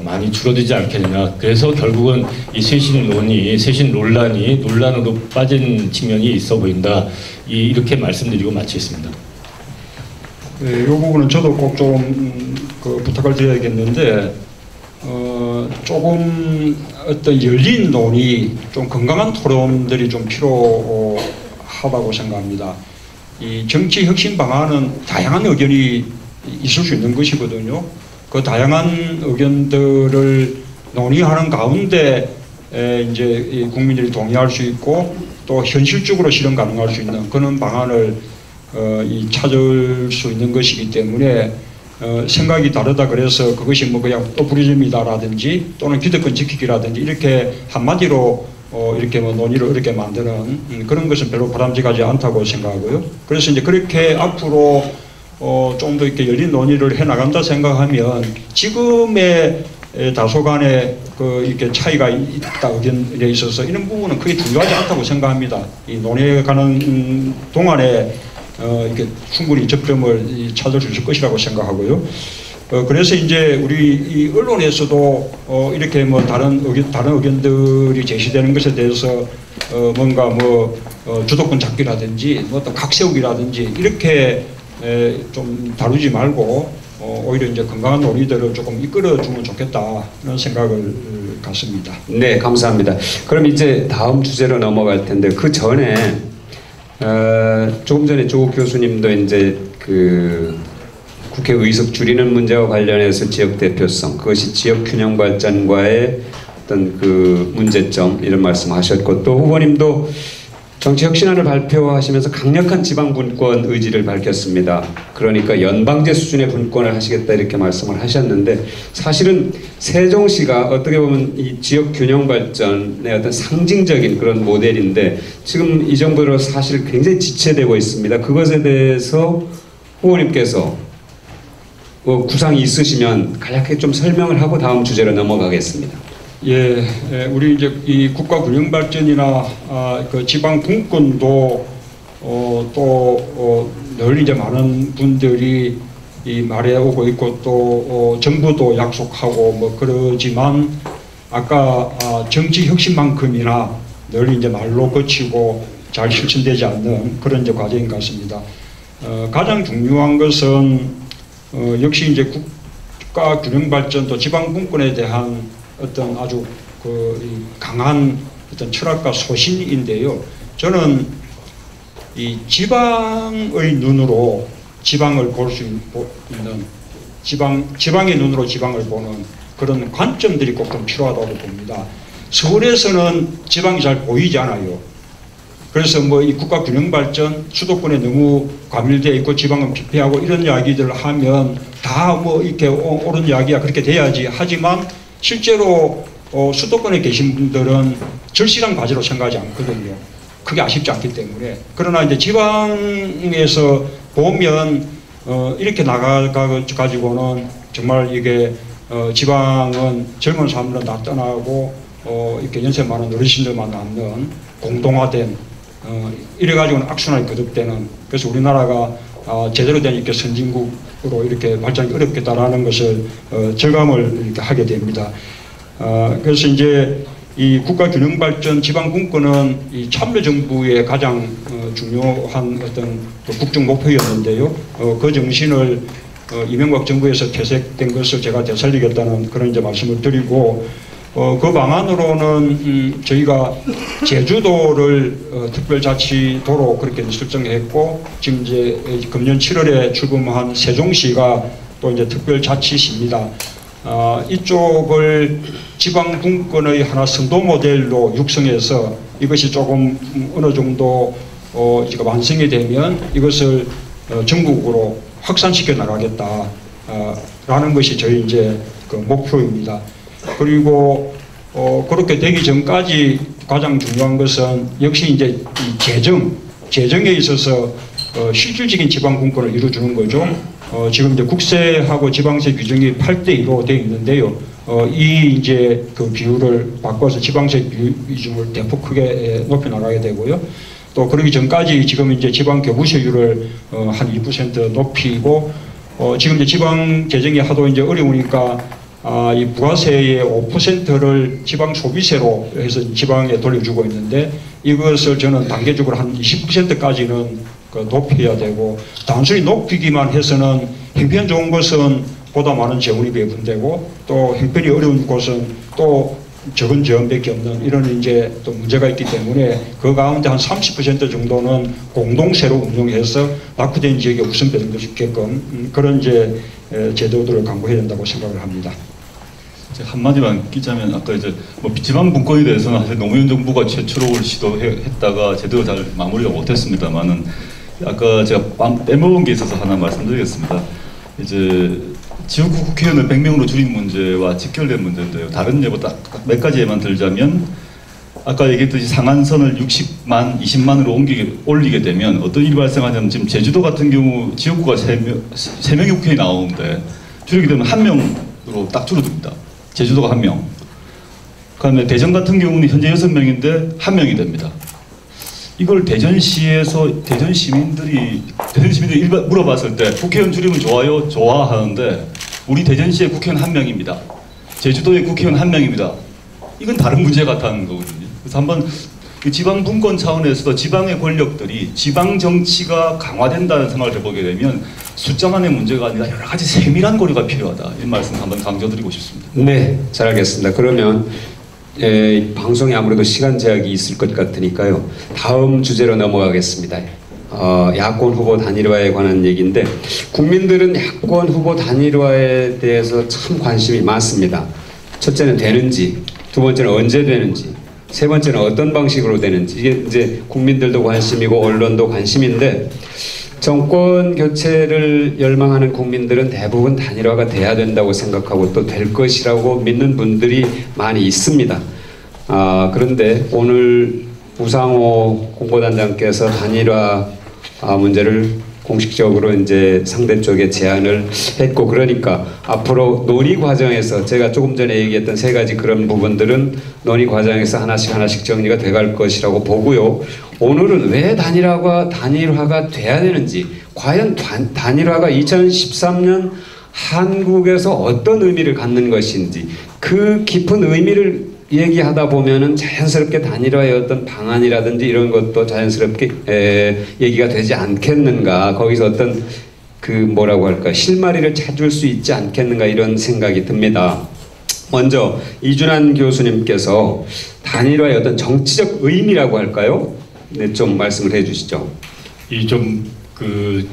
많이 줄어들지 않겠느냐. 그래서 결국은 이 쇄신 논란이 논란으로 빠진 측면이 있어 보인다. 이렇게 말씀드리고 마치겠습니다. 네, 이 부분은 저도 꼭 좀 부탁을 드려야겠는데 조금 어떤 열린 논의, 좀 건강한 토론들이 좀 필요하다고 생각합니다. 이 정치 혁신 방안은 다양한 의견이 있을 수 있는 것이거든요. 그 다양한 의견들을 논의하는 가운데 이제 국민들이 동의할 수 있고 또 현실적으로 실현 가능할 수 있는 그런 방안을 찾을 수 있는 것이기 때문에 생각이 다르다 그래서 그것이 뭐 그냥 포퓰리즘이다라든지 또는 기득권 지키기라든지 이렇게 한마디로 이렇게 뭐 논의를 어렵게 만드는 그런 것은 별로 바람직하지 않다고 생각하고요. 그래서 이제 그렇게 앞으로 좀 더 이렇게 열린 논의를 해 나간다 생각하면 지금의 다소간의 이렇게 차이가 있다 의견에 있어서 이런 부분은 크게 중요하지 않다고 생각합니다. 이 논의에 가는 동안에 이렇게 충분히 접점을 찾을 수 있을 것이라고 생각하고요. 그래서 이제 우리 이 언론에서도 이렇게 뭐 다른 의견들이 제시되는 것에 대해서 뭔가 뭐 주도권 잡기라든지 뭐 또 각세우기라든지 이렇게 좀 다루지 말고 오히려 이제 건강한 논의들을 조금 이끌어주면 좋겠다 이런 생각을 갖습니다. 네, 감사합니다. 그럼 이제 다음 주제로 넘어갈 텐데 그 전에 조금 전에 조국 교수님도 이제 그 국회 의석 줄이는 문제와 관련해서 지역 대표성, 그것이 지역 균형 발전과의 어떤 그 문제점 이런 말씀하셨고 또 후보님도 정치 혁신안을 발표하시면서 강력한 지방 분권 의지를 밝혔습니다. 그러니까 연방제 수준의 분권을 하시겠다 이렇게 말씀을 하셨는데 사실은 세종시가 어떻게 보면 이 지역 균형 발전의 어떤 상징적인 그런 모델인데 지금 이 정도로 사실 굉장히 지체되고 있습니다. 그것에 대해서 후보님께서 구상이 있으시면 간략하게 좀 설명을 하고 다음 주제로 넘어가겠습니다. 예, 우리 이제 이 국가 균형 발전이나 그 지방 분권도 또 늘 이제 많은 분들이 이 말해 오고 있고 또 정부도 약속하고 뭐 그러지만 아까 정치 혁신만큼이나 늘 이제 말로 거치고 잘 실천되지 않는 그런 이제 과정인 것 같습니다. 가장 중요한 것은 역시 이제 국가 균형 발전 또 지방 분권에 대한 어떤 아주 강한 어떤 철학과 소신인데요. 저는 이 지방의 눈으로 지방을 볼 수 있는 지방의 눈으로 지방을 보는 그런 관점들이 꼭 좀 필요하다고 봅니다. 서울에서는 지방이 잘 보이지 않아요. 그래서 뭐 이 국가 균형 발전 수도권에 너무 과밀되어 있고 지방은 피폐하고 이런 이야기들을 하면 다 뭐 이렇게 옳은 이야기야 그렇게 돼야지 하지만 실제로 수도권에 계신 분들은 절실한 과제로 생각하지 않거든요. 그게 아쉽지 않기 때문에. 그러나 이제 지방에서 보면 이렇게 나가가지고는 정말 이게 지방은 젊은 사람들은 다 떠나고 이렇게 연세 많은 어르신들만 남는 공동화된 이래가지고는 악순환이 거듭되는 그래서 우리나라가 제대로 된 이렇게 선진국으로 이렇게 발전이 어렵겠다라는 것을 절감을 이렇게 하게 됩니다. 그래서 이제 이 국가균형발전 지방분권은 이 참여정부의 가장 중요한 어떤 국정 목표였는데요. 그 정신을 이명박 정부에서 퇴색된 것을 제가 되살리겠다는 그런 이제 말씀을 드리고, 그 방안으로는 저희가 제주도를 특별자치도로 그렇게 설정했고, 지금 이제 금년 7월에 출범한 세종시가 또 이제 특별자치시입니다. 이쪽을 지방분권의 하나 선도 모델로 육성해서 이것이 조금 어느 정도 완성이 되면 이것을 전국으로 확산시켜 나가겠다라는 것이 저희 이제 그 목표입니다. 그리고 그렇게 되기 전까지 가장 중요한 것은 역시 이제 이 재정에 있어서 실질적인 지방분권을 이루어주는 거죠. 지금 이제 국세하고 지방세 규정이 8대2로 되어 있는데요. 이 이제 그 비율을 바꿔서 지방세 비중을 대폭 크게 높여 나가야 되고요. 또 그러기 전까지 지금 이제 지방 교부세율을 한 2% 높이고, 지금 이제 지방 재정이 하도 이제 어려우니까 이 부가세의 5%를 지방 소비세로 해서 지방에 돌려주고 있는데, 이것을 저는 단계적으로 한 20%까지는 높여야 되고, 단순히 높이기만 해서는 형편 좋은 곳은 보다 많은 재원이 배분되고, 또 형편이 어려운 곳은 또 적은 재원밖에 없는 이런 이제 또 문제가 있기 때문에, 그 가운데 한 30% 정도는 공동세로 운영해서 낙후된 지역에 우선 배정될 수 있게끔 그런 이제 제도들을 강구해야 된다고 생각을 합니다. 한마디만 끼자면, 아까 이제 뭐 지방 분권에 대해서는 사실 노무현 정부가 최초로 시도했다가 제대로 잘 마무리가 못했습니다만은, 아까 제가 빼먹은 게 있어서 하나 말씀드리겠습니다. 이제 지역구 국회의원을 100명으로 줄인 문제와 직결된 문제인데요. 다른 예보 딱 몇 가지 예만 들자면, 아까 얘기했듯이 상한선을 60만, 20만으로 올리게 되면 어떤 일이 발생하냐면, 지금 제주도 같은 경우 지역구가 3명의 국회의원이 나오는데 줄이게 되면 1명으로 딱 줄어듭니다. 제주도가 1명. 그다음에 대전 같은 경우는 현재 6명인데 1명이 됩니다. 이걸 대전시에서 대전 시민들이 물어봤을 때 국회의원 줄이면 좋아요? 좋아하는데, 우리 대전시의 국회의원 1명입니다. 제주도의 국회의원 1명입니다. 이건 다른 문제 같다는 거거든요. 그래서 한번 그 지방 분권 차원에서도 지방의 권력들이 지방 정치가 강화된다는 생각을 해보게 되면 숫자만의 문제가 아니라 여러 가지 세밀한 고려가 필요하다. 이 말씀 한번 강조드리고 싶습니다. 네, 잘 알겠습니다. 그러면 방송에 아무래도 시간 제약이 있을 것 같으니까요. 다음 주제로 넘어가겠습니다. 야권 후보 단일화에 관한 얘기인데, 국민들은 야권 후보 단일화에 대해서 참 관심이 많습니다. 첫째는 되는지, 두 번째는 언제 되는지, 세 번째는 어떤 방식으로 되는지, 이게 이제 국민들도 관심이고 언론도 관심인데, 정권 교체를 열망하는 국민들은 대부분 단일화가 돼야 된다고 생각하고 또 될 것이라고 믿는 분들이 많이 있습니다. 그런데 오늘 우상호 공보단장께서 단일화 문제를 공식적으로 이제 상대 쪽에 제안을 했고, 그러니까 앞으로 논의 과정에서 제가 조금 전에 얘기했던 세 가지 그런 부분들은 논의 과정에서 하나씩 정리가 돼갈 것이라고 보고요. 오늘은 왜 단일화가 돼야 되는지, 과연 단일화가 2013년 한국에서 어떤 의미를 갖는 것인지, 그 깊은 의미를 얘기하다 보면은 자연스럽게 단일화의 어떤 방안이라든지 이런 것도 자연스럽게 얘기가 되지 않겠는가, 거기서 어떤 그 뭐라고 할까, 실마리를 찾을 수 있지 않겠는가, 이런 생각이 듭니다. 먼저 이준환 교수님께서 단일화의 어떤 정치적 의미라고 할까요? 네, 좀 말씀을 해주시죠. 이 좀 그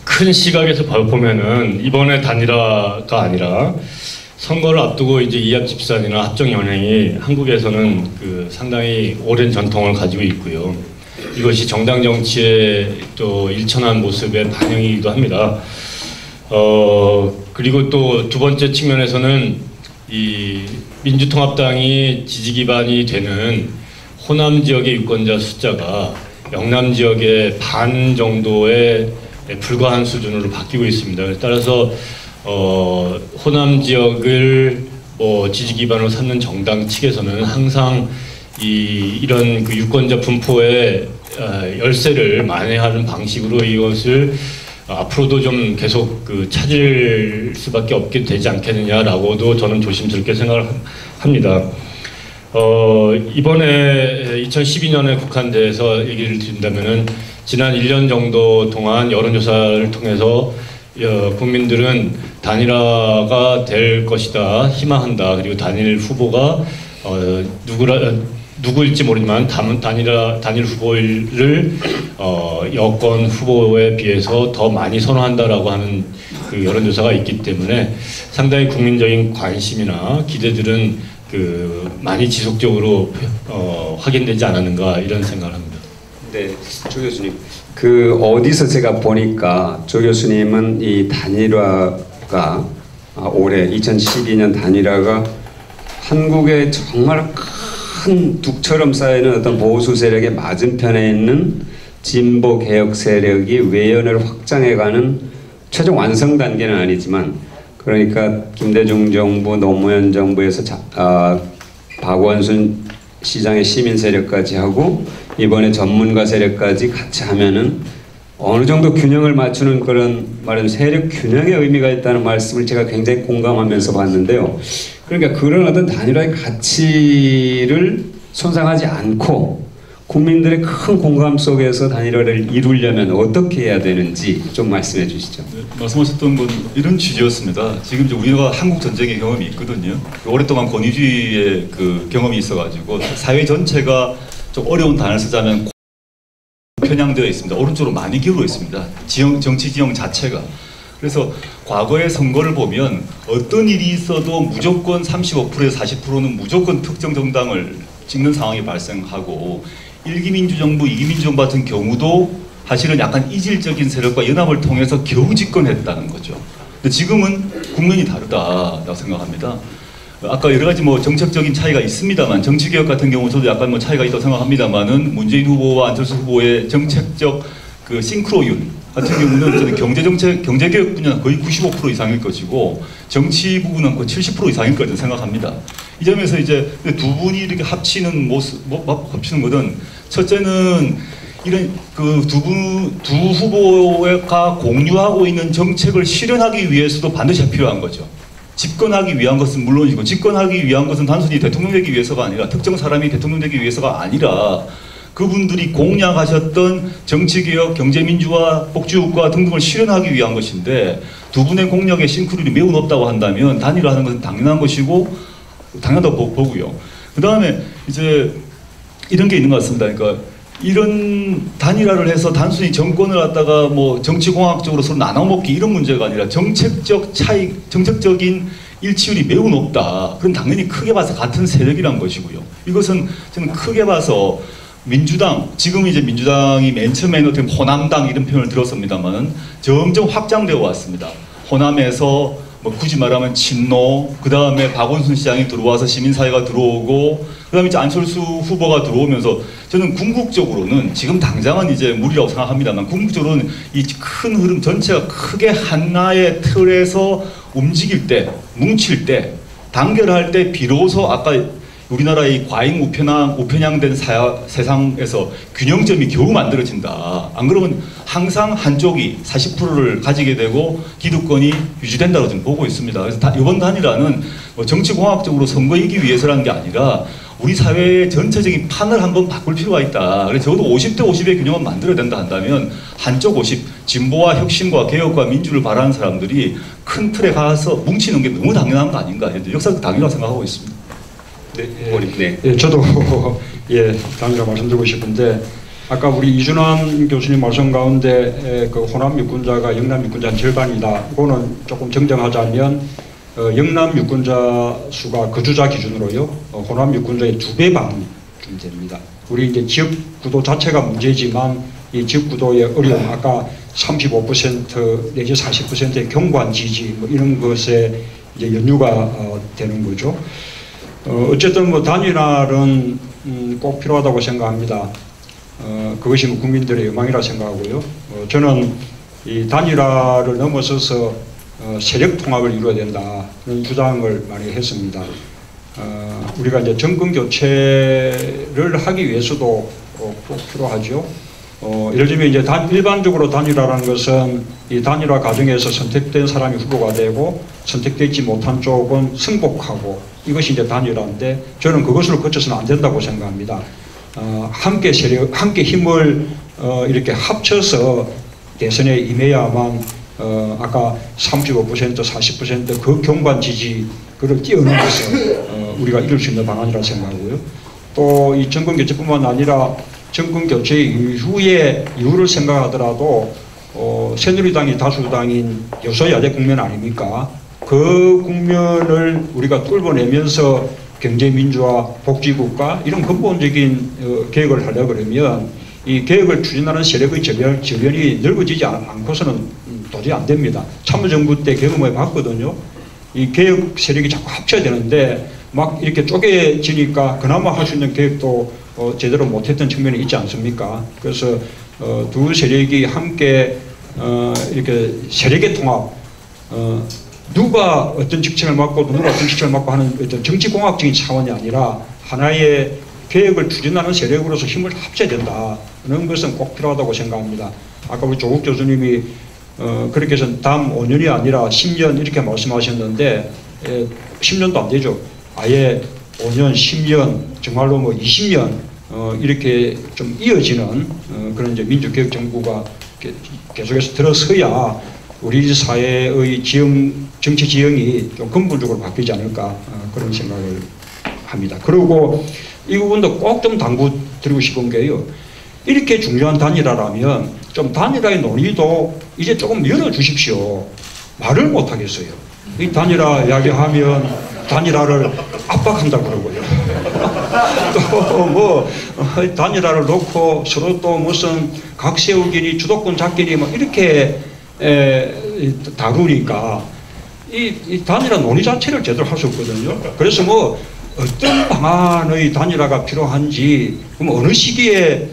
큰 시각에서 보면은 이번에 단일화가 아니라 선거를 앞두고 이제 이합 집산이나 합정 연행이 한국에서는 그 상당히 오랜 전통을 가지고 있고요. 이것이 정당 정치의 또 일천한 모습의 반영이기도 합니다. 그리고 또 두 번째 측면에서는 이 민주통합당이 지지 기반이 되는 호남 지역의 유권자 숫자가 영남 지역의 반 정도에 불과한 수준으로 바뀌고 있습니다. 따라서 호남 지역을 지지 기반으로 삼는 정당 측에서는 항상 이런 그 유권자 분포의 열세를 만회하는 방식으로 이것을 앞으로도 좀 계속 찾을 수밖에 없게 되지 않겠느냐라고도 저는 조심스럽게 생각을 합니다. 이번에 2012년에 국한돼서 얘기를 드린다면은 지난 1년 정도 동안 여론조사를 통해서 국민들은 단일화가 될 것이다, 희망한다. 그리고 단일 후보가 누구일지 모르지만 단일 후보를 여권 후보에 비해서 더 많이 선호한다라고 하는 그 여론조사가 있기 때문에 상당히 국민적인 관심이나 기대들은 많이 지속적으로 확인되지 않았는가 이런 생각을 합니다. 네, 조 교수님. 어디서 제가 보니까 조 교수님은 이 단일화가 올해 2012년 단일화가 한국의 정말 큰 둑처럼 쌓이는 어떤 보수 세력의 맞은편에 있는 진보 개혁 세력이 외연을 확장해가는 최종 완성 단계는 아니지만, 그러니까 김대중 정부, 노무현 정부에서 박원순 시장의 시민 세력까지 하고 이번에 전문가 세력까지 같이 하면은 어느 정도 균형을 맞추는 그런 말은 세력 균형의 의미가 있다는 말씀을 제가 굉장히 공감하면서 봤는데요. 그러니까 그런 어떤 단일화의 가치를 손상하지 않고 국민들의 큰 공감 속에서 단일화를 이루려면 어떻게 해야 되는지 좀 말씀해 주시죠. 네, 말씀하셨던 건 이런 취지였습니다. 지금 이제 우리가 한국 전쟁의 경험이 있거든요. 오랫동안 권위주의의 그 경험이 있어가지고 사회 전체가 좀 어려운 단어를 쓰자면 편향되어 있습니다. 오른쪽으로 많이 기울어 있습니다. 정치 지형 자체가. 그래서 과거의 선거를 보면 어떤 일이 있어도 무조건 35%에서 40%는 무조건 특정 정당을 찍는 상황이 발생하고, 1기 민주정부, 2기 민주정부 같은 경우도 사실은 약간 이질적인 세력과 연합을 통해서 겨우 집권했다는 거죠. 근데 지금은 국면이 다르다라고 생각합니다. 아까 여러 가지 뭐 정책적인 차이가 있습니다만, 정치개혁 같은 경우 저도 약간 뭐 차이가 있다고 생각합니다만은 문재인 후보와 안철수 후보의 정책적 그 싱크로율 같은 경우는 저는 경제개혁 분야는 거의 95% 이상일 것이고 정치 부분은 거의 70% 이상일 거라고 생각합니다. 이 점에서 이제 두 분이 이렇게 합치는 모습, 합치는 것은 첫째는 이런 그 두 후보가 공유하고 있는 정책을 실현하기 위해서도 반드시 필요한 거죠. 집권하기 위한 것은 물론이고, 집권하기 위한 것은 단순히 대통령 되기 위해서가 아니라, 특정 사람이 대통령 되기 위해서가 아니라 그분들이 공약하셨던 정치개혁, 경제민주화, 복지국가 등등을 실현하기 위한 것인데, 두 분의 공약의 싱크로율이 매우 높다고 한다면 단일화하는 것은 당연한 것이고 당연하다고 보고요. 그 다음에 이제 이런 게 있는 것 같습니다. 그러니까 이런 단일화를 해서 단순히 정권을 갖다가 뭐 정치공학적으로 서로 나눠먹기 이런 문제가 아니라 정책적인 일치율이 매우 높다. 그럼 당연히 크게 봐서 같은 세력이란 것이고요. 이것은 저는 크게 봐서 민주당, 지금 이제 민주당이 맨 처음에는 어떻게 호남당 이런 표현을 들었습니다만 점점 확장되어 왔습니다. 호남에서 뭐 굳이 말하면 친노, 그 다음에 박원순 시장이 들어와서 시민사회가 들어오고, 그 다음에 이제 안철수 후보가 들어오면서 저는 궁극적으로는 지금 당장은 이제 무리라고 생각합니다만 궁극적으로는 이 큰 흐름 전체가 크게 하나의 틀에서 움직일 때, 뭉칠 때, 단결할 때 비로소 아까 우리나라의 과잉 우편향된 세상에서 균형점이 겨우 만들어진다. 안 그러면 항상 한쪽이 40%를 가지게 되고 기득권이 유지된다고 저는 보고 있습니다. 그래서 이번 단일화는 뭐 정치공학적으로 선거 이기기 위해서라는 게 아니라 우리 사회의 전체적인 판을 한번 바꿀 필요가 있다. 그래서 적어도 50대 50의 균형을 만들어야 된다 한다면 한쪽 50, 진보와 혁신과 개혁과 민주를 바라는 사람들이 큰 틀에 가서 뭉치는 게 너무 당연한 거 아닌가. 역사적 당연하다고 생각하고 있습니다. 네. 저도 단일화 말씀드리고 싶은데, 아까 우리 이준환 교수님 말씀 가운데 그 호남 유권자가 영남 유권자 절반이다. 이거는 조금 정정하자면 영남 유권자 수가 거주자 기준으로요, 호남 유권자의 2배 반 됩니다. 우리 이제 지역 구도 자체가 문제지만 이 지역 구도의 어려움, 아까 35% 내지 40%의 경관 지지 뭐 이런 것에 이제 연유가 되는 거죠. 어쨌든 뭐 단일화는 꼭 필요하다고 생각합니다. 그것이 뭐 국민들의 욕망이라 생각하고요. 저는 이 단일화를 넘어서서 세력 통합을 이루어야 된다, 그런 주장을 많이 했습니다. 우리가 이제 정권 교체를 하기 위해서도 꼭 필요하죠. 예를 들면 이제 일반적으로 단일화라는 것은 이 단일화 과정에서 선택된 사람이 후보가 되고 선택되지 못한 쪽은 승복하고 이것이 이제 단일화인데 저는 그것을 거쳐서는 안 된다고 생각합니다. 함께 힘을 이렇게 합쳐서 대선에 임해야만 아까 35% 40% 그 경관 지지를 뛰어넘어서 우리가 이룰 수 있는 방안이라 생각하고요. 또 이 정권 교체뿐만 아니라 정권 교체 이후를 생각하더라도 새누리당이 다수당인 여소야대 국면 아닙니까? 그 국면을 우리가 뚫어내면서 경제민주화, 복지국가 이런 근본적인 계획을 하려고 그러면 이 계획을 추진하는 세력의 저변이 넓어지지 않고서는 도저히 안 됩니다. 참여정부 때 경험해 봤거든요. 이 개혁 세력이 자꾸 합쳐야 되는데 막 이렇게 쪼개지니까 그나마 할 수 있는 계획도 제대로 못했던 측면이 있지 않습니까? 그래서 두 세력이 함께 이렇게 세력의 통합, 누가 어떤 직책을 맡고 누가 어떤 직책을 맡고 하는 어떤 정치공학적인 차원이 아니라 하나의 계획을 추진하는 세력으로서 힘을 합쳐야 된다는 것은 꼭 필요하다고 생각합니다. 아까 우리 조국 교수님이 그렇게 해서 다음 5년이 아니라 10년 이렇게 말씀하셨는데 10년도 안 되죠. 아예 5년, 10년, 정말로 뭐 20년 이렇게 좀 이어지는 그런 이제 민주개혁 정부가 계속해서 들어서야 우리 사회의 정치 지형이 좀 근본적으로 바뀌지 않을까 그런 생각을 합니다. 그리고 이 부분도 꼭 좀 당부 드리고 싶은 게요. 이렇게 중요한 단일화라면 좀 단일화의 논의도 이제 조금 열어주십시오. 말을 못하겠어요. 이 단일화 이야기하면 단일화를 압박한다 그러고요. 또 뭐 단일화를 놓고 서로 또 무슨 각세우기니 주도권 잡기니 뭐 이렇게 다루니까 이 단일화 논의 자체를 제대로 할 수 없거든요. 그래서 뭐 어떤 방안의 단일화가 필요한지 그럼 어느 시기에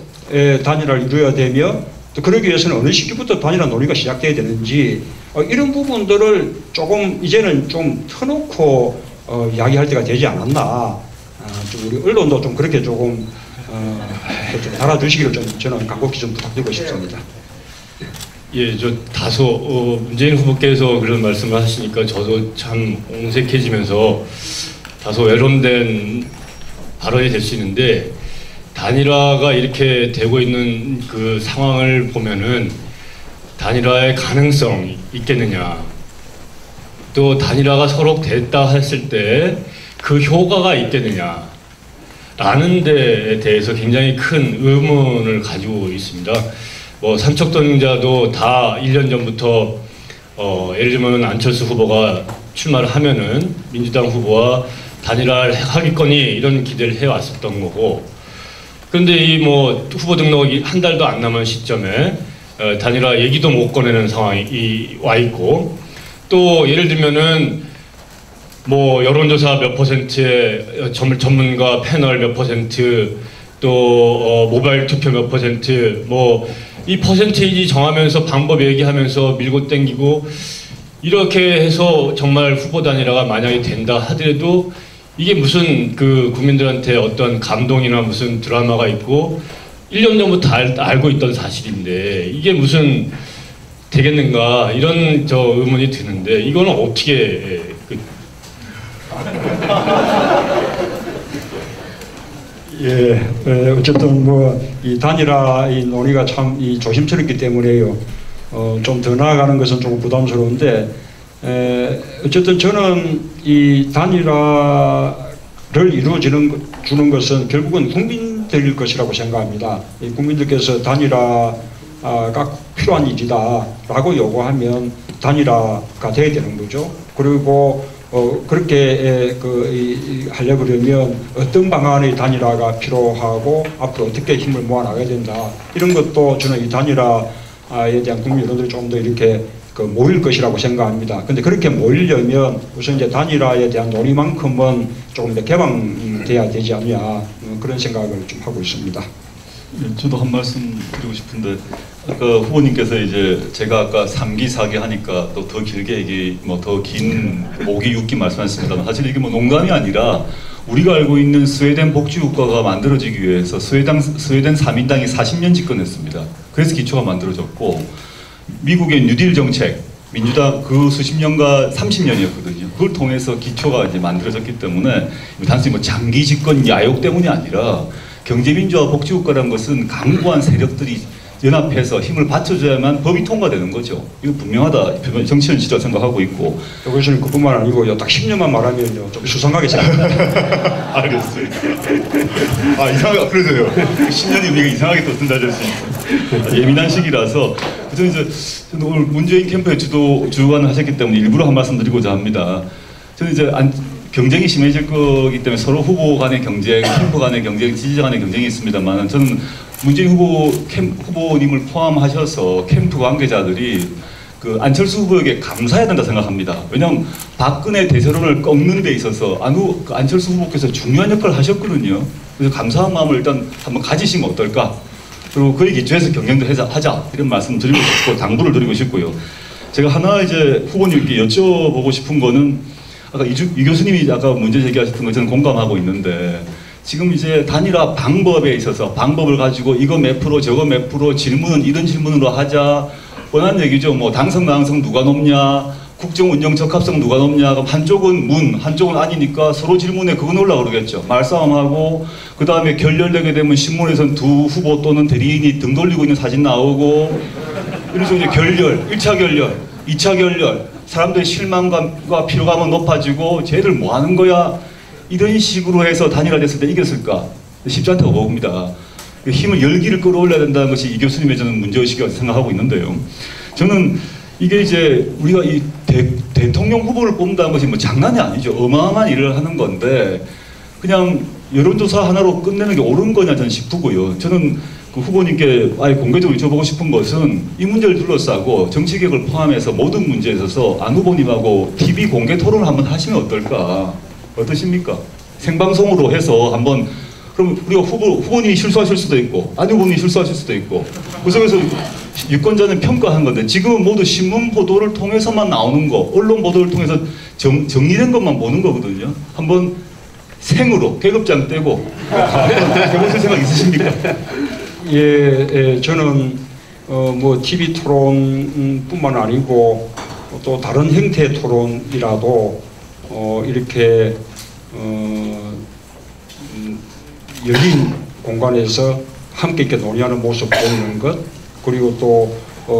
단일화를 이루어야 되며 또 그러기 위해서는 어느 시기부터 단일화 논의가 시작돼야 되는지 이런 부분들을 조금 이제는 좀 터놓고 이야기할 때가 되지 않았나. 좀 우리 언론도 좀 그렇게 조금 좀 달아주시기를 좀 저는 간곡히 좀 부탁드리고 싶습니다. 예, 저 다소 문재인 후보께서 그런 말씀을 하시니까 저도 참 옹색해지면서 다소 외론된 발언이 될 수 있는데 단일화가 이렇게 되고 있는 그 상황을 보면은 단일화의 가능성이 있겠느냐, 또 단일화가 서로 됐다 했을 때 그 효과가 있겠느냐 라는 데에 대해서 굉장히 큰 의문을 가지고 있습니다. 뭐 삼척동자도 다 1년 전부터 예를 들면 안철수 후보가 출마를 하면은 민주당 후보와 단일화를 하겠거니 이런 기대를 해왔었던 거고, 그런데 이 뭐 후보 등록이 한 달도 안 남은 시점에 단일화 얘기도 못 꺼내는 상황이 와 있고, 또 예를 들면은 뭐 여론조사 몇 %의 전문가 패널 몇 %, 또 모바일 투표 몇 %, 뭐 이 퍼센테이지 정하면서 방법 얘기하면서 밀고 땡기고 이렇게 해서 정말 후보 단일화가 만약에 된다 하더라도 이게 무슨 그 국민들한테 어떤 감동이나 무슨 드라마가 있고 1년 전부터 알고 있던 사실인데 이게 무슨 되겠는가 이런 저 의문이 드는데 이거는 어떻게 예, 어쨌든 뭐 이 단일화 이 논의가 참 이 조심스럽기 때문에요. 좀 더 나아가는 것은 조금 부담스러운데 어쨌든 저는 이 단일화를 주는 것은 결국은 국민들일 것이라고 생각합니다. 이 국민들께서 단일화가 필요한 일이다라고 요구하면 단일화가 돼야 되는 거죠. 그리고 그렇게 하려고 그러면 어떤 방안의 단일화가 필요하고 앞으로 어떻게 힘을 모아 나가야 된다. 이런 것도 저는 이 단일화에 대한 국민 여론들이 좀 더 이렇게 모일 것이라고 생각합니다. 근데 그렇게 모이려면 우선 이제 단일화에 대한 논의만큼은 조금 더 개방돼야 되지 않냐 그런 생각을 좀 하고 있습니다. 네, 저도 한 말씀 드리고 싶은데 아까 후보님께서 이제 제가 아까 3기 4기 하니까 또 더 길게 얘기 뭐 더 긴 5기 6기 말씀하셨습니다만 사실 이게 뭐 농담이 아니라 우리가 알고 있는 스웨덴 복지국가가 만들어지기 위해서 스웨덴 3인당이 40년 집권했습니다. 그래서 기초가 만들어졌고 미국의 뉴딜 정책 민주당 그 수십 년과 30년이었거든요. 그걸 통해서 기초가 이제 만들어졌기 때문에 단순히 뭐 장기 집권 야욕 때문이 아니라 경제민주화 복지국가라는 것은 강고한 세력들이 연합해서 힘을 받쳐줘야만 법이 통과되는 거죠. 이거 분명하다. 정치현실이라고 생각하고 있고. 이것은 그뿐만 아니고요. 딱 10년만 말하면요. 좀 수상하게 생각합니다. 알겠습니다. 아, 이상하게, 그러세요. 10년이 우리가 이상하게 또 쓴다질 수 있어요. 예민한 시기라서. 저는 오늘 문재인 캠프에 주관을 하셨기 때문에 일부러 한 말씀 드리고자 합니다. 저는 이제 경쟁이 심해질 거기 때문에 서로 후보 간의 경쟁, 캠프 간의 경쟁, 지지자 간의 경쟁이 있습니다만 저는 문재인 후보님을 포함하셔서 캠프 관계자들이 그 안철수 후보에게 감사해야 된다 생각합니다. 왜냐하면 박근혜 대세론을 꺾는 데 있어서 안철수 후보께서 중요한 역할을 하셨거든요. 그래서 감사한 마음을 일단 한번 가지시면 어떨까? 그리고 그에 기초해서 경쟁도 하자 이런 말씀 드리고 싶고 당부를 드리고 싶고요. 제가 하나 이제 후보님께 여쭤보고 싶은 거는 아까 이 교수님이 아까 문제 제기하셨던 거 저는 공감하고 있는데 지금 이제 단일화 방법에 있어서 방법을 가지고 이거 몇 프로 저거 몇 프로 질문은 이런 질문으로 하자 뻔한 얘기죠. 뭐 당성 나항성 누가 높냐 국정 운영 적합성 누가 높냐 그럼 한쪽은 문 한쪽은 아니니까 서로 질문에 그거 넣으려고 그러겠죠. 말싸움하고 그 다음에 결렬되게 되면 신문에서는 두 후보 또는 대리인이 등 돌리고 있는 사진 나오고 이런 식으로 이제 결렬 1차 결렬 2차 결렬 사람들의 실망감과 피로감은 높아지고 쟤들 뭐 하는 거야 이런 식으로 해서 단일화됐을 때 이겼을까? 쉽지 않다고 봅니다. 힘을 열기를 끌어올려야 된다는 것이 이 교수님의 저는 문제의식이라고 생각하고 있는데요. 저는 이게 이제 우리가 이 대통령 후보를 뽑는다는 것이 뭐 장난이 아니죠. 어마어마한 일을 하는 건데 그냥 여론조사 하나로 끝내는 게 옳은 거냐 저는 싶고요. 저는 그 후보님께 아예 공개적으로 여쭤보고 싶은 것은 이 문제를 둘러싸고 정치개혁을 포함해서 모든 문제에 있어서 안 후보님하고 TV 공개 토론을 한번 하시면 어떨까? 어떠십니까? 생방송으로 해서 한번 그럼 우리가 후보님이 실수하실 수도 있고 안 후보님이 실수하실 수도 있고 그 속에서 유권자는 평가한 건데 지금은 모두 신문 보도를 통해서만 나오는 거 언론 보도를 통해서 정리된 것만 보는 거거든요. 한번 생으로 계급장 떼고 해보실 생각 있으십니까? 예, 저는 뭐 TV 토론뿐만 아니고 또 다른 형태의 토론이라도 이렇게 열린 공간에서 함께 이렇게 논의하는 모습 보이는 것 그리고 또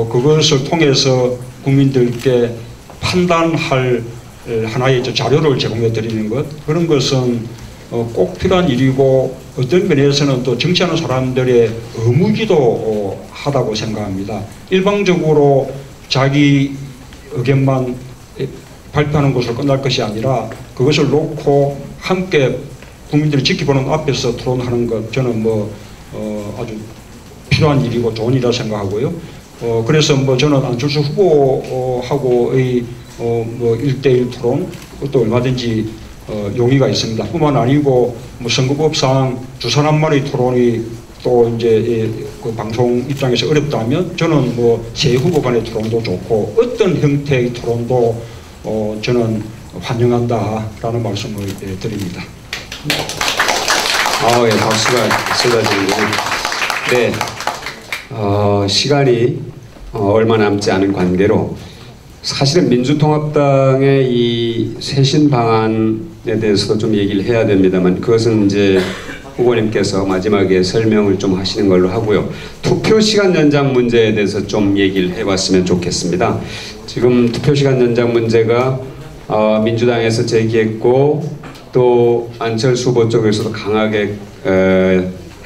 그것을 통해서 국민들께 판단할 하나의 자료를 제공해 드리는 것 그런 것은 꼭 필요한 일이고 어떤 면에서는 또 정치하는 사람들의 의무기도 하다고 생각합니다. 일방적으로 자기 의견만 발표하는 것으로 끝날 것이 아니라 그것을 놓고 함께 국민들이 지켜보는 앞에서 토론하는 것 저는 뭐 아주 필요한 일이고 좋은 일이라 생각하고요. 그래서 뭐 저는 안철수 후보하고의 뭐 1대1 토론 그것도 얼마든지 용의가 있습니다. 뿐만 아니고 뭐 선거법상 두 사람만의 토론이 또 이제 그 방송 입장에서 어렵다면 저는 뭐 세 후보 간의 토론도 좋고 어떤 형태의 토론도 저는 환영한다라는 말씀을 드립니다. 예, 박수가 쏟아지는군요. 네, 시간이 얼마 남지 않은 관계로 사실은 민주통합당의 이 쇄신 방안에 대해서도 좀 얘기를 해야 됩니다만 그것은 이제 후보님께서 마지막에 설명을 좀 하시는 걸로 하고요. 투표 시간 연장 문제에 대해서 좀 얘기를 해봤으면 좋겠습니다. 지금 투표 시간 연장 문제가 민주당에서 제기했고 또 안철수 후보 쪽에서도 강하게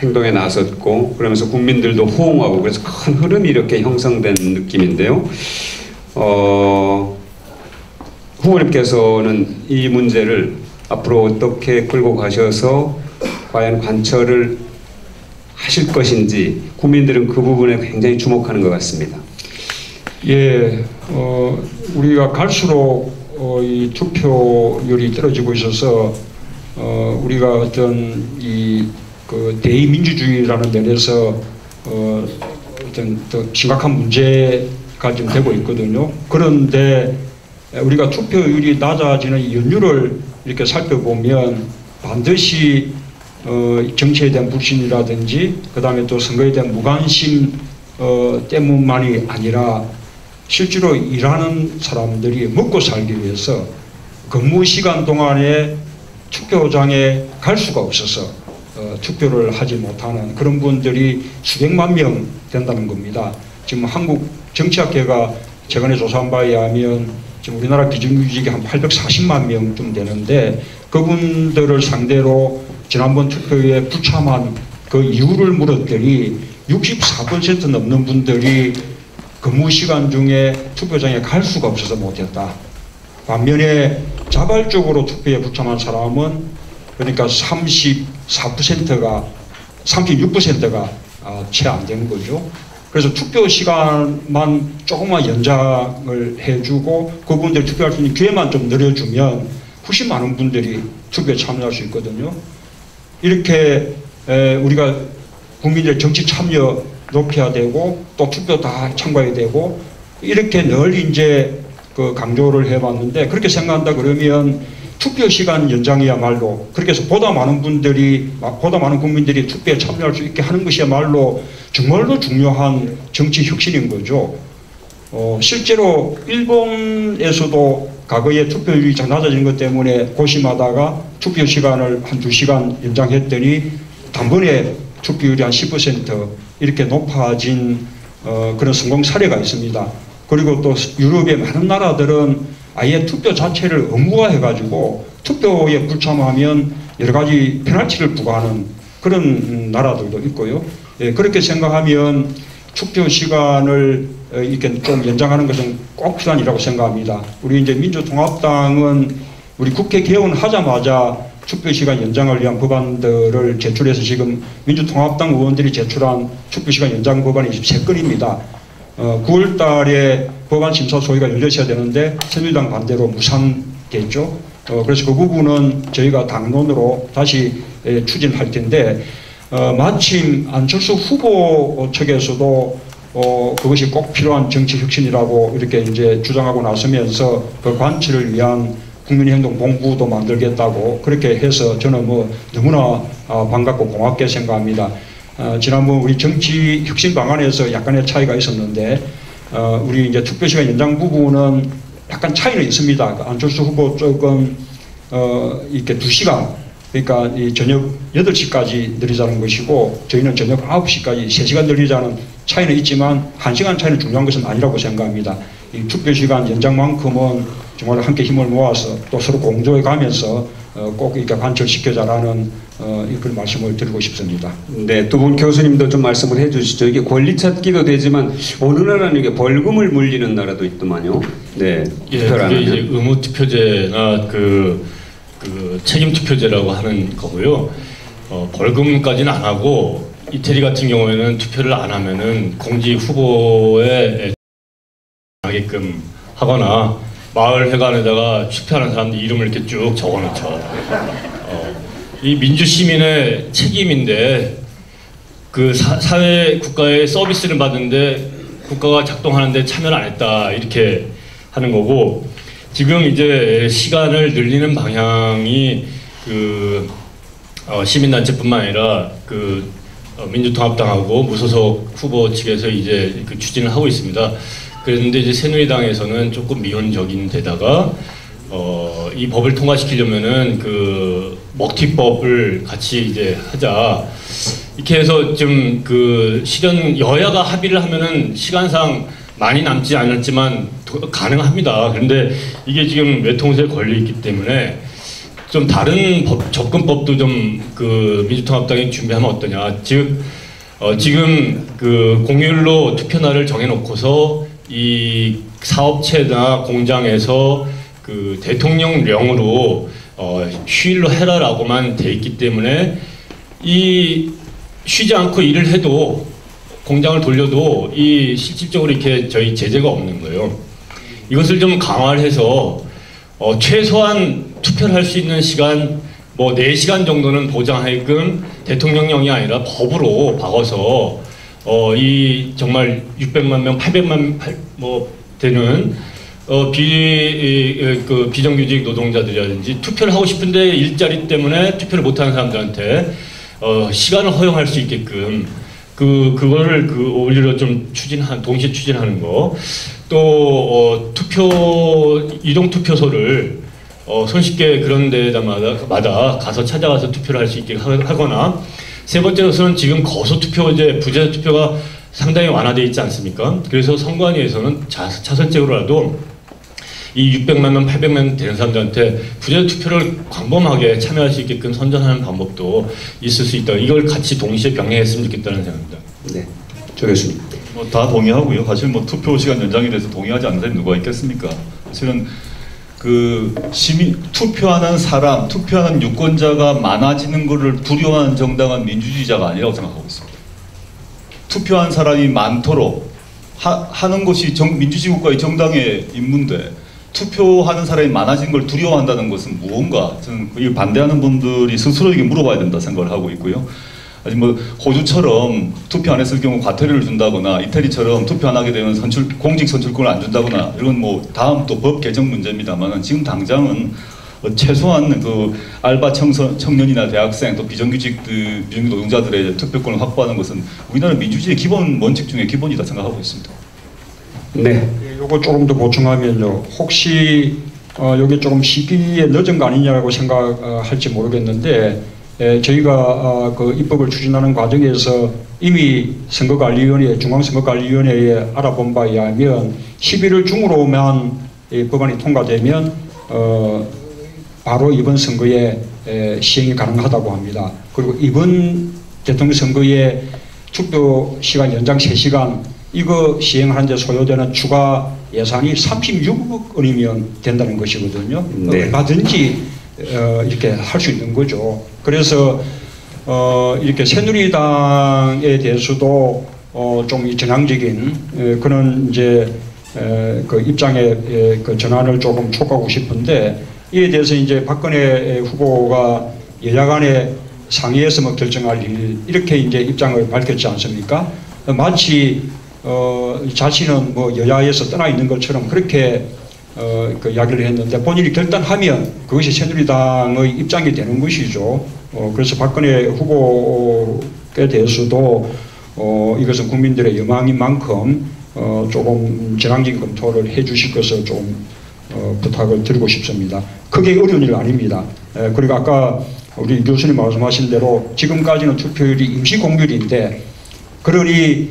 행동에 나섰고 그러면서 국민들도 호응하고 그래서 큰 흐름이 이렇게 형성된 느낌인데요. 후보님께서는 이 문제를 앞으로 어떻게 끌고 가셔서 과연 관철을 하실 것인지 국민들은 그 부분에 굉장히 주목하는 것 같습니다. 예, 우리가 갈수록 이 투표율이 떨어지고 있어서 우리가 어떤 그 대의민주주의라는 면에서 어떤 더 심각한 문제가 좀 되고 있거든요. 그런데 우리가 투표율이 낮아지는 이유를 이렇게 살펴보면 반드시 정치에 대한 불신이라든지 그 다음에 또 선거에 대한 무관심 때문만이 아니라 실제로 일하는 사람들이 먹고 살기 위해서 근무 시간 동안에 투표장에 갈 수가 없어서 투표를 하지 못하는 그런 분들이 수백만 명 된다는 겁니다. 지금 한국 정치학회가 최근에 조사한 바에 의하면 지금 우리나라 비정규직이 한 840만 명쯤 되는데 그분들을 상대로 지난번 투표에 불참한 그 이유를 물었더니 64% 넘는 분들이 근무 시간 중에 투표장에 갈 수가 없어서 못했다. 반면에 자발적으로 투표에 불참한 사람은 그러니까 36%가 채 안 되는 거죠. 그래서 투표 시간만 조금만 연장을 해주고 그분들이 투표할 수 있는 기회만 좀 늘려주면 훨씬 많은 분들이 투표에 참여할 수 있거든요. 이렇게 우리가 국민들의 정치 참여 높여야 되고 또 투표 다 참가해야 되고 이렇게 늘 이제 그 강조를 해봤는데 그렇게 생각한다 그러면 투표 시간 연장이야말로 그렇게 해서 보다 많은 국민들이 투표에 참여할 수 있게 하는 것이야말로 정말로 중요한 정치 혁신인 거죠. 실제로 일본에서도 과거에 투표율이 좀 낮아진 것 때문에 고심하다가 투표 시간을 한 2시간 연장했더니 단번에 투표율이 한 10% 이렇게 높아진 그런 성공 사례가 있습니다. 그리고 또 유럽의 많은 나라들은 아예 투표 자체를 의무화해가지고 투표에 불참하면 여러 가지 페널티를 부과하는 그런 나라들도 있고요. 예, 그렇게 생각하면 투표 시간을 이렇게 좀 연장하는 것은 꼭 필요한 일이라고 생각합니다. 우리 이제 민주통합당은 우리 국회 개원하자마자 투표 시간 연장을 위한 법안들을 제출해서 지금 민주통합당 의원들이 제출한 투표 시간 연장 법안이 23건입니다. 9월 달에 법안 심사 소위가 열려야 되는데 새누리당 반대로 무산됐죠. 그래서 그 부분은 저희가 당론으로 다시 추진할 텐데 마침 안철수 후보 측에서도 그것이 꼭 필요한 정치 혁신이라고 이렇게 이제 주장하고 나서면서 그 관철을 위한 국민행동 본부도 만들겠다고 그렇게 해서 저는 뭐 너무나 반갑고 고맙게 생각합니다. 지난번 우리 정치 혁신 방안에서 약간의 차이가 있었는데 우리 이제 투표시간 연장 부분은 약간 차이는 있습니다. 안철수 후보 쪽은 이렇게 2시간 그러니까 이 저녁 8시까지 늘리자는 것이고 저희는 저녁 9시까지 3시간 늘리자는 차이는 있지만 1시간 차이는 중요한 것은 아니라고 생각합니다. 이 투표시간 연장만큼은 정말 함께 힘을 모아서 또 서로 공조해 가면서 꼭 이렇게 관철시켜자라는 그런 말씀을 드리고 싶습니다. 네, 두 분 교수님도 좀 말씀을 해주시죠. 이게 권리 찾기도 되지만 어느 나라는 이게 벌금을 물리는 나라도 있더만요. 네, 예, 그게 이제 의무 투표제나 그 책임 투표제라고 하는 거고요. 벌금까지는 안 하고 이태리 같은 경우에는 투표를 안 하면은 공직 후보에 하게끔 하거나 마을 회관에다가 투표하는 사람들 이름을 이렇게 쭉 적어놓죠. 이 민주시민의 책임인데 그 사회 국가의 서비스를 받는데 국가가 작동하는데 참여를 안 했다 이렇게 하는 거고 지금 이제 시간을 늘리는 방향이 그 시민단체뿐만 아니라 그 민주통합당하고 무소속 후보 측에서 이제 그 추진을 하고 있습니다. 그런데 이제 새누리당에서는 조금 미온적인 데다가 이 법을 통과시키려면은 그 먹튀법을 같이 이제 하자 이렇게 해서 좀 그 실현 여야가 합의를 하면은 시간상 많이 남지 않았지만 가능합니다. 그런데 이게 지금 외통수에 걸려 있기 때문에 좀 다른 접근법도 좀 그 민주통합당이 준비하면 어떠냐. 즉 지금 그 공휴일로 투표날을 정해놓고서 이 사업체나 공장에서 그 대통령령으로 휴일로 해라라고만 돼 있기 때문에 이 쉬지 않고 일을 해도 공장을 돌려도 이 실질적으로 이렇게 저희 제재가 없는 거예요. 이것을 좀 강화를 해서 최소한 투표를 할 수 있는 시간 뭐 4시간 정도는 보장하게끔 대통령령이 아니라 법으로 바꿔서 이 정말 600만 명, 800만 뭐 되는 비정규직 노동자들이라든지 투표를 하고 싶은데 일자리 때문에 투표를 못하는 사람들한테 시간을 허용할 수 있게끔 그거를 오히려 좀 동시에 추진하는 거. 또 이동 투표소를 손쉽게 그런 데마다 가서 찾아가서 투표를 할 수 있게 하거나, 세 번째로서는 지금 거소 투표제, 부재자 투표가 상당히 완화되어 있지 않습니까? 그래서 선관위에서는 차선책으로라도 이 600만 명, 800만 명 되는 사람들한테 부재자 투표를 광범하게 참여할 수 있게끔 선전하는 방법도 있을 수 있다. 이걸 같이 동시에 병행했으면 좋겠다는 생각입니다. 네, 조 교수님. 뭐 다 동의하고요. 사실 뭐 투표 시간 연장에 대해서 동의하지 않는 사람이 누가 있겠습니까? 사실은 그 투표하는 사람, 투표하는 유권자가 많아지는 것을 두려워하는 정당은 민주주의자가 아니라고 생각하고 있습니다. 투표한 사람이 많도록 하는 것이 민주주의 국가의 정당의 임무인데, 투표하는 사람이 많아진 걸 두려워한다는 것은 무언가, 저는 이 반대하는 분들이 스스로에게 물어봐야 된다 생각을 하고 있고요. 아직 뭐 호주처럼 투표 안 했을 경우 과태료를 준다거나, 이태리처럼 투표 안 하게 되면 공직 선출권을 안 준다거나, 이건 뭐 다음 또 법 개정 문제입니다만, 지금 당장은 최소한 그 알바 청년이나 대학생, 또 비정규직 노동자들의 투표권을 확보하는 것은 우리나라 민주주의의 기본 원칙 중에 기본이다 생각하고 있습니다. 네. 요거 조금 더 보충하면요. 혹시 여기 조금 시기에 늦은 거 아니냐고 생각할지 모르겠는데, 저희가 그 입법을 추진하는 과정에서 이미 선거관리위원회, 중앙선거관리위원회에 알아본 바에 의하면 11월 중으로만 이 법안이 통과되면 바로 이번 선거에 시행이 가능하다고 합니다. 그리고 이번 대통령 선거에 투표 시간 연장 3시간 이거 시행하는 데 소요되는 추가 예산이 36억 원이면 된다는 것이거든요. 네. 얼마든지 이렇게 할 수 있는 거죠. 그래서 이렇게 새누리당에 대해서도 좀 전향적인 그런 이제 그 입장의 그 전환을 조금 촉구하고 싶은데, 이에 대해서 이제 박근혜 후보가 여야 간에 상의해서 뭐 결정할 일, 이렇게 이제 입장을 밝혔지 않습니까? 마치 자신은 뭐 여야에서 떠나 있는 것처럼 그렇게 그 이야기를 했는데, 본인이 결단하면 그것이 새누리당의 입장이 되는 것이죠. 그래서 박근혜 후보에 대해서도 이것은 국민들의 여망인 만큼 조금 전향적인 검토를 해주실 것을 좀 부탁을 드리고 싶습니다. 크게 어려운 일 아닙니다. 그리고 아까 우리 교수님 말씀하신 대로 지금까지는 투표율이 임시 공휴일인데, 그러니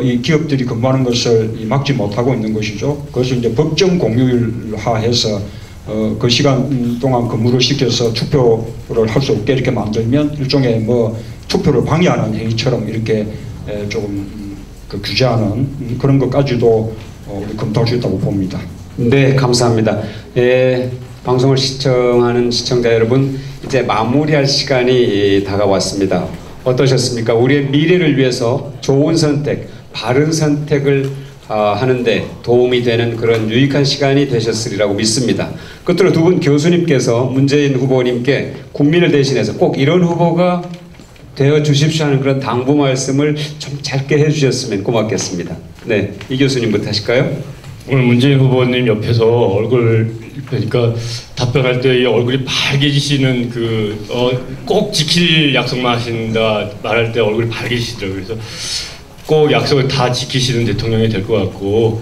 이 기업들이 근무하는 것을 막지 못하고 있는 것이죠. 그것을 이제 법정 공휴일화해서 그 시간 동안 근무를 시켜서 투표를 할 수 없게 이렇게 만들면 일종의 뭐 투표를 방해하는 행위처럼 이렇게 조금 그 규제하는 그런 것까지도 검토할 수 있다고 봅니다. 네, 감사합니다. 방송을 시청하는 시청자 여러분, 이제 마무리할 시간이 다가왔습니다. 어떠셨습니까? 우리의 미래를 위해서 좋은 선택, 바른 선택을 하는데 도움이 되는 그런 유익한 시간이 되셨으리라고 믿습니다. 끝으로 두 분 교수님께서 문재인 후보님께 국민을 대신해서 꼭 이런 후보가 되어 주십시오 하는 그런 당부 말씀을 좀 짧게 해주셨으면 고맙겠습니다. 네, 이 교수님부터 하실까요? 오늘 문재인 후보님 옆에서 얼굴 그러니까 답변할 때 이 얼굴이 빨개지시는 꼭 지킬 약속만 하신다 말할 때 얼굴이 빨개지시더라고요. 그래서 꼭 약속을 다 지키시는 대통령이 될 것 같고,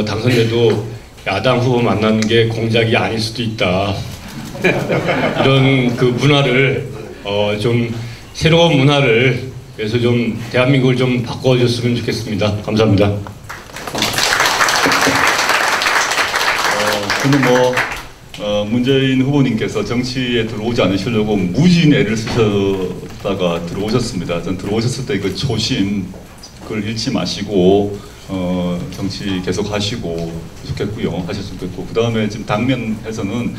당선돼도 야당 후보 만나는 게 공작이 아닐 수도 있다. 이런 그 문화를 좀 새로운 문화를 그래서 좀 대한민국을 좀 바꿔줬으면 좋겠습니다. 감사합니다. 저는 문재인 후보님께서 정치에 들어오지 않으시려고 무진 애를 쓰셨다가 들어오셨습니다. 전 들어오셨을 때 그 초심 그걸 잃지 마시고 정치 계속 하시고 좋겠고요. 하셨으면 좋겠고, 그 다음에 지금 당면에서는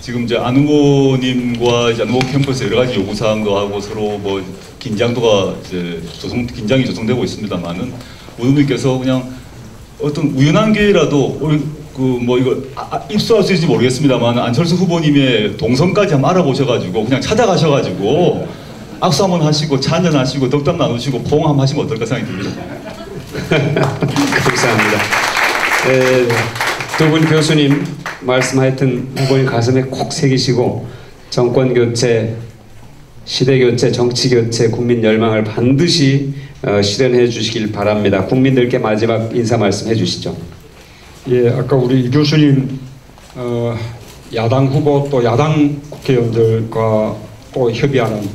지금 이제 안 후보님과 이제 안 후보 캠프에서 여러 가지 요구 사항도 하고 서로 뭐 긴장도가 이제 긴장이 조성되고 있습니다만은 오 후보님께서 그냥 어떤 우연한 기회라도 이거 입수할 수 있을지 모르겠습니다만 안철수 후보님의 동선까지 한번 알아보셔가지고 그냥 찾아가셔가지고 악수 한번 하시고 차 한잔 하시고 덕담 나누시고 포옹 한번 하시면 어떨까 생각이 듭니다. 감사합니다. 두 분 교수님 말씀하여튼 후보님 가슴에 콕 새기시고 정권 교체 시대교체, 정치교체, 국민 열망을 반드시 실현해 주시길 바랍니다. 국민들께 마지막 인사 말씀 해주시죠. 예, 아까 우리 이 교수님 야당 후보 또 야당 국회의원들과 또 협의하는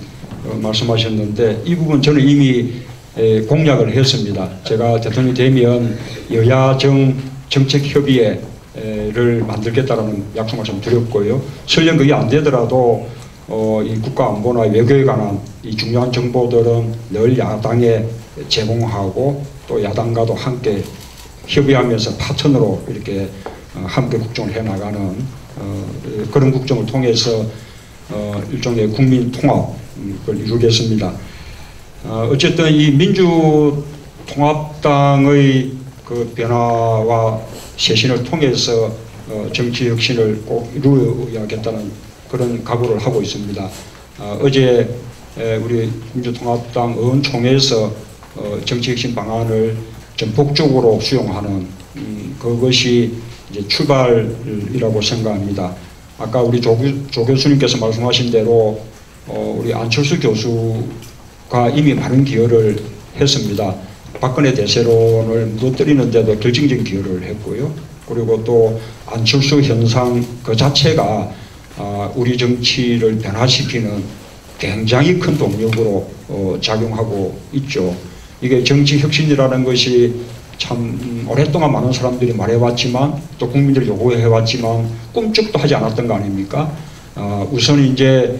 말씀하셨는데 이 부분 저는 이미 공약을 했습니다. 제가 대통령이 되면 여야 정책협의회를 만들겠다라는 약속을 좀 드렸고요. 설령 그게 안 되더라도 이 국가안보나 외교에 관한 이 중요한 정보들은 늘 야당에 제공하고 또 야당과도 함께 협의하면서 파트너로 이렇게 함께 국정을 해나가는 그런 국정을 통해서 일종의 국민 통합을 이루겠습니다. 어쨌든 이 민주통합당의 그 변화와 쇄신을 통해서 정치 혁신을 꼭 이루어야겠다는 그런 각오를 하고 있습니다. 어제 우리 민주통합당 의원총회에서 정치 혁신 방안을 전폭적으로 수용하는 그것이 이제 출발이라고 생각합니다. 아까 우리 조 교수님께서 말씀하신 대로 우리 안철수 교수가 이미 많은 기여를 했습니다. 박근혜 대세론을 무너뜨리는데도 결정적인 기여를 했고요. 그리고 또 안철수 현상 그 자체가 우리 정치를 변화시키는 굉장히 큰 동력으로 작용하고 있죠. 이게 정치 혁신이라는 것이 참 오랫동안 많은 사람들이 말해왔지만 또 국민들이 요구해왔지만 꿈쩍도 하지 않았던 거 아닙니까? 우선 이제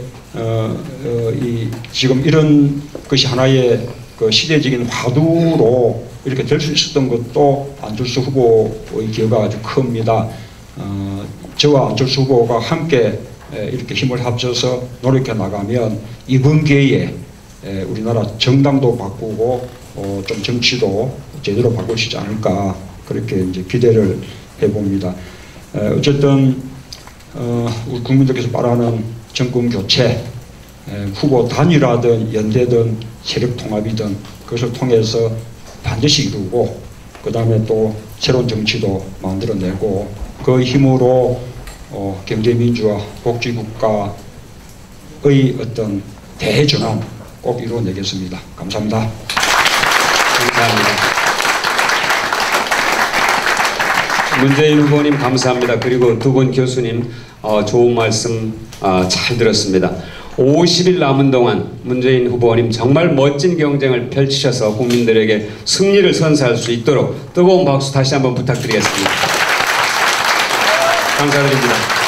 지금 이런 것이 하나의 그 시대적인 화두로 이렇게 될 수 있었던 것도 안철수 후보의 기여가 아주 큽니다. 저와 안철수 후보가 함께 이렇게 힘을 합쳐서 노력해 나가면 이번 기회에 우리나라 정당도 바꾸고 좀 정치도 제대로 바꿀 수 있지 않을까 그렇게 이제 기대를 해봅니다. 어쨌든 우리 국민들께서 바라는 정권 교체, 후보 단일화든 연대든 세력 통합이든 그것을 통해서 반드시 이루고 그 다음에 또 새로운 정치도 만들어내고 그 힘으로 경제민주화 복지국가의 어떤 대전환 꼭 이루어내겠습니다. 감사합니다. 감사합니다. 문재인 후보님 감사합니다. 그리고 두 분 교수님 좋은 말씀 잘 들었습니다. 50일 남은 동안 문재인 후보님 정말 멋진 경쟁을 펼치셔서 국민들에게 승리를 선사할 수 있도록 뜨거운 박수 다시 한번 부탁드리겠습니다. 감사드립니다.